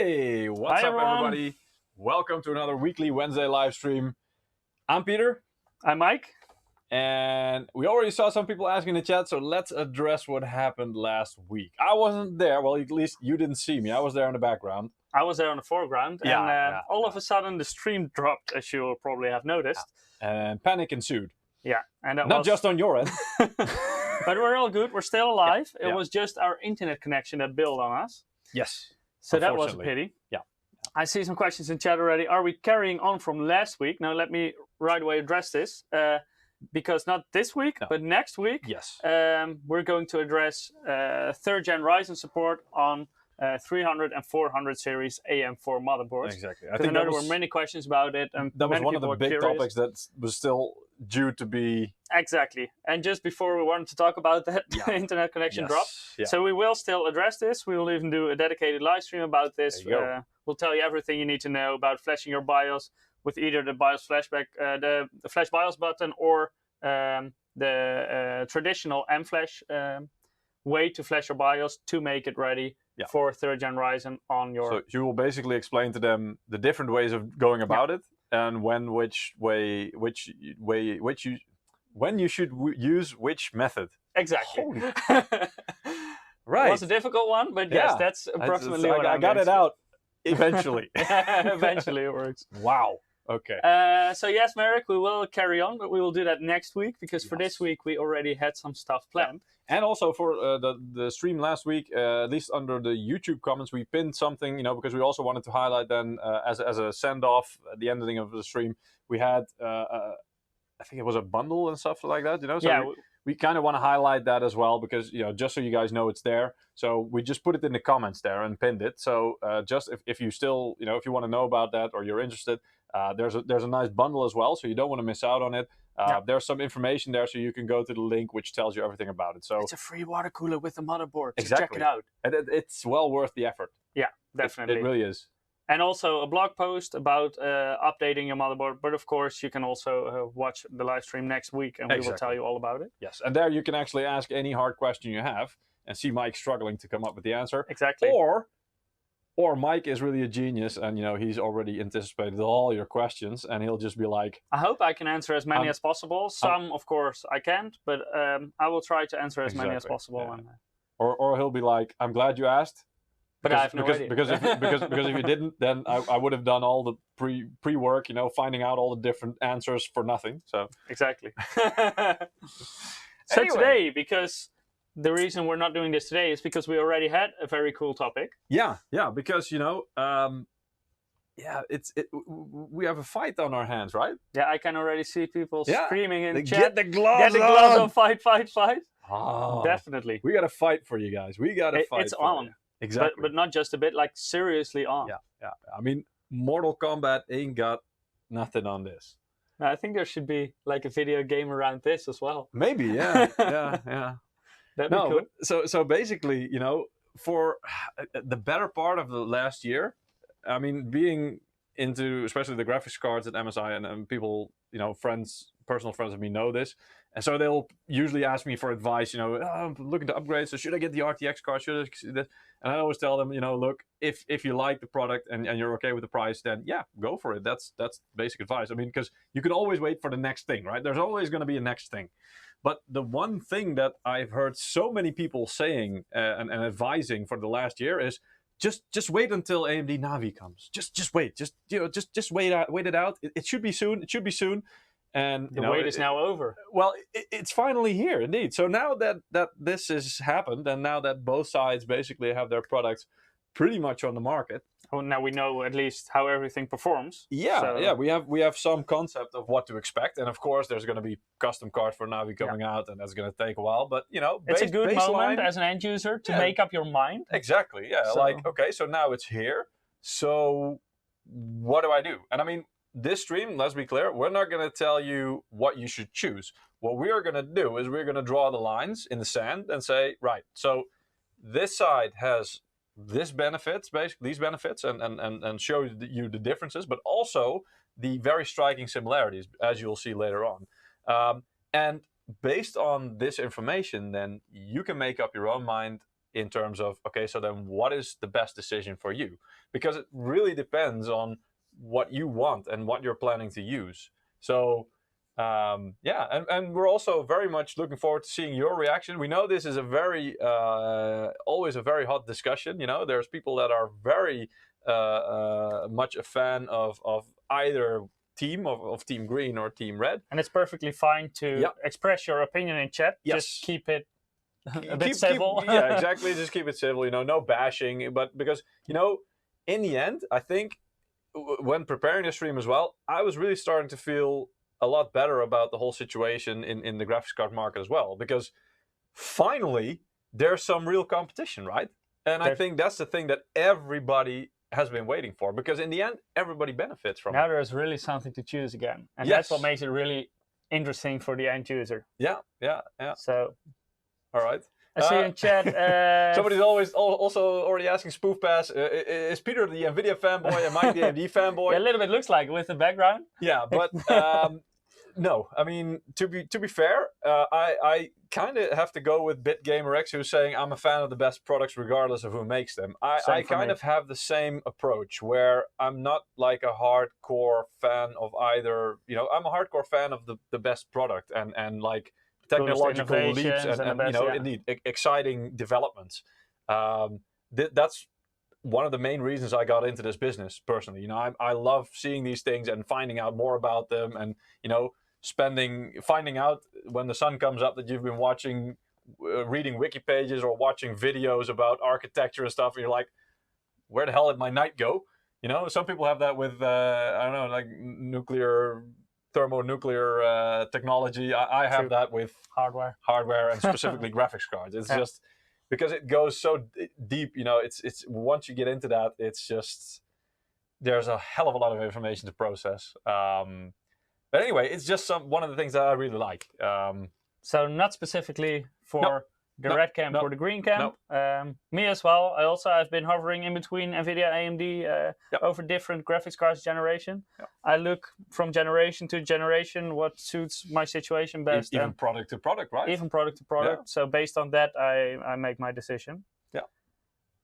Hey, what's Hi, up, everyone. everybody? Welcome to another weekly Wednesday live stream. I'm Peter, I'm Mike. and we already saw some people asking in the chat, so let's address what happened last week. I wasn't there, well, at least you didn't see me. I was there in the background. I was there in the foreground, Yeah, and yeah, all of a sudden the stream dropped, as you will probably have noticed. And panic ensued. Yeah, and that Not was... just on your end. But we're all good. We're still alive. Yeah. It was just our internet connection that bailed on us. Yes. So that was a pity. Yeah. I see some questions in chat already. Are we carrying on from last week? Now let me right away address this. Because not this week, but next week, yes, we're going to address 3rd gen Ryzen support on 300 and 400 series AM4 motherboards. Exactly. I think there were many questions about it, and that was one of the big curious. topics that was still due to be... Exactly. And just before we wanted to talk about that, the internet connection dropped. Yeah. So we will still address this. We will even do a dedicated live stream about this. We'll tell you everything you need to know about flashing your BIOS with either the BIOS flashback, the Flash BIOS button, or the traditional M-Flash way to flash your BIOS to make it ready for 3rd gen Ryzen on your... So you will basically explain to them the different ways of going about it, and when you should use which method. Exactly. Right. It was a difficult one, but yes, that's approximately what I got it out eventually. Eventually it works. Wow. Okay. So yes, Merrick, we will carry on, but we will do that next week, because for this week we already had some stuff planned. And also for the stream last week, at least under the YouTube comments, we pinned something, because we also wanted to highlight then as a send-off at the ending of the stream, we had, I think it was a bundle and stuff like that, So we kind of want to highlight that as well, because, just so you guys know it's there. So we just put it in the comments there and pinned it. So just if you still, if you want to know about that or you're interested, there's a nice bundle as well, so you don't want to miss out on it. There's some information there, so you can go to the link which tells you everything about it. So it's a free water cooler with a motherboard. So exactly. Check it out. And it's well worth the effort. Yeah, definitely. It really is. And also a blog post about updating your motherboard. But of course, you can also watch the live stream next week, and we will tell you all about it. Yes, and there you can actually ask any hard question you have and see Mike struggling to come up with the answer. Exactly. Or Mike is really a genius, and he's already anticipated all your questions, and he'll just be like, I hope I can answer as many as possible. Some, of course, I can't, but I will try to answer as many as possible. Yeah. Or he'll be like, I'm glad you asked. But I have no idea. Because if you didn't, then I would have done all the pre-work, finding out all the different answers for nothing. So exactly. So today, because the reason we're not doing this today is because we already had a very cool topic. Yeah, because we have a fight on our hands, right? Yeah, I can already see people screaming in chat. Get the gloves on! Fight! Oh, definitely. We got to fight for you guys. We got to fight. It's on. You. Exactly. But not just a bit, like seriously on. Yeah. I mean, Mortal Kombat ain't got nothing on this. No, I think there should be like a video game around this as well. Maybe, yeah. That'd be cool. So basically, for the better part of the last year, I mean, being into especially the graphics cards at MSI, and people, personal friends of me know this. And so they'll usually ask me for advice, I'm looking to upgrade, so should I get the RTX card? Should I do this? And I always tell them, look, if you like the product and you're okay with the price, then yeah, go for it. That's basic advice. I mean, because you can always wait for the next thing, right? There's always going to be a next thing. But the one thing that I've heard so many people saying and advising for the last year is just wait until AMD Navi comes. Just wait. Just wait it out. It should be soon. It should be soon. And the wait is now over. Well, it's finally here, indeed. So now that this has happened, and now that both sides basically have their products pretty much on the market. Well, now we know at least how everything performs. Yeah, we have some concept of what to expect, and of course there's going to be custom cards for Navi coming out, and that's going to take a while. But it's a good moment as an end user to make up your mind. Exactly. Yeah. So. Like, okay, so now it's here. So what do I do? And I mean, this stream, let's be clear, we're not going to tell you what you should choose. What we are going to do is we're going to draw the lines in the sand and say, right, so this side has these benefits, and show you the differences, but also the very striking similarities, as you'll see later on. And based on this information, then you can make up your own mind in terms of, okay, so then what is the best decision for you? Because it really depends on what you want and what you're planning to use. So yeah, and we're also very much looking forward to seeing your reaction. We know this is a very always a very hot discussion. You know, there's people that are very much a fan of either team, of Team Green or Team Red, and it's perfectly fine to express your opinion in chat. Just keep it a bit civil. Yeah, exactly. Just keep it civil. You know, no bashing. But because, you know, in the end, I think when preparing the stream as well, I was really starting to feel a lot better about the whole situation in the graphics card market as well, because finally there's some real competition, right? And I think that's the thing that everybody has been waiting for, because in the end everybody benefits from it. Now there's really something to choose again, and that's what makes it really interesting for the end user. Yeah. So all right, I see in chat. Somebody's also already asking Spoof Pass. Is Peter the NVIDIA fanboy? Am I the AMD fanboy? Yeah, a little bit looks like with the background. Yeah, but no. I mean, to be fair, I kind of have to go with BitGamerX, who's saying I'm a fan of the best products regardless of who makes them. I kind of have the same approach, where I'm not like a hardcore fan of either. You know, I'm a hardcore fan of the best product and like technological leaps and best, you know, indeed exciting developments. That's one of the main reasons I got into this business personally. You know, I love seeing these things and finding out more about them, and you know, finding out when the sun comes up that you've been watching, reading wiki pages or watching videos about architecture and stuff, and you're like, where the hell did my night go? You know, some people have that with I don't know, like thermonuclear technology. I have that with hardware and specifically graphics cards. It's just because it goes so deep, you know, it's once you get into that, it's just, there's a hell of a lot of information to process. But anyway, it's just one of the things that I really like. So not specifically for the red camp or the green camp. Me as well. I've been hovering in between NVIDIA, AMD over different graphics cards generation. I look from generation to generation what suits my situation best. Even product to product, right? Even product to product. So based on that, I make my decision.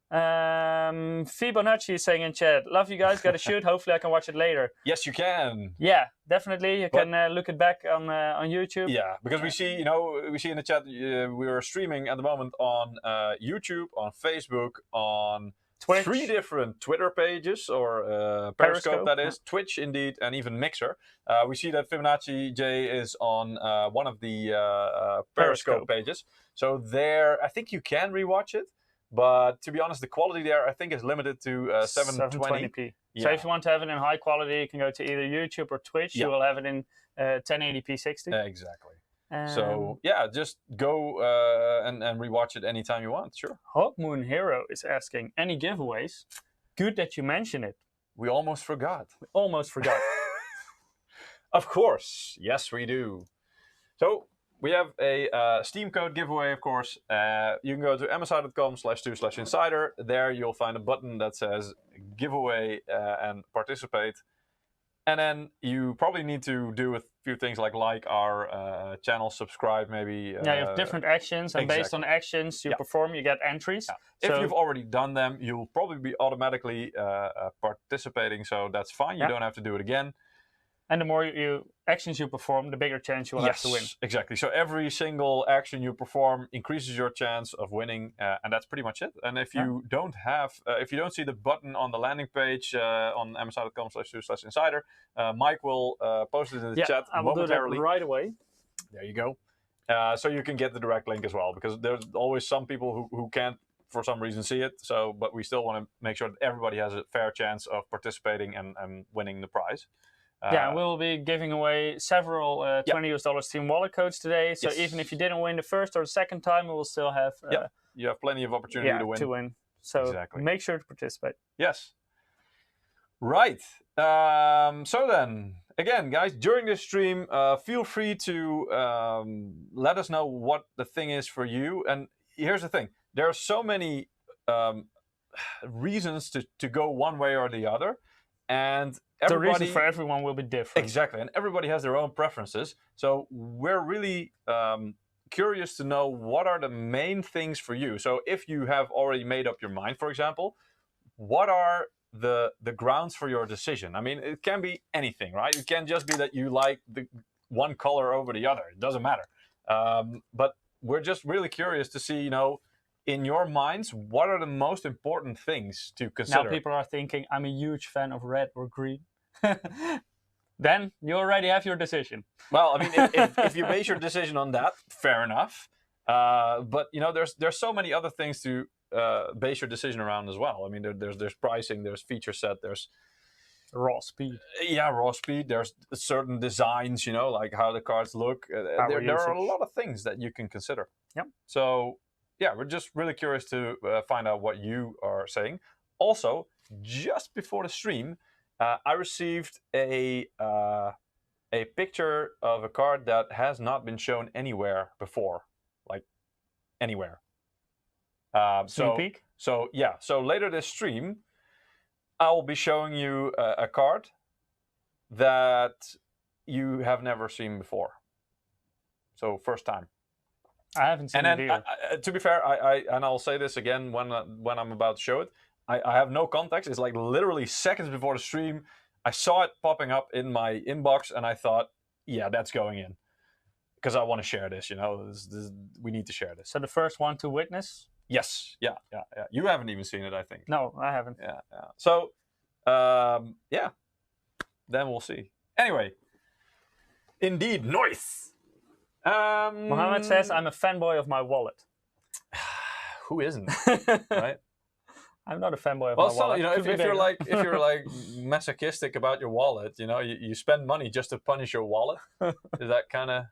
Fibonacci is saying in chat, love you guys, gotta shoot, hopefully I can watch it later. Yes, you can. Yeah, definitely. You can look it back on YouTube. Yeah, because we see, you know, we see in the chat, we are streaming at the moment on YouTube, on Facebook, on Twitch. 3 different Twitter pages, or Periscope that is, Twitch indeed, and even Mixer. We see that Fibonacci J is on one of the Periscope pages. So there, I think you can rewatch it. But to be honest, the quality there, I think, is limited to 720p. Yeah. So if you want to have it in high quality, you can go to either YouTube or Twitch. You will have it in 1080p 60. Exactly. So yeah, just go and rewatch it anytime you want. Sure. Hawkmoon Hero is asking, any giveaways? Good that you mention it. We almost forgot. Of course. Yes, we do. So we have a Steam code giveaway, of course. You can go to msi.com/2/insider. There you'll find a button that says giveaway and participate. And then you probably need to do a few things like our channel, subscribe maybe. You have different actions, and based on actions you perform, you get entries. Yeah. If you've already done them, you'll probably be automatically participating, so that's fine. You don't have to do it again. And the more actions you perform, the bigger chance you will have to win. Exactly. So every single action you perform increases your chance of winning, and that's pretty much it. And if you don't see the button on the landing page on msi.com/2/insider, Mike will post it in the chat I will momentarily. do that right away. There you go. So you can get the direct link as well, because there's always some people who can't, for some reason, see it. So, but we still want to make sure that everybody has a fair chance of participating and winning the prize. We'll be giving away several $20 Steam wallet codes today. So even if you didn't win the first or the second time, we will still have... you have plenty of opportunity to win. So make sure to participate. Yes. Right. So then, again, guys, during this stream, feel free to let us know what the thing is for you. And here's the thing. There are so many reasons to go one way or the other. And the reason for everyone will be different. Exactly. And everybody has their own preferences. So we're really curious to know what are the main things for you. So if you have already made up your mind, for example, what are the grounds for your decision? I mean, it can be anything, right? It can just be that you like the one color over the other. It doesn't matter. But we're just really curious to see, in your minds, what are the most important things to consider? Now people are thinking, I'm a huge fan of red or green. Then you already have your decision. Well, I mean, if you base your decision on that, fair enough. But there's so many other things to base your decision around as well. I mean, there's pricing, there's feature set, there's raw speed. Yeah, raw speed. There's certain designs, like how the cards look. There are a lot of things that you can consider. Yep. So yeah, we're just really curious to find out what you are saying. Also, just before the stream, I received a picture of a card that has not been shown anywhere before, like anywhere. Sneak peek? So later this stream, I will be showing you a card that you have never seen before. So first time. I haven't seen it either. To be fair, I'll say this again when I'm about to show it. I have no context. It's like literally seconds before the stream. I saw it popping up in my inbox, and I thought, yeah, that's going in. Because I want to share this, we need to share this. So the first one to witness? Yes, yeah. You haven't even seen it, I think. No, I haven't. Yeah. So, yeah, then we'll see. Anyway, indeed, noise. Mohammed says, I'm a fanboy of my wallet. Who isn't, right? I'm not a fanboy of my wallet. If you're like masochistic about your wallet, you spend money just to punish your wallet. Is that kind of...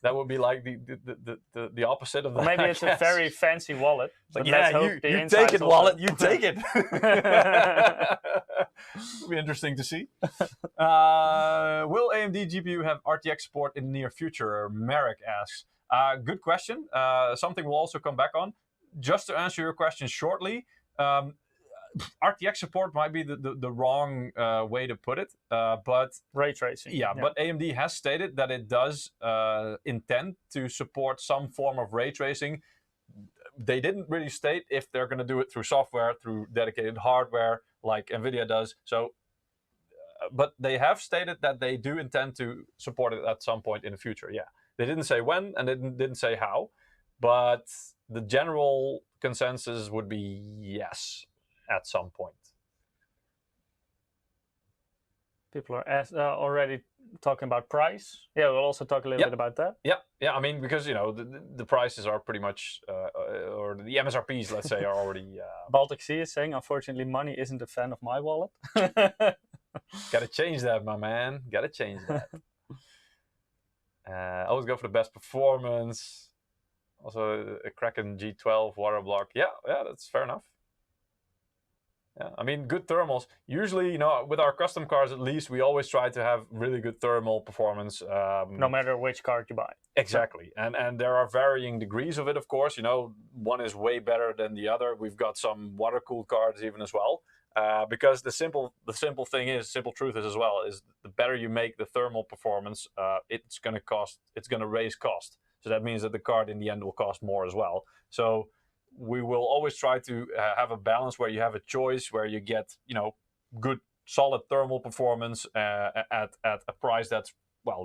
That would be like the opposite of that. Maybe it's a very fancy wallet. But yeah, you take it, wallet. You take it. It'll be interesting to see. Will AMD GPU have RTX support in the near future? Merrick asks. Good question. Something we'll also come back on. Just to answer your question shortly, RTX support might be the wrong way to put it, but ray tracing. Yeah, but AMD has stated that it does intend to support some form of ray tracing. They didn't really state if they're going to do it through software, through dedicated hardware, like NVIDIA does. So, but they have stated that they do intend to support it at some point in the future. Yeah, they didn't say when, and they didn't say how, but the general consensus would be yes. At some point. People are already talking about price. Yeah, we'll also talk a little bit about that. Yeah. I mean, because the prices are pretty much, or the MSRPs, let's say, are already. Baltic Sea is saying, unfortunately, money isn't a fan of my wallet. Gotta change that, my man. Gotta change that. Always go for the best performance. Also, a Kraken G12 water block. Yeah, that's fair enough. Yeah, I mean, good thermals. Usually, with our custom cars, at least, we always try to have really good thermal performance. No matter which card you buy. Exactly. And there are varying degrees of it, of course. One is way better than the other. We've got some water-cooled cards even as well. Because the simple truth is as well, is the better you make the thermal performance, it's going to raise cost. So that means that the card in the end will cost more as well. So we will always try to have a balance where you have a choice, where you get, good solid thermal performance at a price that's,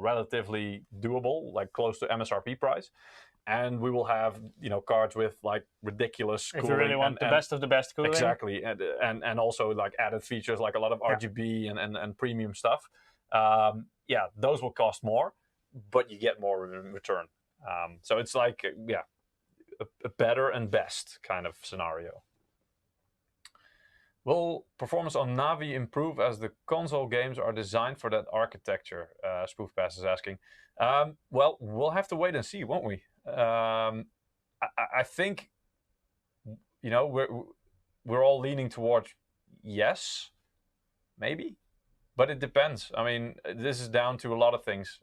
relatively doable, like close to MSRP price. And we will have, cards with like ridiculous cooling. If you really want the best of the best cooling. Exactly. And also like added features, like a lot of RGB and premium stuff. Those will cost more, but you get more in return. So it's like, a better and best kind of scenario. Will performance on Navi improve as the console games are designed for that architecture? Spoofpass is asking. Well, we'll have to wait and see, won't we? I think, we're all leaning towards yes, maybe. But it depends. I mean, this is down to a lot of things.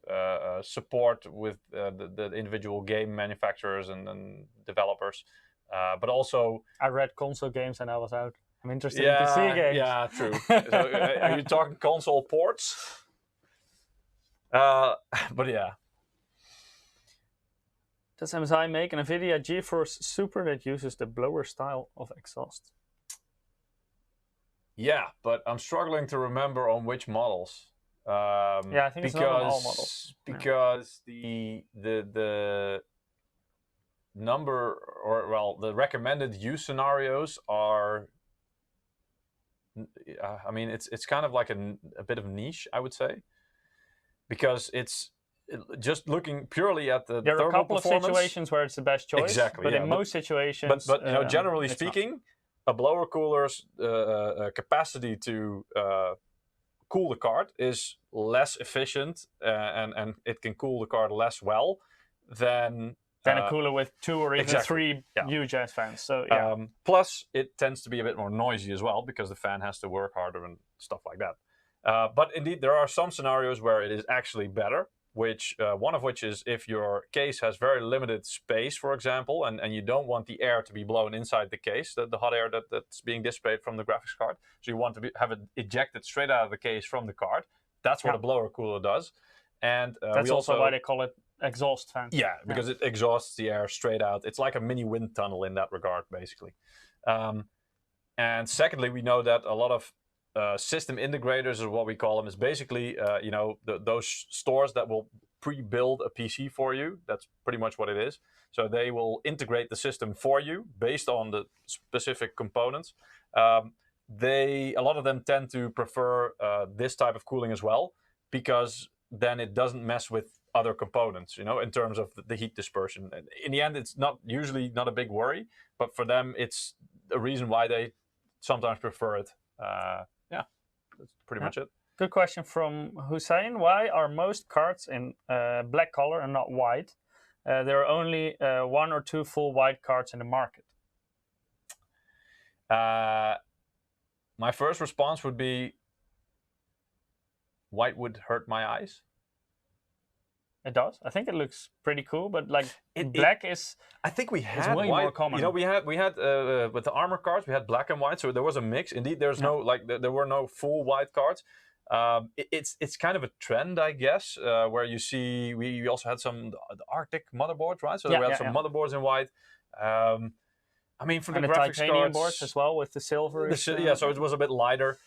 Support with the individual game manufacturers and developers. But also... I read console games and I was out. I'm interested in PC games. Yeah, true. So, are you talking console ports? But yeah. Does MSI make an NVIDIA GeForce Super that uses the blower style of exhaust? Yeah, but I'm struggling to remember on which models. Yeah, I think it's not on all models. Because the number, or well, the recommended use scenarios are. I mean, it's kind of like a bit of niche, I would say, because it's just looking purely at the there are a couple of performance. Situations where it's the best choice. Exactly, but in most situations, but you know, generally speaking, a blower cooler's capacity to cool the card is less efficient, and it can cool the card less well than a cooler with 2 or even 3 huge ass fans. So yeah. Plus, it tends to be a bit more noisy as well because the fan has to work harder and stuff like that. But indeed, there are some scenarios where it is actually better. Which one of which is if your case has very limited space, for example, and you don't want the air to be blown inside the case, the hot air that's being dissipated from the graphics card. So you want to have it ejected straight out of the case from the card. That's what a blower cooler does. And that's also why they call it exhaust fan. Yeah, because it exhausts the air straight out. It's like a mini wind tunnel in that regard, basically. And secondly, we know that a lot of system integrators, is what we call them, is basically you know, those stores that will pre-build a PC for you. That's pretty much what it is. So they will integrate the system for you based on the specific components. A lot of them tend to prefer this type of cooling as well, because then it doesn't mess with other components, you know, in terms of the heat dispersion. In the end, it's usually not a big worry, but for them, it's a reason why they sometimes prefer it. Yeah, that's pretty much it. Good question from Hussein. Why are most cards in black color and not white? There are only 1 or 2 full white cards in the market. My first response would be, white would hurt my eyes. It does. I think it looks pretty cool, but like black is. I think we had way white, more common. You know, we had with the armor cards, we had black and white, so there was a mix. Indeed, there's no there were no full white cards. It's kind of a trend, I guess, where you see we also had some the Arctic motherboards, right? So we had some motherboards in white. I mean, for the graphics titanium cards boards as well with the silver. Yeah, so it was a bit lighter.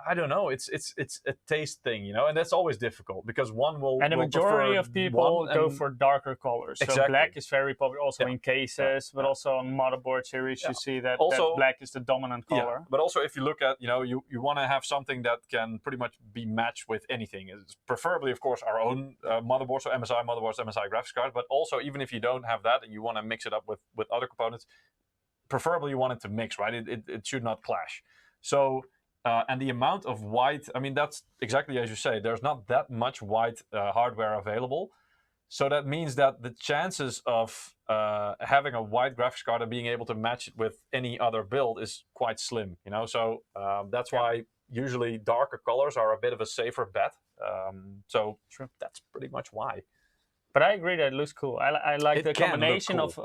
I don't know. It's a taste thing, you know, and that's always difficult because one will. And the majority of people go for darker colors. Exactly. So black is very popular, also in cases, but also on motherboard series, you see that, that black is the dominant color. Yeah. But also, if you look at, you know, you want to have something that can pretty much be matched with anything. It's preferably, of course, our own motherboards, so MSI motherboards, MSI graphics cards. But also, even if you don't have that and you want to mix it up with other components, preferably you want it to mix, right? It should not clash. So. And the amount of white, I mean, that's exactly as you say, there's not that much white hardware available. So that means that the chances of having a white graphics card and being able to match it with any other build is quite slim, you know? So that's why usually darker colors are a bit of a safer bet. So that's pretty much why. But I agree that it looks cool. I like the combination of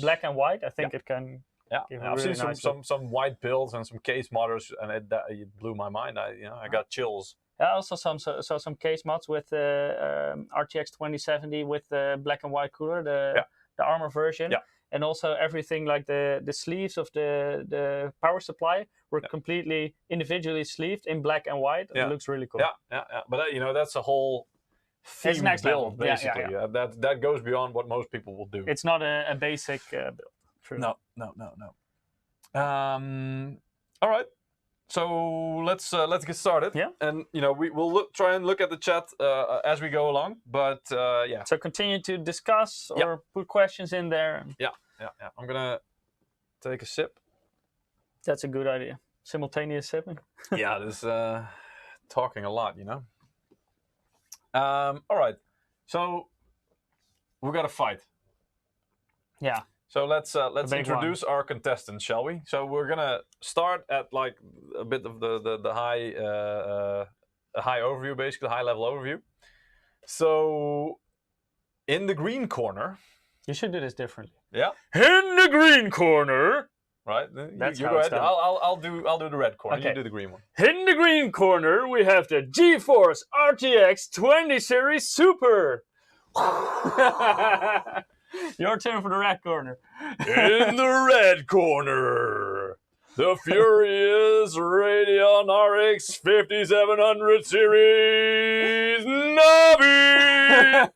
black and white. I think it can... Yeah, I've seen some white builds and some case modders, and it blew my mind. I got chills. I also saw some case mods with RTX 2070 with the black and white cooler, the armor version, and also everything like the sleeves of the power supply were completely individually sleeved in black and white. It looks really cool. Yeah. But you know, that's a whole theme next build, level. basically. That goes beyond what most people will do. It's not a basic build. True. No. All right, so let's get started. Yeah. And you know, we'll try and look at the chat as we go along. But yeah. So continue to discuss or put questions in there. Yeah. I'm gonna take a sip. That's a good idea. Simultaneous sipping. Yeah, this talking a lot, you know. All right, so we got a fight. Yeah. So let's introduce our contestants, shall we? So we're gonna start at like a bit of the high a high overview, basically high level overview. So in the green corner, you should do this differently. Yeah. In the green corner, right? You go ahead. I'll do the red corner. Okay. You do the green one. In the green corner, we have the GeForce RTX 20 series Super. Your turn for the red corner. In the red corner, the furious Radeon RX 5700 series Navi.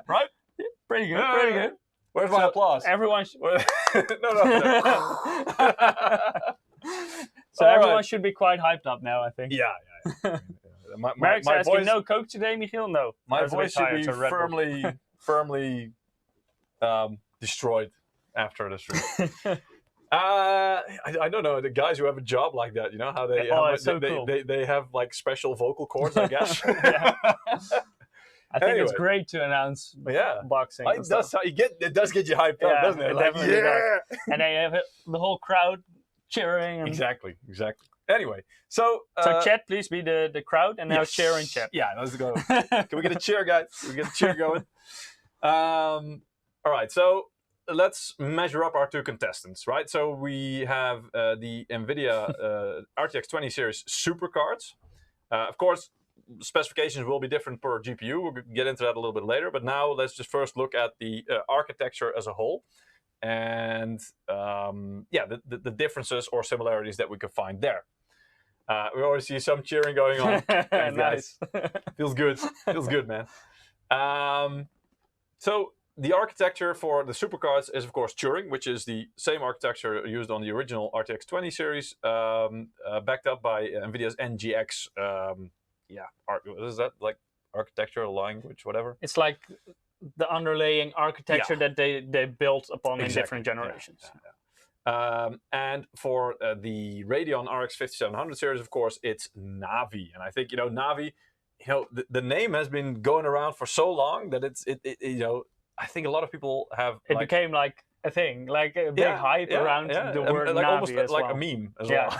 Right? Pretty good. Pretty good. Where's my applause? Everyone. No. So everyone should be quite hyped up now, I think. Yeah. Mark's asking, voice, no Coke today, Michiel? No. My voice should be firmly destroyed after the stream. I don't know, the guys who have a job like that, you know how they cool. they have like special vocal cords, I guess. I think it's great to announce boxing. It does get you hyped up, doesn't it? It definitely does. And they have the whole crowd cheering. And... Exactly. Anyway, so chat, please be the crowd, and now cheering chat. Yeah, let's go. Can we get a cheer, guys? Can we get a cheer going? All right, so let's measure up our two contestants, right? So we have the NVIDIA RTX 20 series supercards. Of course, specifications will be different per GPU. We'll get into that a little bit later. But now let's just first look at the architecture as a whole. And the differences or similarities that we could find there. We already see some cheering going on. Thanks, nice. Guys. Feels good. Feels good, man. So the architecture for the supercards is, of course, Turing, which is the same architecture used on the original RTX 20 series, backed up by NVIDIA's NGX. What is that? Like architectural language, whatever? It's like the underlying architecture that they built upon in different generations. And for the Radeon RX 5700 series, of course, it's Navi. And I think, Navi, the name has been going around for so long that I think a lot of people have... It became like a thing, like a big hype around the word like Navi almost as like well. a meme as well.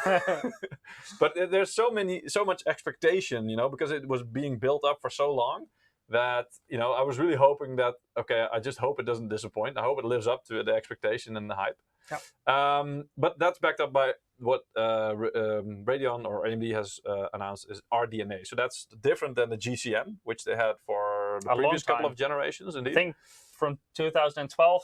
But there's so much expectation, because it was being built up for so long that, I was really hoping that, I just hope it doesn't disappoint. I hope it lives up to the expectation and the hype. Yeah. But that's backed up by what Radeon or AMD has announced is RDNA. So that's different than the GCN, which they had for the previous couple of generations, indeed. I think from 2012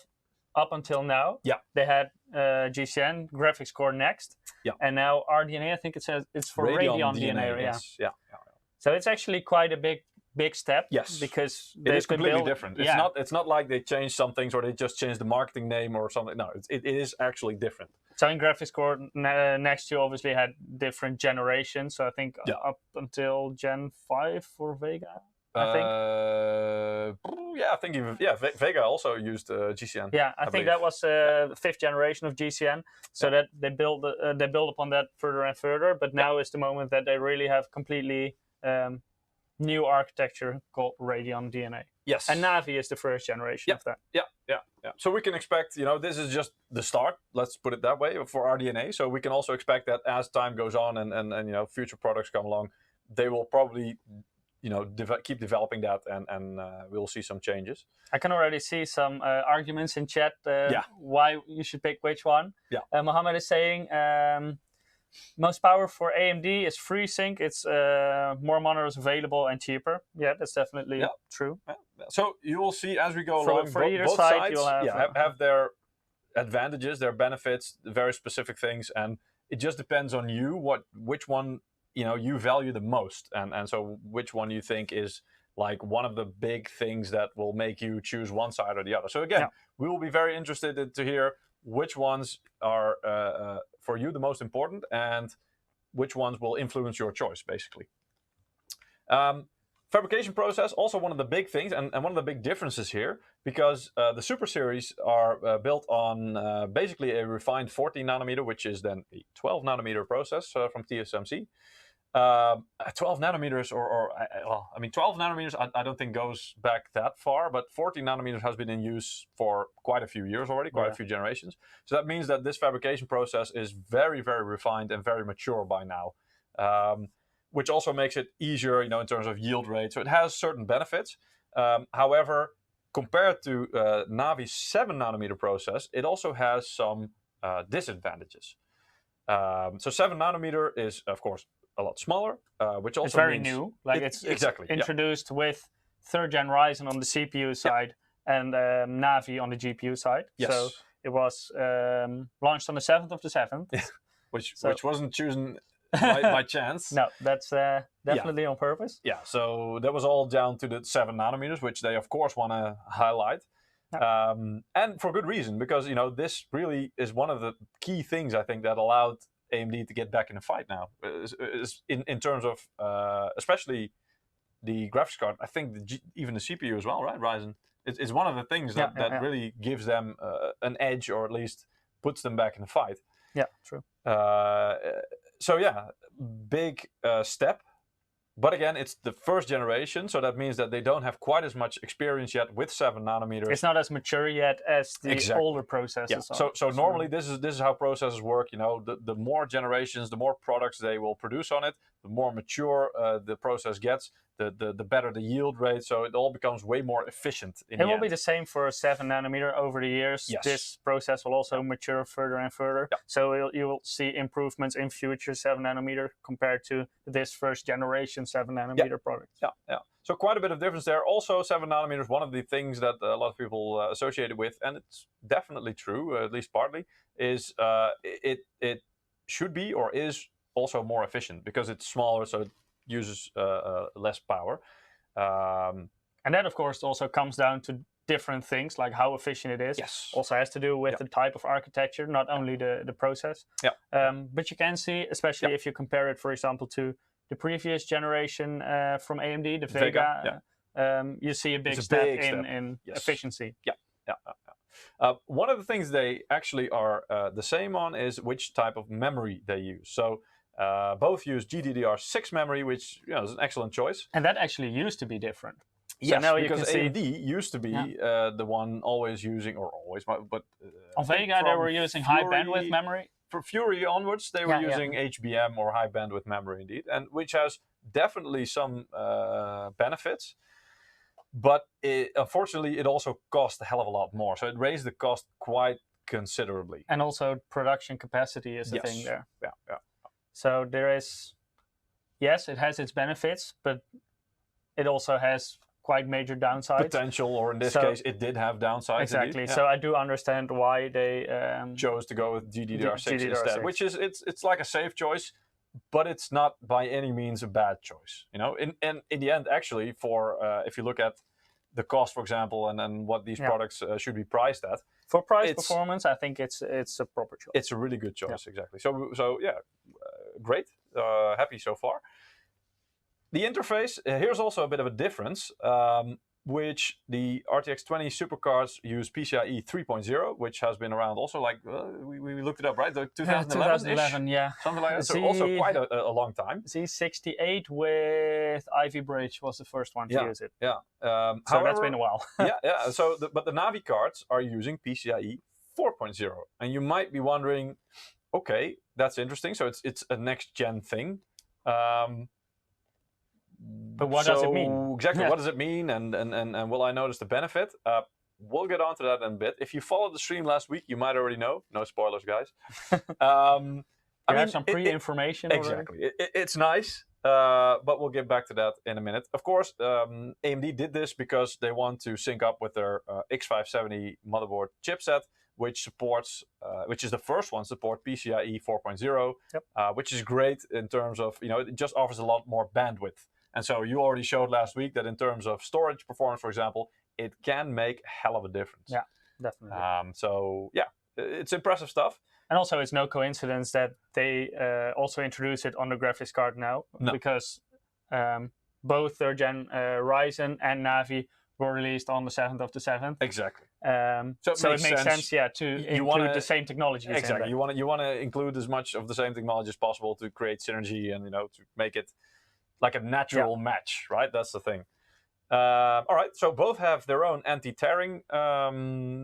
up until now, they had GCN, graphics core next. Yeah. And now RDNA, I think it says it's for Radeon DNA. Yes. Yeah. So it's actually quite a big step. Yes, because it is completely different. It's not like they changed some things or they just changed the marketing name or something. No, it is actually different. So in graphics core next year obviously had different generations. So I think up until Gen 5 for Vega. I think Vega also used GCN. Yeah, I think that was the 5th generation of GCN. So that they build upon that further and further. But now is the moment that they really have completely new architecture called Radeon DNA. Yes. And Navi is the first generation of that. Yeah. So we can expect, this is just the start, let's put it that way, for RDNA. So we can also expect that as time goes on and future products come along, they will probably, keep developing that and we'll see some changes. I can already see some arguments in chat why you should pick which one. Yeah. Mohammed is saying... most power for AMD is FreeSync. It's more monitors available and cheaper. Yeah, that's definitely true. Yeah. So you will see as we go along, for either both side, sides you'll have their advantages, their benefits, very specific things, and it just depends on you which one you value the most, and so which one you think is like one of the big things that will make you choose one side or the other. So again, we will be very interested to hear which ones are for you the most important and which ones will influence your choice, basically. Fabrication process, also one of the big things and one of the big differences here, because the Super Series are built on basically a refined 14 nanometer, which is then a 12 nanometer process from TSMC. 12 nanometers 12 nanometers I don't think goes back that far, but 14 nanometers has been in use for quite a few years already, quite a few generations. So that means that this fabrication process is very, very refined and very mature by now, which also makes it easier, in terms of yield rate. So it has certain benefits. However, compared to Navi's 7 nanometer process, it also has some disadvantages. So 7 nanometer is, of course, a lot smaller, which also it's very new. Like it's introduced with 3rd gen Ryzen on the CPU side, and Navi on the GPU side. Yes. So it was launched on the 7th of the 7th. which wasn't chosen by chance. No, that's definitely on purpose. Yeah, so that was all down to the 7 nanometers, which they of course want to highlight. Yeah. And for good reason, because this really is one of the key things I think that allowed AMD to get back in the fight now, is in terms of especially the graphics card. I think even the CPU as well, right? Ryzen. It's one of the things that really gives them an edge, or at least puts them back in the fight. Yeah, true. So yeah, big step. But again, it's the first generation, so that means that they don't have quite as much experience yet with 7 nanometers. It's not as mature yet as the older processors. Yeah. So normally this is how processors work. The more generations, the more products they will produce on it, the more mature the process gets, the better the yield rate. So it all becomes way more efficient. It will be the same for 7 nanometer over the years. Yes. This process will also mature further and further. Yeah. So you will see improvements in future 7 nanometer compared to this first generation 7 nanometer products. Yeah. So quite a bit of difference there. Also, 7 nanometers, one of the things that a lot of people associate it with, and it's definitely true, at least partly, is it should be or is also more efficient because it's smaller, so it uses less power. And that, of course, also comes down to different things, like how efficient it is. Yes. Also has to do with the type of architecture, not only the process. Yeah. But you can see, especially if you compare it, for example, to the previous generation from AMD, the Vega, you see a big step in efficiency. Yeah. One of the things they actually are the same on is which type of memory they use. So both use GDDR6 memory, which is an excellent choice. And that actually used to be different. Yes, so now because you can AMD used to be the one always using, or always, but on Vega they were using high bandwidth memory. For Fury onwards, they were using HBM or high bandwidth memory indeed, and which has definitely some benefits. But unfortunately, it also cost a hell of a lot more. So it raised the cost quite considerably. And also production capacity is the thing there. Yeah. So there is, yes, it has its benefits, but it also has quite major downsides. Potential, or in this case, it did have downsides. Exactly. Indeed. So I do understand why they chose to go with GDDR6 instead, which is it's like a safe choice, but it's not by any means a bad choice. And in the end, actually, for if you look at the cost, for example, and what these products should be priced at. For price performance, I think it's a proper choice. It's a really good choice, exactly. So yeah, great. Happy so far. The interface, here's also a bit of a difference, which the RTX 20 supercards use PCIe 3.0, which has been around also like, we looked it up, right? 2011, yeah. Something like that. So also quite a long time. Z68 with Ivy Bridge was the first one to use it. Yeah. So however, that's been a while. yeah. So, but the Navi cards are using PCIe 4.0. And you might be wondering, okay, that's interesting. So it's a next-gen thing. But what does it mean? Exactly, what does it mean, and will I notice the benefit? We'll get onto that in a bit. If you followed the stream last week, you might already know. No spoilers, guys. I have some pre-information. Exactly, it's nice, but we'll get back to that in a minute. Of course, AMD did this because they want to sync up with their X570 motherboard chipset, which supports, which is the first one to support PCIe 4.0, which is great in terms of, it just offers a lot more bandwidth. And so you already showed last week that in terms of storage performance, for example, it can make a hell of a difference. Yeah, definitely. So yeah, it's impressive stuff. And also it's no coincidence that they also introduce it on the graphics card now, because both third gen Ryzen and Navi were released on the 7th of the 7th. Exactly. So it makes sense, to include the same technology. Exactly. You want to include as much of the same technology as possible to create synergy and to make it like a natural match, right? That's the thing. All right. So both have their own anti-tearing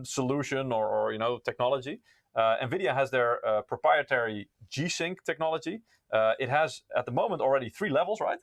solution or technology. NVIDIA has their proprietary G-Sync technology. It has at the moment already 3 levels, right?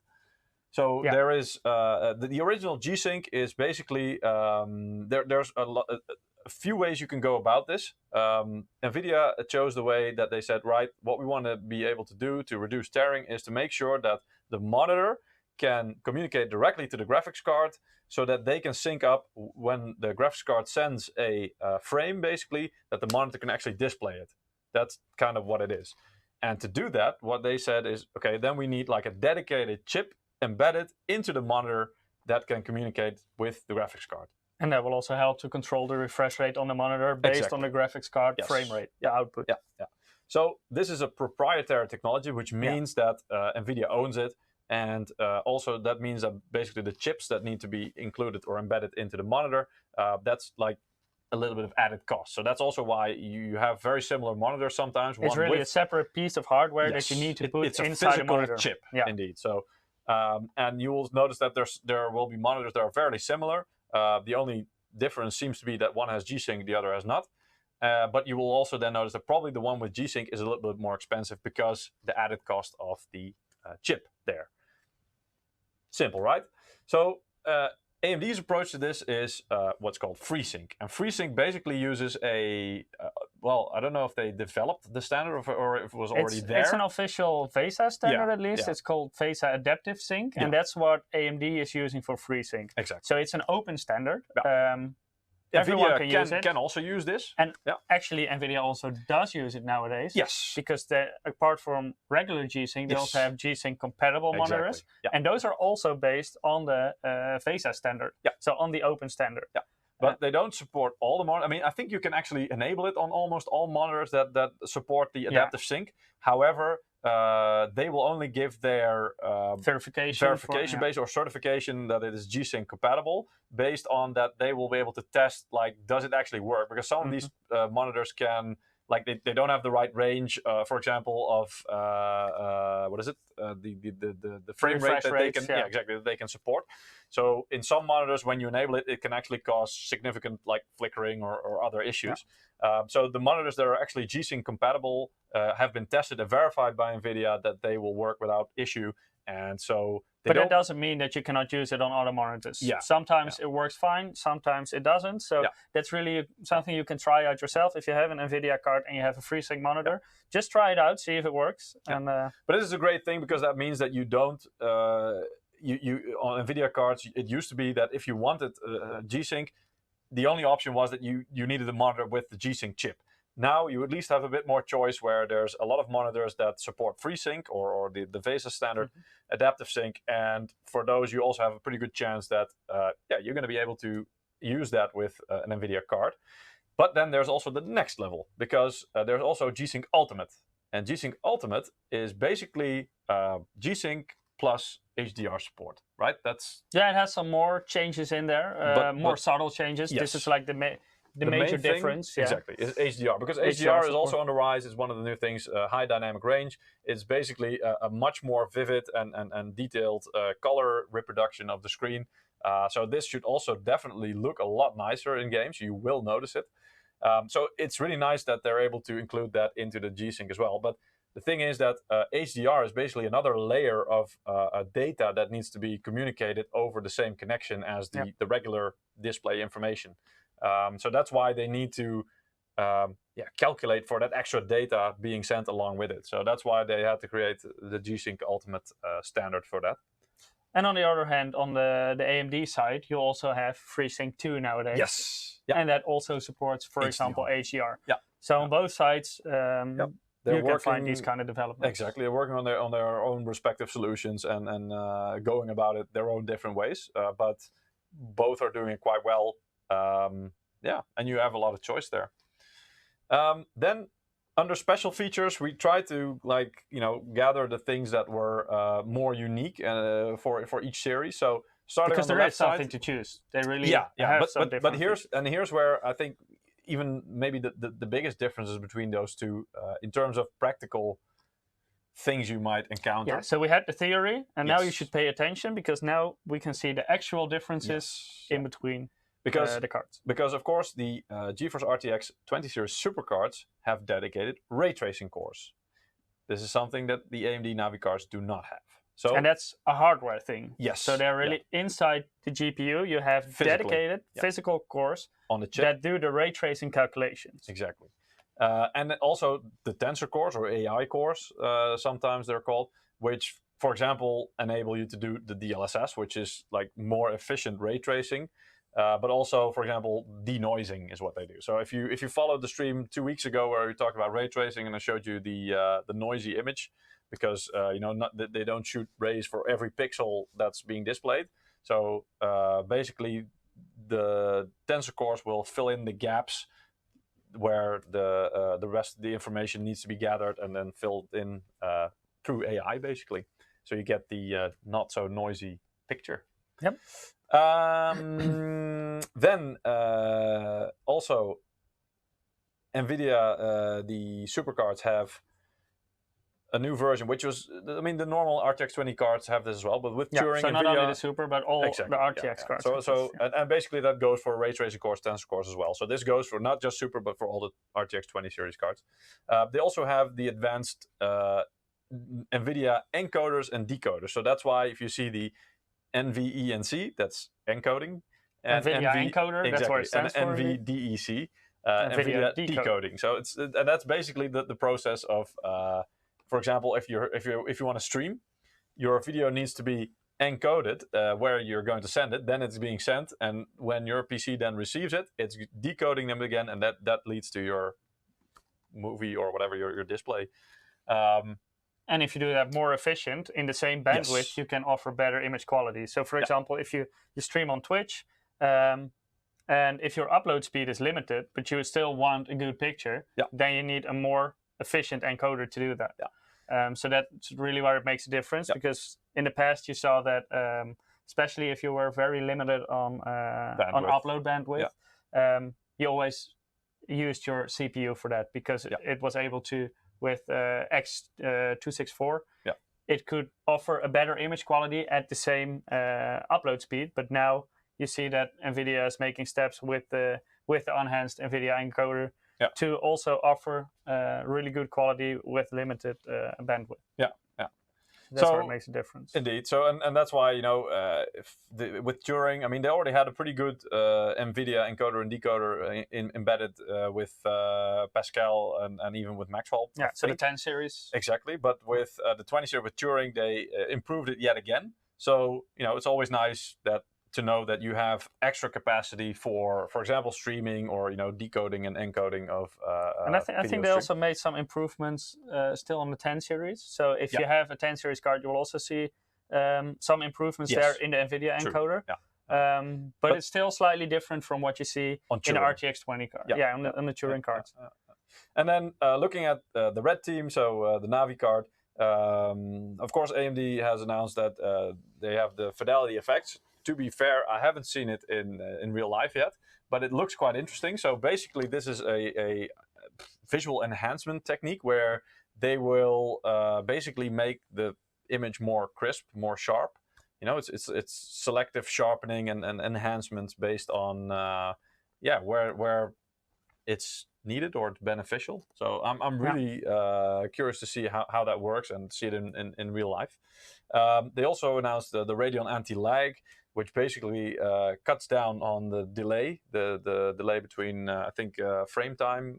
So there is the original G-Sync is basically there's a few ways you can go about this. NVIDIA chose the way that they said, right, what we want to be able to do to reduce tearing is to make sure that the monitor can communicate directly to the graphics card so that they can sync up when the graphics card sends a frame, basically, that the monitor can actually display it. That's kind of what it is. And to do that, what they said is, okay, then we need like a dedicated chip embedded into the monitor that can communicate with the graphics card. And that will also help to control the refresh rate on the monitor based on the graphics card frame rate, output. Yeah. So this is a proprietary technology, which means that NVIDIA owns it. And also that means that basically the chips that need to be included or embedded into the monitor, that's like a little bit of added cost. So that's also why you have very similar monitors sometimes. It's really a separate piece of hardware that you need to put inside the monitor. It's a physical chip, indeed. So, and you will notice that there will be monitors that are fairly similar. The only difference seems to be that one has G-Sync, the other has not. But you will also then notice that probably the one with G-Sync is a little bit more expensive because the added cost of the chip there. Simple, right? So AMD's approach to this is what's called FreeSync. And FreeSync basically uses a, well, I don't know if they developed the standard or if it was already there. It's an official VESA standard at least. It's called VESA Adaptive Sync. And that's what AMD is using for FreeSync. Exactly. So it's an open standard. Everyone can use it. Can also use this. And actually, NVIDIA also does use it nowadays. Yes. Because apart from regular G-Sync, they also have G-Sync compatible monitors. Yeah. And those are also based on the VESA standard. Yeah. So on the open standard. Yeah. But they don't support all the monitors. I mean, I think you can actually enable it on almost all monitors that support the adaptive sync. However, they will only give their verification based or certification that it is G-Sync compatible based on that they will be able to test, like, does it actually work? Because some of these monitors can, like, they don't have the right range, for example, of what is it? The frame rate that they can that they can support. So in some monitors, when you enable it, it can actually cause significant like flickering or other issues. So the monitors that are actually G-Sync compatible have been tested and verified by NVIDIA that they will work without issue. And so, but that doesn't mean that you cannot use it on other monitors. Yeah. Sometimes it works fine, sometimes it doesn't. So that's really something you can try out yourself. If you have an NVIDIA card and you have a FreeSync monitor, just try it out, see if it works. Yeah. And but this is a great thing because that means that you don't. You on NVIDIA cards, it used to be that if you wanted G-Sync, the only option was that you needed a monitor with the G-Sync chip. Now you at least have a bit more choice where there's a lot of monitors that support FreeSync or the VESA standard adaptive sync. And for those, you also have a pretty good chance that you're going to be able to use that with an NVIDIA card. But then there's also the next level because there's also G-Sync Ultimate. And G-Sync Ultimate is basically G-Sync plus HDR support, right? It has some more changes in there, more subtle changes. Yes. This is like the major difference. Exactly, is HDR. Because HDR is also on the rise. It's one of the new things, high dynamic range. It's basically a much more vivid and detailed color reproduction of the screen. So this should also definitely look a lot nicer in games. You will notice it. So it's really nice that they're able to include that into the G-Sync as well. But the thing is that HDR is basically another layer of data that needs to be communicated over the same connection as the regular display information. So that's why they need to calculate for that extra data being sent along with it. So that's why they had to create the G-Sync Ultimate standard for that. And on the other hand, on the AMD side, you also have FreeSync 2 nowadays. Yes. And that also supports, for example, HDR. Yeah. So on both sides, you can find these kind of developments. Exactly. They're working on their own respective solutions and going about it their own different ways. But both are doing it quite well. And you have a lot of choice there. Then under special features, we try to gather the things that were more unique for each series. So starting because on the there left is something side, to choose. They really have some different features. Here's where I think even maybe the biggest differences between those two in terms of practical things you might encounter. Yeah, so we had the theory, and now you should pay attention because now we can see the actual differences in between the cards. Because, of course, the GeForce RTX 20 series supercards have dedicated ray tracing cores. This is something that the AMD Navi cards do not have. So, and that's a hardware thing. Yes. So they're really inside the GPU. You have dedicated physical cores on the chip that do the ray tracing calculations. Exactly. And also the tensor cores or AI cores, sometimes they're called, which for example, enable you to do the DLSS, which is like more efficient ray tracing. But also, for example, denoising is what they do. So if you followed the stream 2 weeks ago where we talked about ray tracing, and I showed you the noisy image, because they don't shoot rays for every pixel that's being displayed. So basically, the tensor cores will fill in the gaps where the rest of the information needs to be gathered and then filled in through AI, basically. So you get the not so noisy picture. Yep. Then also NVIDIA, the supercards have a new version, which was, I mean, the normal RTX 20 cards have this as well, but with Turing, so NVIDIA, not only the super, but all exactly, the RTX cards. And basically that goes for ray tracing cores, tensor cores as well. So this goes for not just super, but for all the RTX 20 series cards. They also have the advanced NVIDIA encoders and decoders. So that's why if you see the NVENC, that's encoding. And NVIDIA encoder, exactly, that's what it stands for. NVDEC, NVIDIA decoding. So it's and that's basically the process of, for example, if you want to stream, your video needs to be encoded where you're going to send it. Then it's being sent, and when your PC then receives it, it's decoding them again, and that leads to your movie or whatever your display. And if you do that more efficient in the same bandwidth, you can offer better image quality. So, for example, if you stream on Twitch, and if your upload speed is limited, but you still want a good picture, then you need a more efficient encoder to do that. So that's really where it makes a difference, because in the past you saw that, especially if you were very limited on upload bandwidth, you always used your CPU for that, because it was able to, with X264, it could offer a better image quality at the same upload speed. But now you see that NVIDIA is making steps with the enhanced NVIDIA encoder to also offer really good quality with limited bandwidth. That's where it makes a difference. Indeed. So, and that's why, with Turing, I mean, they already had a pretty good NVIDIA encoder and decoder embedded with Pascal and even with Maxwell. So the 10 series. Exactly. But with the 20 series with Turing, they improved it yet again. So, it's always nice to know that you have extra capacity for example, streaming or decoding and encoding of. And I think they also made some improvements still on the 10 series. So if you have a 10 series card, you will also see some improvements there in the NVIDIA encoder. But it's still slightly different from what you see in the RTX 20 card. On the Turing cards. And then looking at the red team, so the Navi card. Of course, AMD has announced that they have the FidelityFX. To be fair, I haven't seen it in real life yet, but it looks quite interesting. So basically, this is a visual enhancement technique where they will basically make the image more crisp, more sharp. It's selective sharpening and enhancements based on where it's needed or it's beneficial. So I'm really curious to see how that works and see it in real life. They also announced the Radeon anti-lag, which basically cuts down on the delay, the delay between, I think, frame time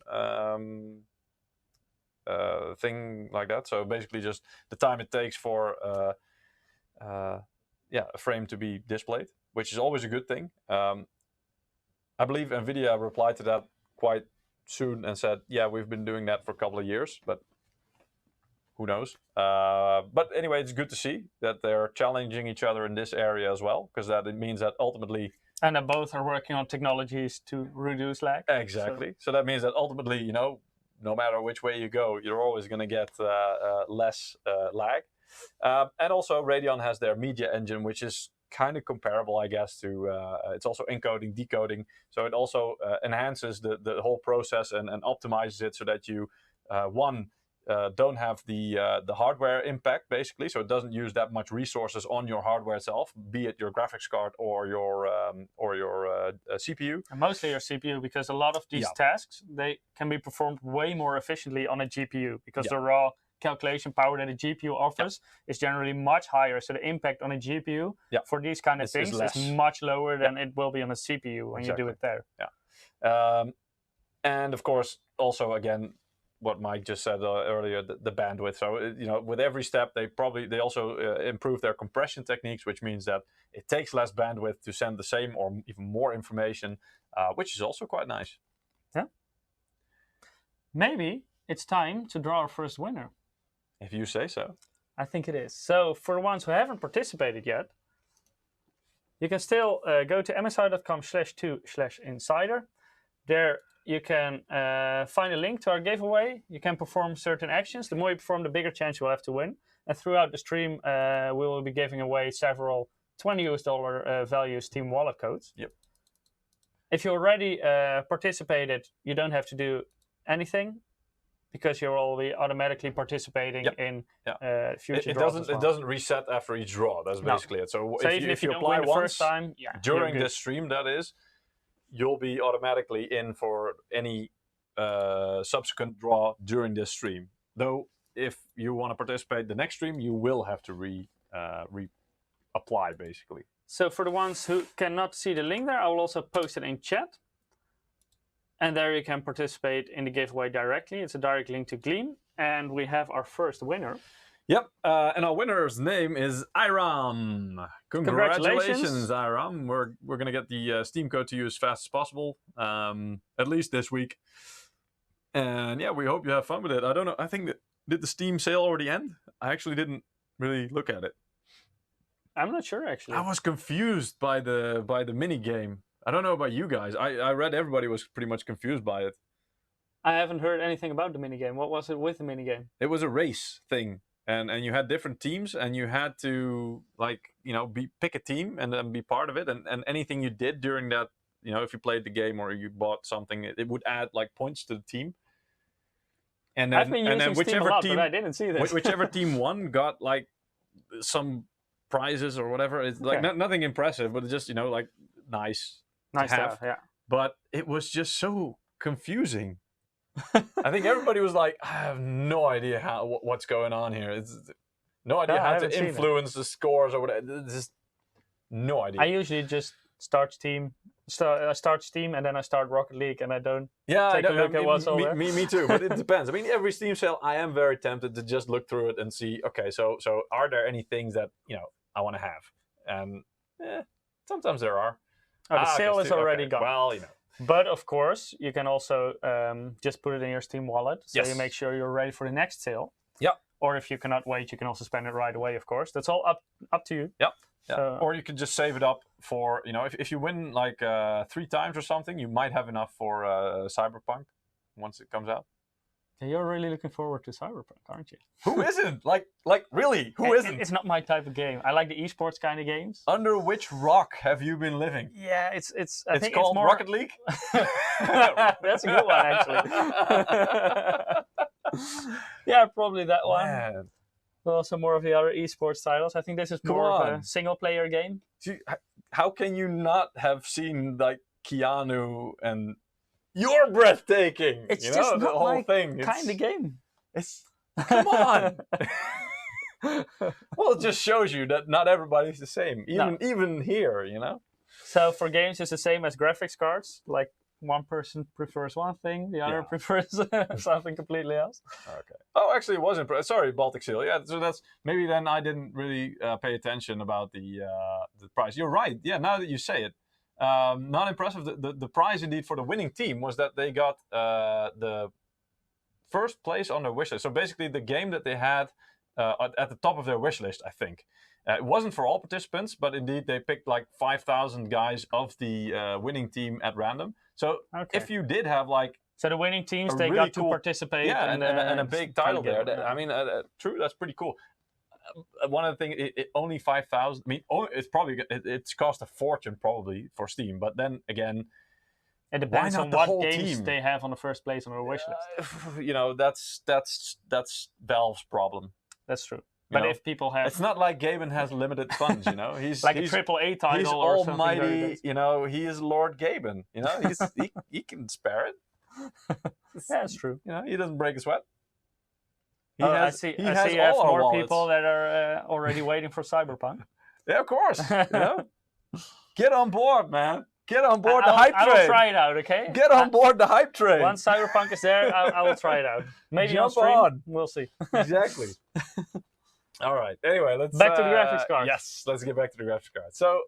thing like that. So basically just the time it takes for a frame to be displayed, which is always a good thing. I believe NVIDIA replied to that quite soon and said, we've been doing that for a couple of years, but who knows? But anyway, it's good to see that they're challenging each other in this area as well, because it means that ultimately... And that both are working on technologies to reduce lag. Exactly. So that means that ultimately, no matter which way you go, you're always going to get less lag. And also Radeon has their media engine, which is kind of comparable, I guess, to it's also encoding, decoding. So it also enhances the whole process and optimizes it so that you, don't have the hardware impact, basically. So it doesn't use that much resources on your hardware itself, be it your graphics card or your CPU. And mostly your CPU, because a lot of these tasks, they can be performed way more efficiently on a GPU, because the raw calculation power that a GPU offers is generally much higher. So the impact on a GPU for these kind of things is much lower than it will be on a CPU when you do it there. And of course, also again, what Mike just said earlier, the bandwidth. So with every step, they also improve their compression techniques, which means that it takes less bandwidth to send the same or even more information, which is also quite nice. Yeah. Maybe it's time to draw our first winner. If you say so. I think it is. So for the ones who haven't participated yet, you can still go to msi.com/2/insider. There you can find a link to our giveaway. You can perform certain actions. The more you perform, the bigger chance you will have to win. And throughout the stream, we will be giving away several $20 value Steam wallet codes. Yep. If you already participated, you don't have to do anything, because you're already automatically participating in future draws. It doesn't reset after each draw. That's basically it. So if you apply once first time, during the stream, that is, you'll be automatically in for any subsequent draw during this stream. Though, if you want to participate the next stream, you will have to apply basically. So for the ones who cannot see the link there, I will also post it in chat. And there you can participate in the giveaway directly. It's a direct link to Gleam. And we have our first winner. Yep, and our winner's name is Iram. Congratulations, Iram. We're going to get the Steam code to you as fast as possible, at least this week. And yeah, we hope you have fun with it. I don't know, I think did the Steam sale already end? I actually didn't really look at it. I'm not sure, actually. I was confused by the mini game. I don't know about you guys. I read everybody was pretty much confused by it. I haven't heard anything about the minigame. What was it with the minigame? It was a race thing. And you had different teams, and you had to, pick a team and then be part of it. And anything you did during that, if you played the game or you bought something, it would add, points to the team. And then, I've been using whichever Steam a lot, team, but I didn't see this. Whichever team won got, some prizes or whatever. It's, nothing impressive, but it's just, nice. Nice to have, yeah. But it was just so confusing. I think everybody was like, I have no idea what's going on here. It's no idea how to influence the scores or whatever. Just no idea. I usually just start Steam and then I start Rocket League and I don't take a look at what's all there. Me too, but it depends. I mean, every Steam sale, I am very tempted to just look through it and see, okay, so are there any things that, I want to have? And sometimes there are. Oh, the sale is already gone. Well, But of course, you can also just put it in your Steam wallet, so you make sure you're ready for the next sale. Yeah. Or if you cannot wait, you can also spend it right away. Of course, that's all up to you. Yeah. So, or you can just save it up for if you win 3 times or something, you might have enough for Cyberpunk once it comes out. You're really looking forward to Cyberpunk, aren't you? Who isn't? Like really? Who isn't? It's not my type of game. I like the esports kind of games. Under which rock have you been living? Yeah, I think called it's more... Rocket League? That's a good one, actually. Yeah, probably that one. Man. But also more of the other esports titles. I think this is more of a single-player game. See, how can you not have seen Keanu and... You're breathtaking. It's just the not whole my thing. kind of game. Come on. Well, it just shows you that not everybody's the same. Even here, So for games, it's the same as graphics cards. Like one person prefers one thing, the other prefers something completely else. Okay. Oh, actually, it was impressive. Sorry, Baltic Seal. Yeah, so that's maybe then I didn't really pay attention about the price. You're right. Yeah, now that you say it. Not impressive. The prize indeed for the winning team was that they got the first place on their wish list. So basically the game that they had at the top of their wish list, I think. It wasn't for all participants, but indeed they picked 5,000 guys of the winning team at random. So if you did have so the winning teams, they got to participate. Yeah, and a big title there. I mean, true, that's pretty cool. One of the things, it only 5,000. I mean, it's probably it's cost a fortune probably for Steam. But then again, it depends on what games they have on the first place on their wish list. That's Valve's problem. That's true. But if people have, it's not like Gaben has limited funds. He's like a AAA title. He's or almighty. He is Lord Gaben. He can spare it. That's true. He doesn't break a sweat. I see you have more people that are already waiting for Cyberpunk. Yeah, of course. Get on board, man. Get on board the hype train. I will try it out, okay? Get on board the hype train. Once Cyberpunk is there, I will try it out. Maybe Jump on stream. on. We'll see. Exactly. All right. Anyway, let's back to the graphics card. Yes, let's get back to the graphics card. So,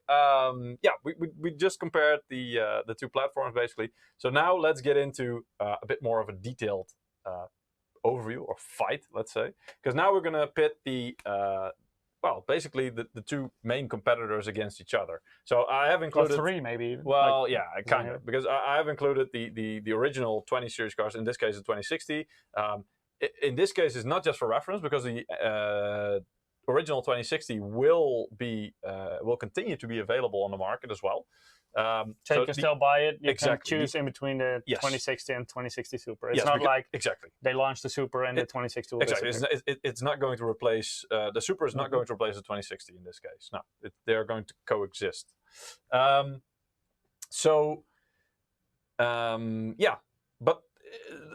yeah, we just compared the two platforms basically. So now let's get into a bit more of a detailed overview or fight, let's say, because now we're gonna pit the well, basically the two main competitors against each other. So I have included... Or three, maybe. Well, like, yeah, kind of. Because I have included the original 20 series cars, in this case the 2060. In this case, it's not just for reference, because the original 2060 will continue to be available on the market as well. So you can still buy it. You can choose in between the yes. 2060 and 2060 Super. It's not like they launched the Super and the 2060 will exactly. It's not going to replace the Super is not going to replace the 2060 in this case. No, they're going to coexist. Yeah, but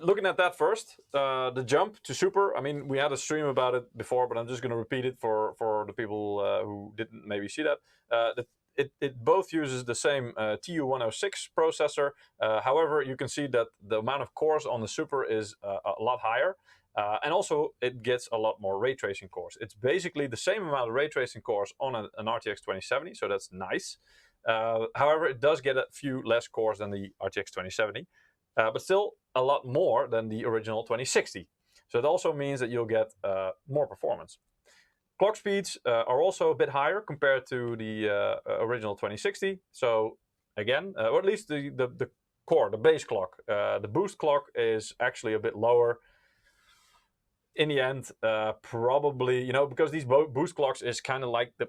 looking at that first, the jump to Super. I mean, we had a stream about it before, but I'm just going to repeat it for the people who didn't maybe see that. It both uses the same TU106 processor. However, you can see that the amount of cores on the Super is a lot higher. And also, it gets a lot more ray tracing cores. It's basically the same amount of ray tracing cores on an RTX 2070, so that's nice. However, it does get a few less cores than the RTX 2070, but still a lot more than the original 2060. So it also means that you'll get more performance. Clock speeds are also a bit higher compared to the original 2060. So again, or at least the core, the base clock. The boost clock is actually a bit lower. In the end, probably, you know, because these boost clocks is kind of like the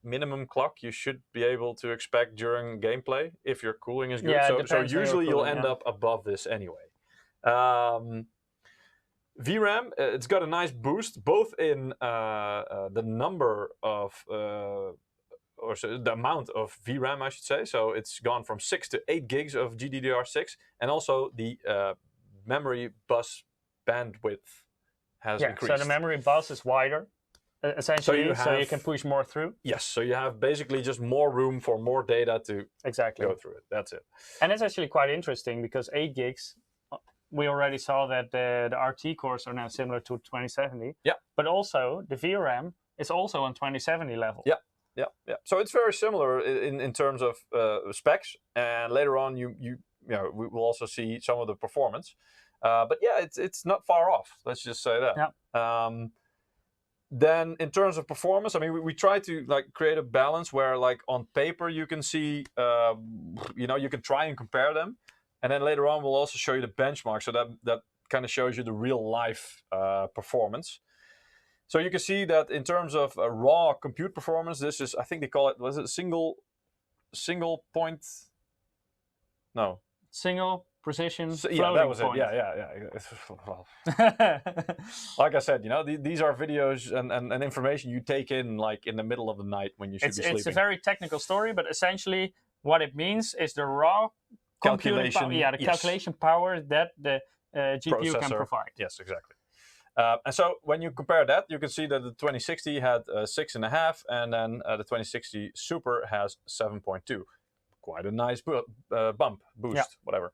minimum clock you should be able to expect during gameplay if your cooling is good. Yeah, so usually you'll end up above this anyway. VRAM, it's got a nice boost, both in the number of, the amount of VRAM, I should say. So it's gone from 6 to 8 gigs of GDDR6, and also the memory bus bandwidth has increased. So the memory bus is wider, essentially, so you can push more through. Yes, so you have basically just more room for more data to go through it. That's it. And it's actually quite interesting, because 8 gigs, we already saw that the RT cores are now similar to 2070. Yeah. But also, the VRAM is also on 2070 level. Yeah. So it's very similar in terms of specs, and later on we will also see some of the performance. But yeah, it's not far off. Let's just say that. Yeah. Then in terms of performance, I mean, we try to like create a balance where, like, on paper you can see, you can try and compare them. And then later on, we'll also show you the benchmark, so that kind of shows you the real life performance. So you can see that in terms of raw compute performance, this is, I think they call it, was it single point? No. Single precision. Yeah, that was point. It. Yeah. Well, like I said, these are videos and information you take in like in the middle of the night when you should be sleeping. It's a very technical story, but essentially what it means is the raw calculation power that the GPU can provide. Yes, exactly. And so when you compare that, you can see that the 2060 had 6.5, and then the 2060 Super has 7.2. Quite a nice boost, whatever.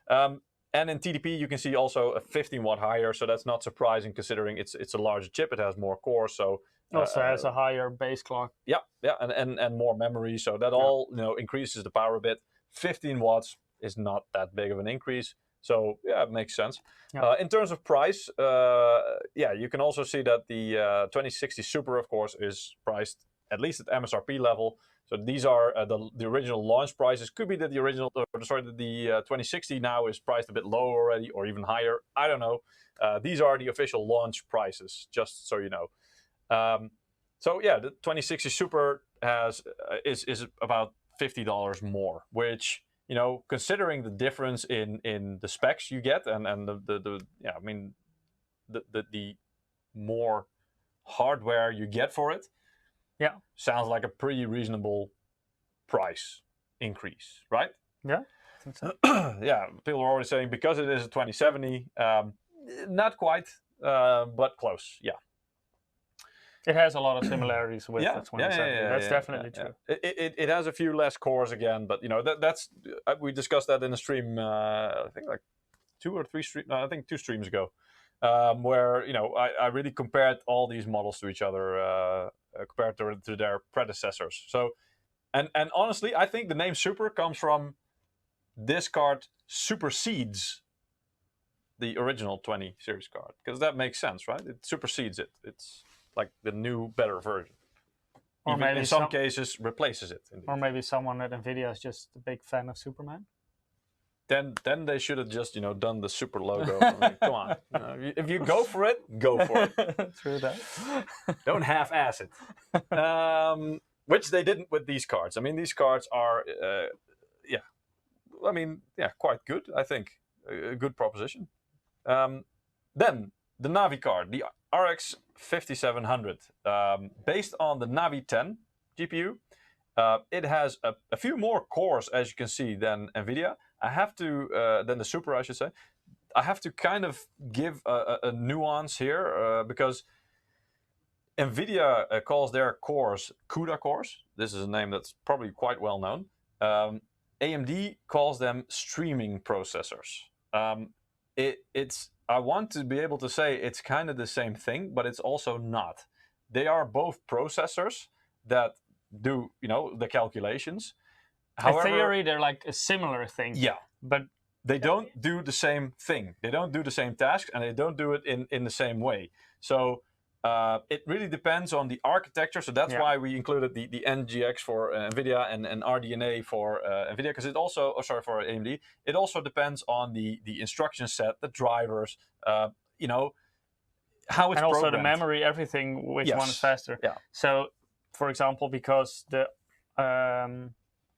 And in TDP, you can see also a 15 watt higher, so that's not surprising considering it's a larger chip. It has more cores, so also has a higher base clock. Yeah, and more memory, so that all increases the power a bit. 15 watts is not that big of an increase, so yeah, it makes sense. Yeah. In terms of price, you can also see that the 2060 Super, of course, is priced at least at MSRP level. So these are the original launch prices. Could be that the 2060 now is priced a bit lower already, or even higher. I don't know. These are the official launch prices, just so you know. So yeah, the 2060 Super is about $50 more, which, considering the difference in the specs you get and the more hardware you get for it, sounds like a pretty reasonable price increase, right? Yeah, I think so. Yeah, people are already saying because it is a 2070, not quite, but close, yeah. It has a lot of similarities with the 2070. That's definitely true. It has a few less cores again, but that's we discussed that in a stream. I think like 2 or 3 streams. No, I think 2 streams ago, where I really compared all these models to each other, compared to their predecessors. So, and honestly, I think the name Super comes from this card supersedes the original 20 series card, because that makes sense, right? It supersedes it. It's like the new, better version. Or even maybe in some cases replaces it. Indeed. Or maybe someone at NVIDIA is just a big fan of Superman. Then they should have just done the Super logo. I mean, come on, if you go for it, go for it. True that. Don't half-ass it. Which they didn't with these cards. I mean, these cards are, quite good. I think a good proposition. Then the Navi card, the RX 5700, based on the Navi 10 GPU. It has a few more cores, as you can see, than NVIDIA. I have to, than the Super, I should say. I have to kind of give a nuance here, because NVIDIA calls their cores CUDA cores. This is a name that's probably quite well known. AMD calls them streaming processors. I want to be able to say it's kind of the same thing, but it's also not. They are both processors that do, the calculations. However, in theory, they're like a similar thing. Yeah. But they don't do the same thing. They don't do the same tasks, and they don't do it in the same way. So it really depends on the architecture. So that's why we included the NGX for NVIDIA and RDNA for NVIDIA, because it also, for AMD, it also depends on the instruction set, the drivers, how it's programmed. And also the memory, everything, which one is faster. Yeah. So, for example, because the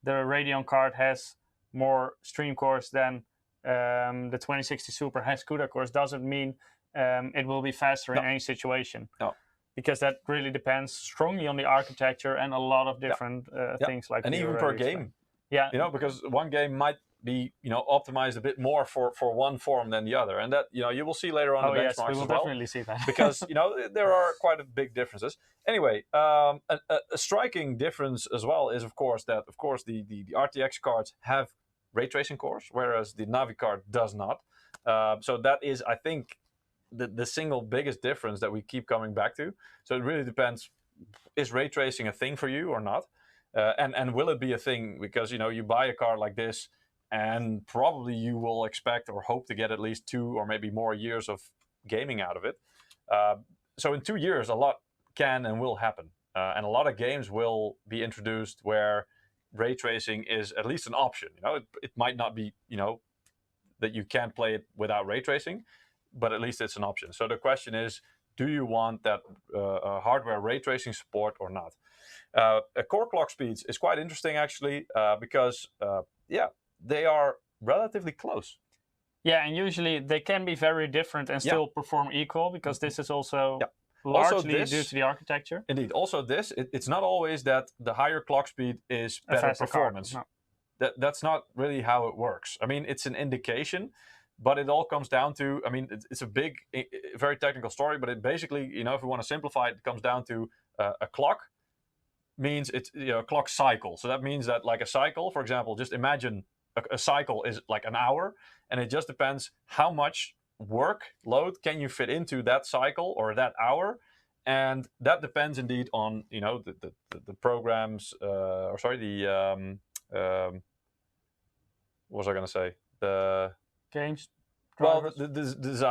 Radeon card has more stream cores than the 2060 Super has CUDA cores, doesn't mean it will be faster in any situation. No. Because that really depends strongly on the architecture and a lot of different things like. And even per game. Yeah. Because one game might be optimized a bit more for one form than the other, and that you will see later on the benchmarks as well. We will definitely see that. Because there are quite big differences. Anyway, a striking difference as well is of course the RTX cards have ray tracing cores, whereas the Navi card does not. So that is, I think, the single biggest difference that we keep coming back to. So it really depends: is ray tracing a thing for you or not? And will it be a thing? Because you buy a card like this, and probably you will expect or hope to get at least 2 or maybe more years of gaming out of it. So in 2 years, a lot can and will happen. And a lot of games will be introduced where ray tracing is at least an option. It might not be, that you can't play it without ray tracing, but at least it's an option. So the question is, do you want that hardware ray tracing support or not? Core clock speeds is quite interesting, actually, because, they are relatively close. Yeah, and usually they can be very different and still perform equal, because this is also largely due to the architecture. Indeed. Also it's not always that the higher clock speed is better performance. No. That's not really how it works. I mean, it's an indication, but it all comes down to, it's a big, very technical story, but it basically, if we want to simplify it, it comes down to a clock means it's a clock cycle. So that means that, like, a cycle, for example, just imagine a cycle is like an hour, and it just depends how much workload can you fit into that cycle or that hour, and that depends indeed on the programs what was I going to say, the games drivers. Well,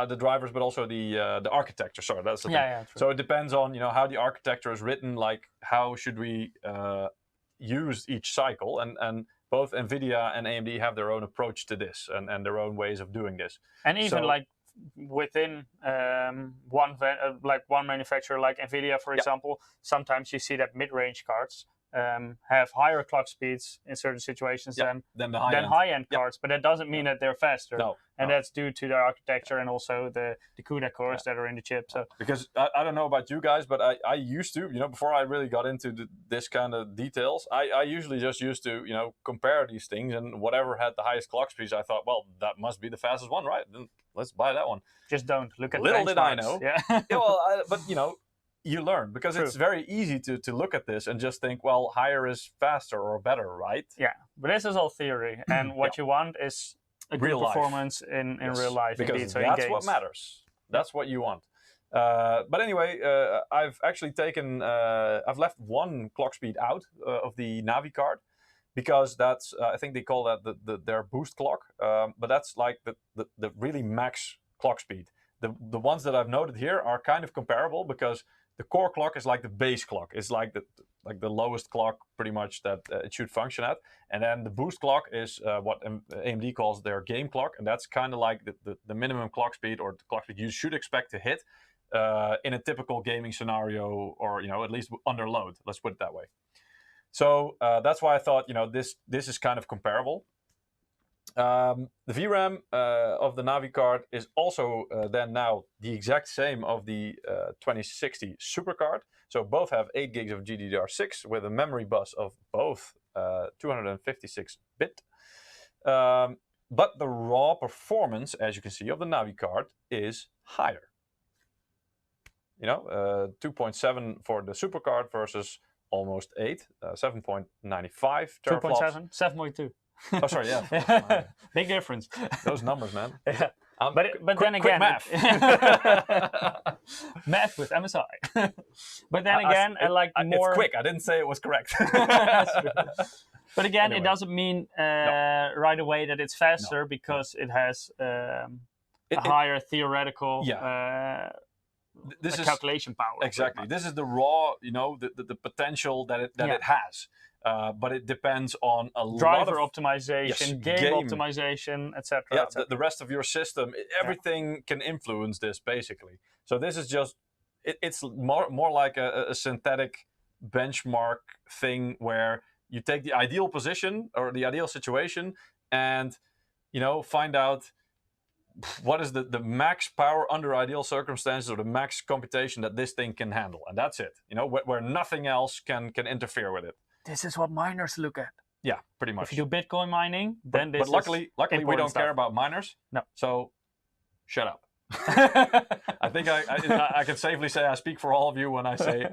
the drivers, but also the architecture. Sorry, that's the thing. True. So it depends on how the architecture is written, like how should we use each cycle, and both NVIDIA and AMD have their own approach to this and their own ways of doing this. And even within one manufacturer, like NVIDIA, for example, sometimes you see that mid-range cards have higher clock speeds in certain situations than the high-end cards, but that doesn't mean that they're faster. No. That's due to their architecture and also the CUDA cores that are in the chip. So because I don't know about you guys, but I used to, before I really got into this kind of details, I usually just used to, compare these things, and whatever had the highest clock speeds, I thought, well, that must be the fastest one, right? Then let's buy that one. Just don't look at little benchmarks. Did I know. Yeah. But you learn, because it's very easy to look at this and just think, well, higher is faster or better, right? Yeah, but this is all theory, and what you want is a good performance in real life. Because indeed. So that's what matters. That's what you want. But anyway, I've actually taken, I've left one clock speed out of the Navi card, because that's, I think they call that their boost clock, but that's like the really max clock speed. The ones that I've noted here are kind of comparable, because the core clock is like the base clock. It's like the lowest clock pretty much that it should function at. And then the boost clock is what AMD calls their game clock. And that's kind of like the minimum clock speed, or the clock speed you should expect to hit in a typical gaming scenario, or, you know, at least under load. Let's put it that way. So that's why I thought, you know, this is kind of comparable. The VRAM of the Navi card is also then now the exact same of the 2060 Supercard. So both have 8 gigs of GDDR6 with a memory bus of both 256-bit. But the raw performance, as you can see, of the Navi card is higher. You know, 2.7 for the Supercard versus almost 8, 7.95 teraflops. 2.7, 7.2. Oh, sorry, yeah. Big difference. Those numbers, man. Yeah. But then again, math. Math with MSI. But then again, more. It's quick. I didn't say it was correct. But again, anyway. It doesn't mean right away that it's faster, because it has a higher theoretical calculation power. Exactly. This is the raw, you know, the potential that it has. But it depends on a driver lot of optimization, game optimization, etc. Yeah, the rest of your system, everything can influence this basically. So this is just, it's more like a synthetic benchmark thing, where you take the ideal position or the ideal situation and, you know, find out what is the max power under ideal circumstances, or the max computation that this thing can handle. And that's it, you know, where nothing else can interfere with it. This is what miners look at. Yeah, pretty much. If you do Bitcoin mining, then this. But luckily we don't care about miners. No. So, shut up. I think I can safely say I speak for all of you when I say,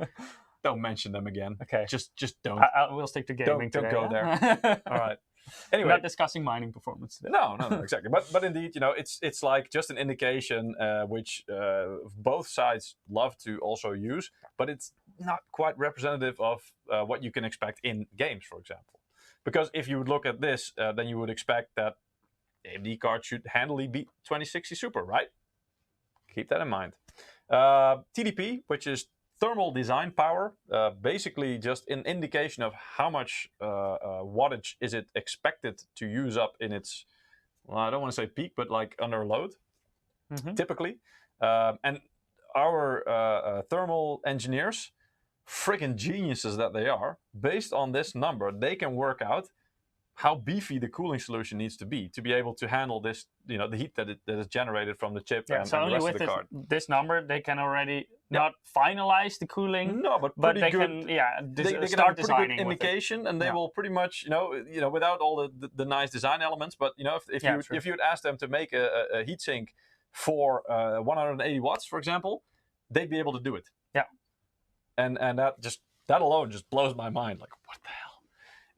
don't mention them again. Okay. Just don't. I will stick to gaming. Don't go there. All right. Anyway, we're not discussing mining performance today. No, exactly. But indeed, you know, it's like just an indication which both sides love to also use, but it's not quite representative of what you can expect in games, for example. Because if you would look at this, then you would expect that AMD card should handily beat 2060 Super, right? Keep that in mind. TDP, which is thermal design power, basically just an indication of how much wattage is it expected to use up in its, well, I don't want to say peak, but like under load, typically. And our thermal engineers, freaking geniuses that they are, based on this number, they can work out how beefy the cooling solution needs to be able to handle this, you know, the heat that is generated from the chip and so the only rest with of the card. This number, they can already not finalize the cooling. No, but they good, can, they can start have a pretty good indication, and they will pretty much, you know, without all the nice design elements. But you know, if you'd ask them to make a heatsink for 180 watts, for example, they'd be able to do it. Yeah. And that alone just blows my mind. Like, what the hell?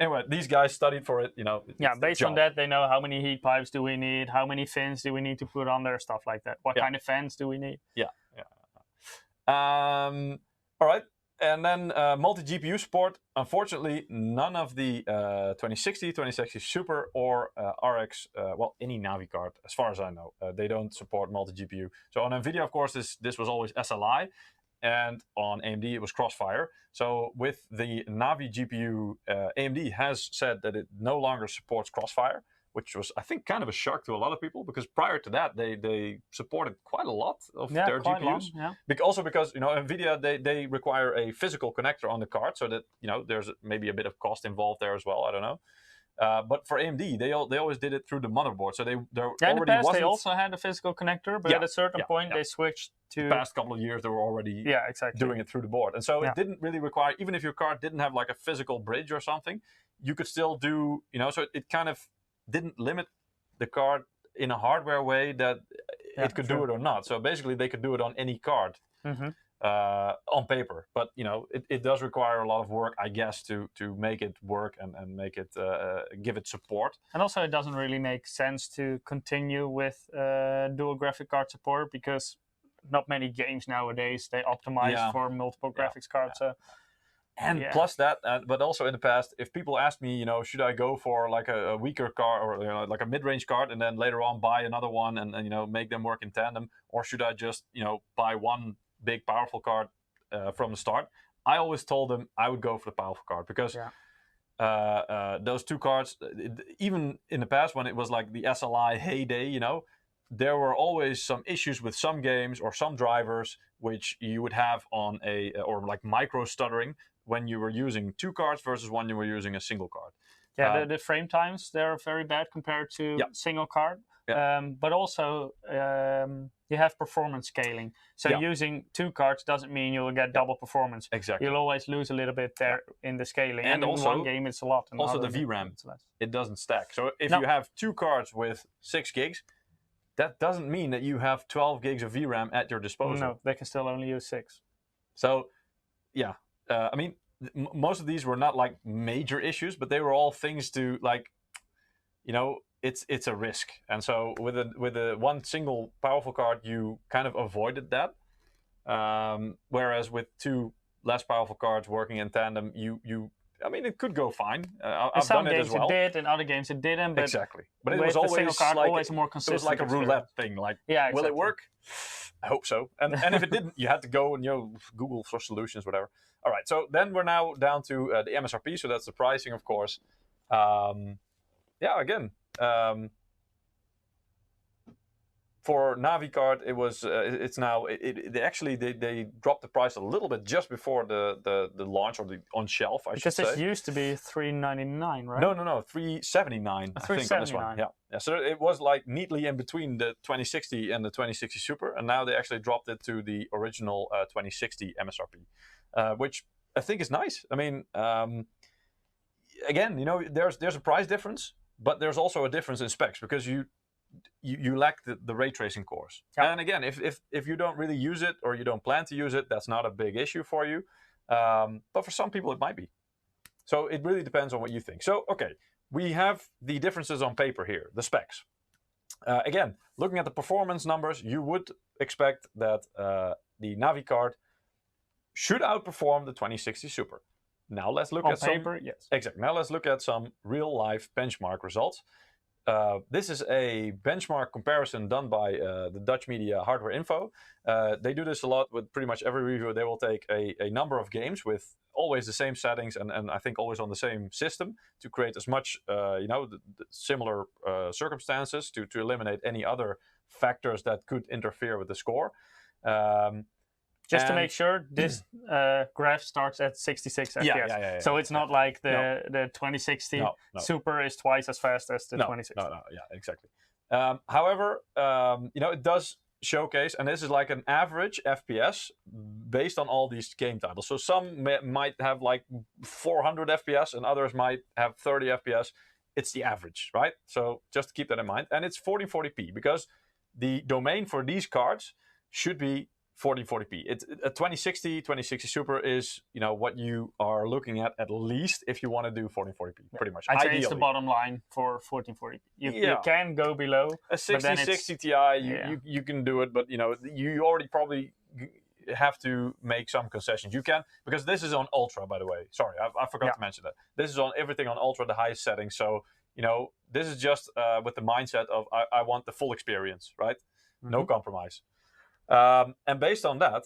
Anyway, these guys studied for it, you know. Yeah, based on that, they know how many heat pipes do we need, how many fins do we need to put on there, stuff like that. What kind of fans do we need? Yeah. All right. And then multi-GPU support. Unfortunately, none of the 2060, 2060 Super or RX, well, any Navi card, as far as I know, they don't support multi-GPU. So on NVIDIA, of course, this was always SLI. And on AMD, it was Crossfire. So with the Navi GPU, AMD has said that it no longer supports Crossfire, which was, I think, kind of a shock to a lot of people, because prior to that, they supported quite a lot of their GPUs. Also because, you know, NVIDIA, they require a physical connector on the card, so that, you know, there's maybe a bit of cost involved there as well. I don't know. But for AMD, they always did it through the motherboard. So in the past, they also had a physical connector, but at a certain point, they switched to... The past couple of years, they were already doing it through the board. And so it didn't really require, even if your card didn't have like a physical bridge or something, you could still do, you know, so it kind of didn't limit the card in a hardware way that it could do it or not. So basically, they could do it on any card. on paper. But it does require a lot of work, I guess, to make it work and make it give it support. And also, it doesn't really make sense to continue with dual graphic card support, because not many games nowadays they optimize for multiple graphics cards. And plus that, but also in the past, if people ask me, should I go for like a weaker card or like a mid-range card and then later on buy another one and make them work in tandem, or should I just buy one big powerful card from the start? I always told them I would go for the powerful card, because those two cards, even in the past when it was like the SLI heyday, there were always some issues with some games or some drivers which you would have on or like micro stuttering when you were using two cards versus when you were using a single card. Yeah, the frame times, they're very bad compared to single card. But also you have performance scaling. So using two cards doesn't mean you'll get double performance. Exactly. You'll always lose a little bit there in the scaling. And also, in one game it's a lot. Also the VRAM, it doesn't stack. So if you have two cards with 6 gigs, that doesn't mean that you have 12 gigs of VRAM at your disposal. No, they can still only use 6. So, I mean, most of these were not like major issues, but they were all things to like, it's a risk. And so with a one single powerful card, you kind of avoided that. Whereas with two less powerful cards working in tandem, it could go fine. I've done it as well. In some games it did, in other games it didn't. But exactly. But it was always card, like always more consistent. It was like a roulette thing. Like, exactly. Will it work? I hope so. And if it didn't, you had to go and Google for solutions, whatever. All right. So then we're now down to the MSRP. So that's the pricing, of course. Again. For Navi card, it was. It's now. They dropped the price a little bit just before the launch or the on shelf. I should say. Because this used to be $399, right? No, $379. I think on this one. Yeah. So it was like neatly in between the 2060 and the 2060 Super, and now they actually dropped it to the original 2060 MSRP, which I think is nice. I mean, again, there's a price difference, but there's also a difference in specs, because you lack the ray tracing cores. And again, if you don't really use it or you don't plan to use it, that's not a big issue for you. But for some people it might be. So it really depends on what you think. So, okay, we have the differences on paper here, the specs. Again, looking at the performance numbers, you would expect that the Navi card should outperform the 2060 Super. Now let's look at paper, yes. Exactly. Now let's look at some real life benchmark results. This is a benchmark comparison done by the Dutch media Hardware Info. They do this a lot with pretty much every review. They will take a number of games with always the same settings and I think always on the same system to create as much, the similar circumstances to eliminate any other factors that could interfere with the score. Just to make sure, this graph starts at 66 FPS. Yeah, so it's not like the 2060 Super is twice as fast as the 2060. No, exactly. However, it does showcase, and this is like an average FPS based on all these game titles. So some might have like 400 FPS and others might have 30 FPS. It's the average, right? So just keep that in mind. And it's 1440p because the domain for these cards should be 1440p. It's a 2060 Super is, what you are looking at least if you want to do 1440p, pretty much. I'd say it's the bottom line for 1440p. You can go below. A 6060 Ti, you can do it, but you already probably have to make some concessions. You can, because this is on Ultra, by the way. Sorry, I forgot to mention that. This is on everything on Ultra, the highest settings. So, this is just with the mindset of I want the full experience, right? Mm-hmm. No compromise. And based on that,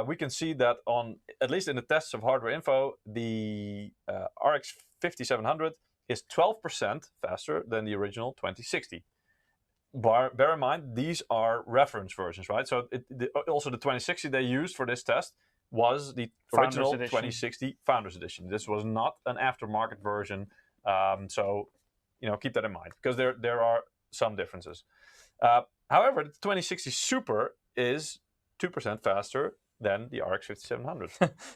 we can see that on, at least in the tests of Hardware Info, the RX 5700 is 12% faster than the original 2060. Bear in mind, these are reference versions, right? So also the 2060 they used for this test was the original 2060 Founders Edition. This was not an aftermarket version. So, keep that in mind, because there are some differences. However, the 2060 Super is 2% faster than the RX 5700.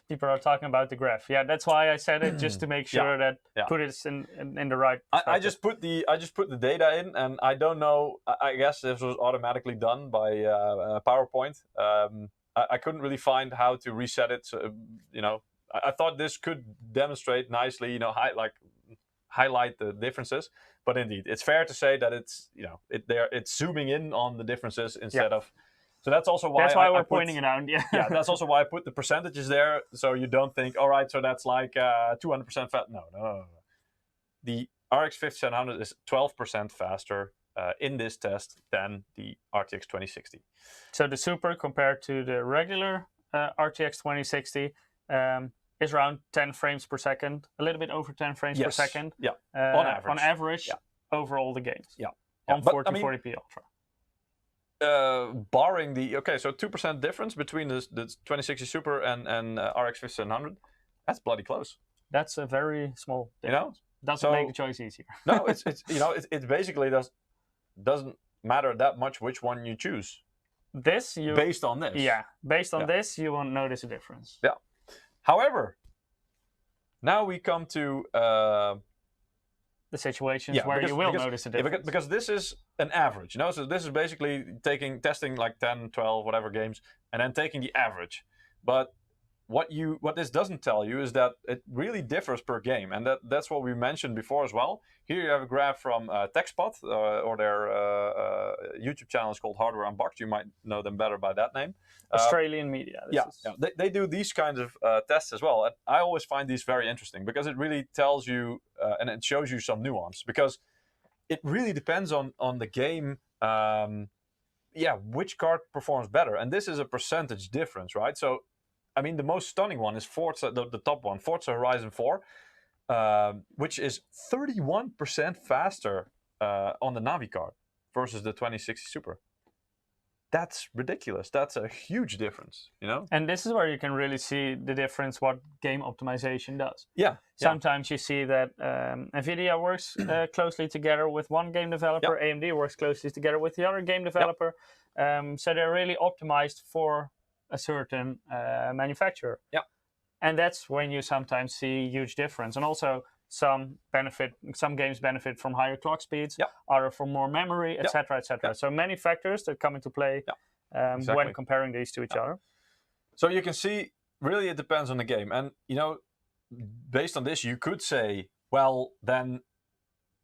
People are talking about the graph. Yeah, that's why I said it, just to make sure that put it in the right. I just put the data in, and I don't know. I guess this was automatically done by PowerPoint. I couldn't really find how to reset it. So, you know, I thought this could demonstrate nicely, you know, highlight the differences. But indeed, it's fair to say that it's, you know, it's zooming in on the differences instead of. So that's also why we're pointing it out. Yeah. Yeah, that's also why I put the percentages there, so you don't think, all right, so that's like 200% fast. No. The RX 5700 is 12% faster in this test than the RTX 2060. So the Super compared to the regular RTX 2060 is around 10 frames per second, a little bit over 10 frames per second. Yeah, on average. Over all the games. Yeah. On 4040p Ultra. Barring the, so 2% difference between the 2060 Super and RX 5700, that's bloody close. That's a very small difference. You know? Doesn't make the choice easier. No, it's you know, it basically doesn't matter that much which one you choose. Based on this. Yeah, based on this, you won't notice a difference. Yeah. However, now we come to the situations where you will notice a difference. Because this is an average, you know? So this is basically testing like 10, 12, whatever games, and then taking the average. But what this doesn't tell you is that it really differs per game, and that's what we mentioned before as well. Here you have a graph from TechSpot, or their YouTube channel is called Hardware Unboxed. You might know them better by that name. Australian media. They do these kinds of tests as well. And I always find these very interesting because it really tells you and it shows you some nuance, because it really depends on the game. Which card performs better, and this is a percentage difference, right? So, I mean, the most stunning one is Forza, the top one, Forza Horizon 4, which is 31% faster on the Navi card versus the 2060 Super. That's ridiculous. That's a huge difference, you know? And this is where you can really see the difference what game optimization does. Yeah. Sometimes you see that NVIDIA works closely together with one game developer, AMD works closely together with the other game developer. So they're really optimized for a certain manufacturer. Yeah. And that's when you sometimes see huge difference. And also some games benefit from higher clock speeds, other from more memory, etc., etc. So many factors that come into play when comparing these to each other. So you can see, really it depends on the game. And, you know, based on this, you could say, well, then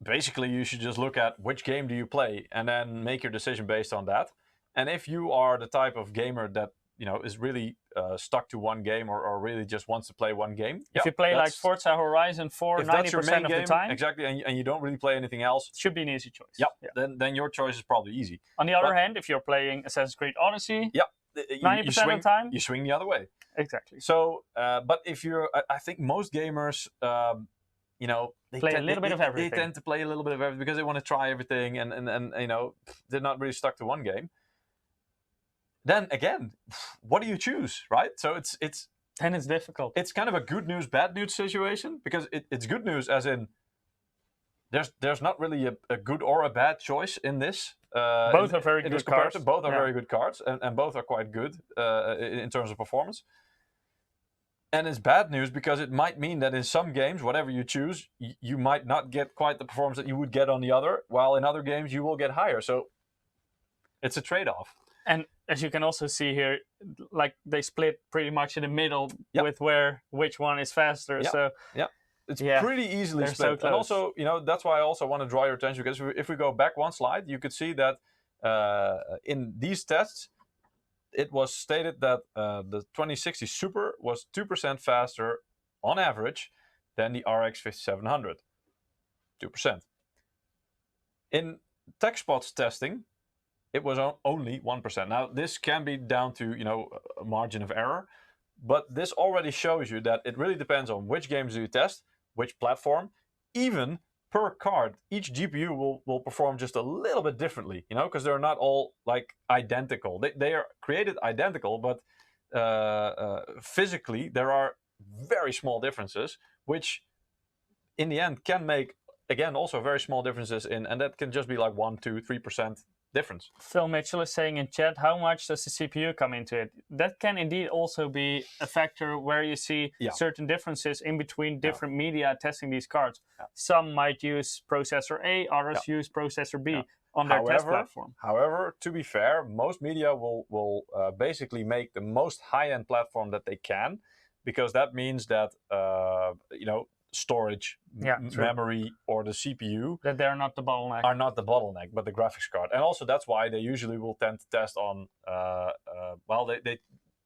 basically you should just look at which game do you play and then make your decision based on that. And if you are the type of gamer that, you know, is really stuck to one game or really just wants to play one game. If you play like Forza Horizon 4 90% of the time. Exactly, and you don't really play anything else. Should be an easy choice. Then your choice is probably easy. On the other hand, if you're playing Assassin's Creed Odyssey, 90% of the time, you swing the other way. Exactly. So, but if you're, I think most gamers, you know, they play a little bit of everything. They tend to play a little bit of everything because they want to try everything, and you know, they're not really stuck to one game. Then again, what do you choose, right? So it's difficult. It's kind of a good news, bad news situation, because it's good news as in there's not really a good or a bad choice in this. Both are very good cards. Both are very good cards, and both are quite good in terms of performance. And it's bad news because it might mean that in some games, whatever you choose, you might not get quite the performance that you would get on the other, while in other games you will get higher. So it's a trade-off. And as you can also see here, like they split pretty much in the middle with which one is faster. So it's pretty easily split. So and also, you know, that's why I also want to draw your attention, because if we go back one slide, you could see that in these tests, it was stated that the 2060 Super was 2% faster on average than the RX 5700. 2%. In TechSpot's testing, it was only 1%. Now, this can be down to, you know, a margin of error, but this already shows you that it really depends on which games do you test, which platform, even per card. Each GPU will perform just a little bit differently, you know, because they're not all like identical. They are created identical, but physically there are very small differences, which in the end can make, again, also very small differences and that can just be like 1, 2, 3% difference. Phil Mitchell is saying in chat, how much does the CPU come into it? That can indeed also be a factor where you see certain differences in between different media testing these cards. Some might use processor A, others use processor B on their test platform. However, to be fair, most media will basically make the most high-end platform that they can, because that means that storage, memory, or the CPU that they're not the bottleneck. Are not the bottleneck, but the graphics card. And also that's why they usually will tend to test on they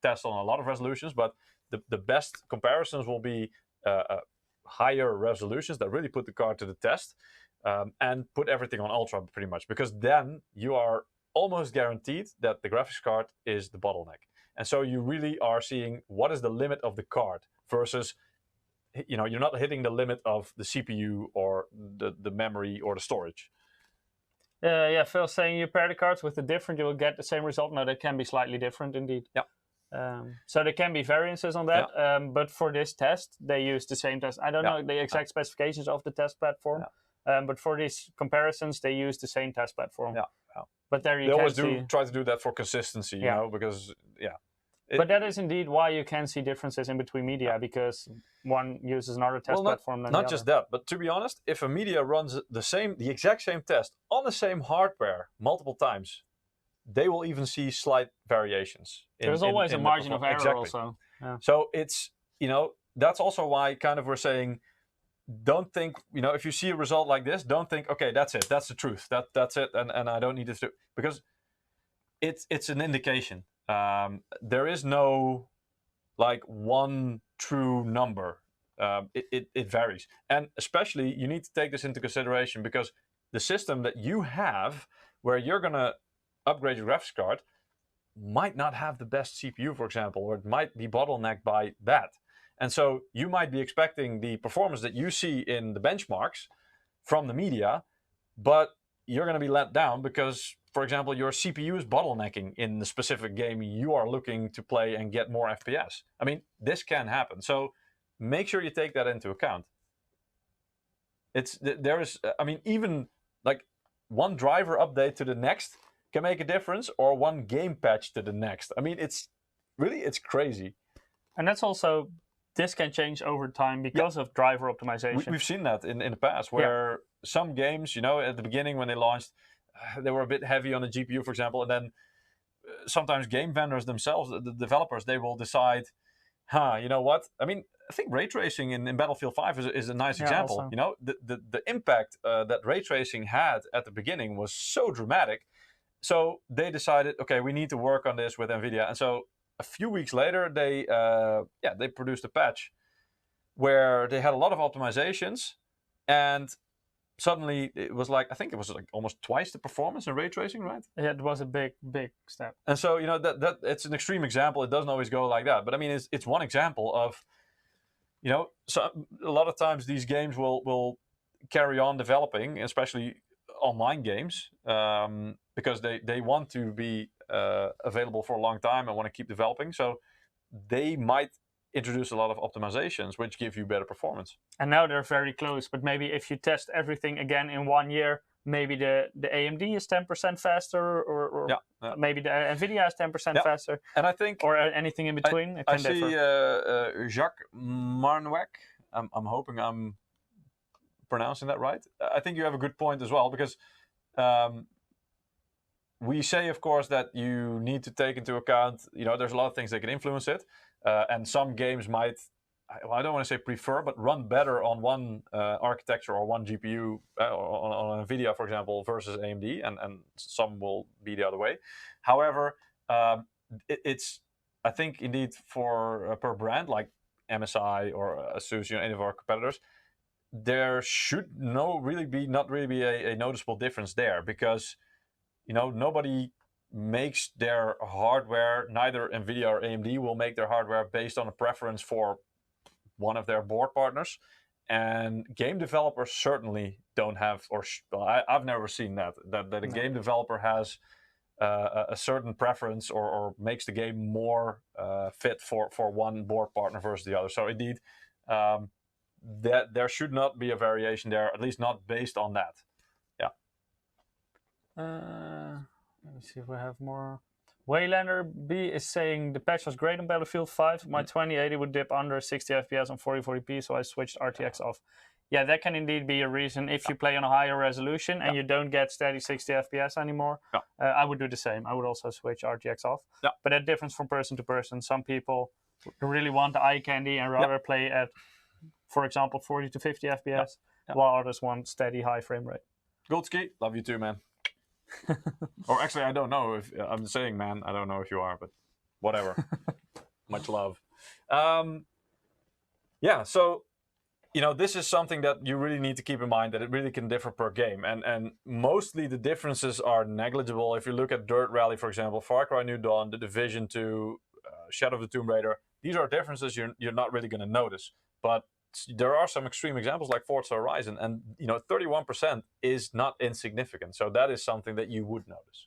test on a lot of resolutions, but the best comparisons will be higher resolutions that really put the card to the test, and put everything on ultra pretty much, because then you are almost guaranteed that the graphics card is the bottleneck. And so you really are seeing what is the limit of the card versus, you're not hitting the limit of the CPU or the memory or the storage. Phil's saying you pair the cards with the different, you will get the same result. No, they can be slightly different indeed. Yeah. So there can be variances on that, but for this test, they use the same test. I don't know the exact specifications of the test platform, but for these comparisons, they use the same test platform. But there they always try to do that for consistency, because but that is indeed why you can see differences in between media, because one uses another test platform than the other. Not just that, but to be honest, if a media runs the exact same test on the same hardware multiple times, they will even see slight variations. There's always a margin of error also. Yeah. So it's, that's also why kind of we're saying, don't think, if you see a result like this, don't think, okay, that's it, that's the truth, that's it, and I don't need to, because it's an indication. There is no one true number. It varies, and especially you need to take this into consideration, because the system that you have, where you're gonna upgrade your graphics card, might not have the best CPU, for example, or it might be bottlenecked by that. And so you might be expecting the performance that you see in the benchmarks from the media, but you're going to be let down because, for example, your CPU is bottlenecking in the specific game you are looking to play and get more FPS. I mean, this can happen. So make sure you take that into account. Even like one driver update to the next can make a difference, or one game patch to the next. I mean, it's crazy. And that's also, this can change over time because of driver optimization. We've seen that in the past, where some games, at the beginning when they launched, they were a bit heavy on the GPU, for example, and then sometimes game vendors themselves, the developers, they will decide, you know what? I mean, I think ray tracing in Battlefield 5 is a nice example. Also. The impact that ray tracing had at the beginning was so dramatic. So they decided, okay, we need to work on this with NVIDIA. And so a few weeks later, they produced a patch where they had a lot of optimizations, and suddenly it was I think it was almost twice the performance in ray tracing, right? Yeah, it was a big step. And so that it's an extreme example. It doesn't always go like that, but I mean, it's one example of, so a lot of times these games will carry on developing, especially online games, because they want to be available for a long time and want to keep developing. So they might introduce a lot of optimizations which give you better performance. And now they're very close, but maybe if you test everything again in 1 year, maybe the AMD is 10% faster, or maybe the NVIDIA is 10% faster. And I think, or anything in between. I see Jacques Marnouek. I'm hoping I'm pronouncing that right. I think you have a good point as well, because we say, of course, that you need to take into account, there's a lot of things that can influence it. And some games might, I don't want to say prefer, but run better on one architecture or one GPU on NVIDIA, for example, versus AMD, and some will be the other way. However, it's, I think, indeed, for per brand, like MSI or ASUS, any of our competitors, there should not really be a noticeable difference there, because nobody makes their hardware, neither NVIDIA or AMD will make their hardware based on a preference for one of their board partners. And game developers certainly don't have, I've never seen that a game developer has a certain preference or makes the game more fit for one board partner versus the other. So indeed, that there should not be a variation there, at least not based on that. Let me see if we have more. Waylander B is saying the patch was great on Battlefield 5. My 2080 would dip under 60 FPS on 4040p, so I switched RTX off. Yeah, that can indeed be a reason. If you play on a higher resolution and you don't get steady 60 FPS anymore, I would do the same. I would also switch RTX off. But that differs from person to person. Some people really want the eye candy and rather play at, for example, 40 to 50 FPS, while others want steady high frame rate. Goldski, love you too, man. Or actually, I don't know if I'm saying, man. I don't know if you are, but whatever. Much love. Yeah, so this is something that you really need to keep in mind, that it really can differ per game, and mostly the differences are negligible. If you look at Dirt Rally, for example, Far Cry New Dawn, The Division 2, Shadow of the Tomb Raider, these are differences you're not really going to notice, but there are some extreme examples like Forza Horizon, and 31% is not insignificant. So that is something that you would notice.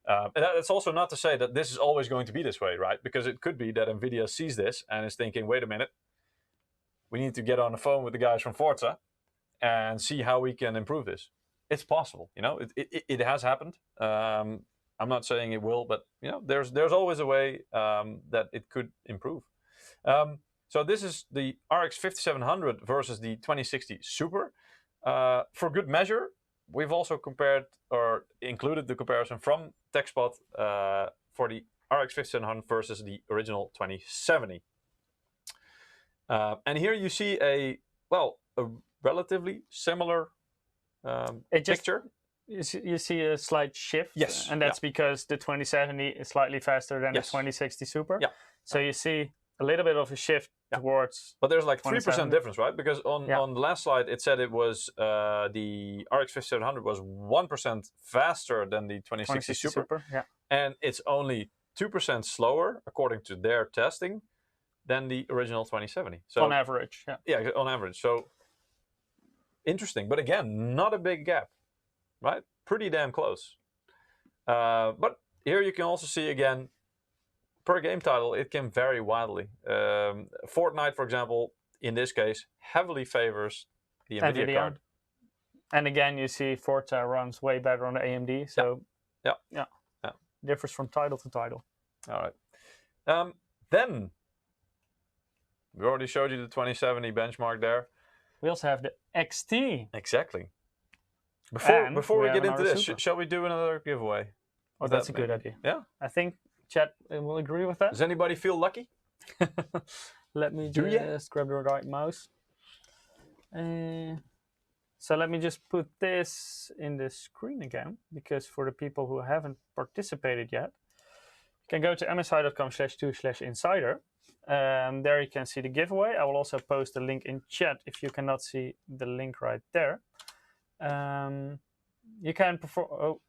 And that's also not to say that this is always going to be this way, right? Because it could be that NVIDIA sees this and is thinking, wait a minute, we need to get on the phone with the guys from Forza and see how we can improve this. It's possible, it has happened. I'm not saying it will, but there's always a way that it could improve. So this is the RX 5700 versus the 2060 Super. For good measure, we've also compared or included the comparison from TechSpot for the RX 5700 versus the original 2070. And here you see a relatively similar picture. You see a slight shift. Yes. And that's because the 2070 is slightly faster than the 2060 Super. Yeah. So you see a little bit of a shift towards. But there's like 3% difference, right? Because on the last slide it said it was the RX 5700 was 1% faster than the 2060 Super. Yeah. And it's only 2% slower according to their testing than the original 2070. So on average, yeah, on average. So interesting, but again, not a big gap, right? Pretty damn close. But here you can also see again, per game title, it can vary wildly. Fortnite, for example, in this case, heavily favors the NVIDIA card. And again, you see Forza runs way better on the AMD. So yeah. Differs from title to title. All right. Then we already showed you the 2070 benchmark there. We also have the XT. Exactly. Before we get into this, shall we do another giveaway? Oh, that's a good idea. Yeah. I think chat will agree with that. Does anybody feel lucky? Let me just grab the right mouse. So let me just put this in the screen again, because for the people who haven't participated yet, you can go to msi.com/2/insider. There you can see the giveaway. I will also post a link in chat if you cannot see the link right there. You can perform. Oh,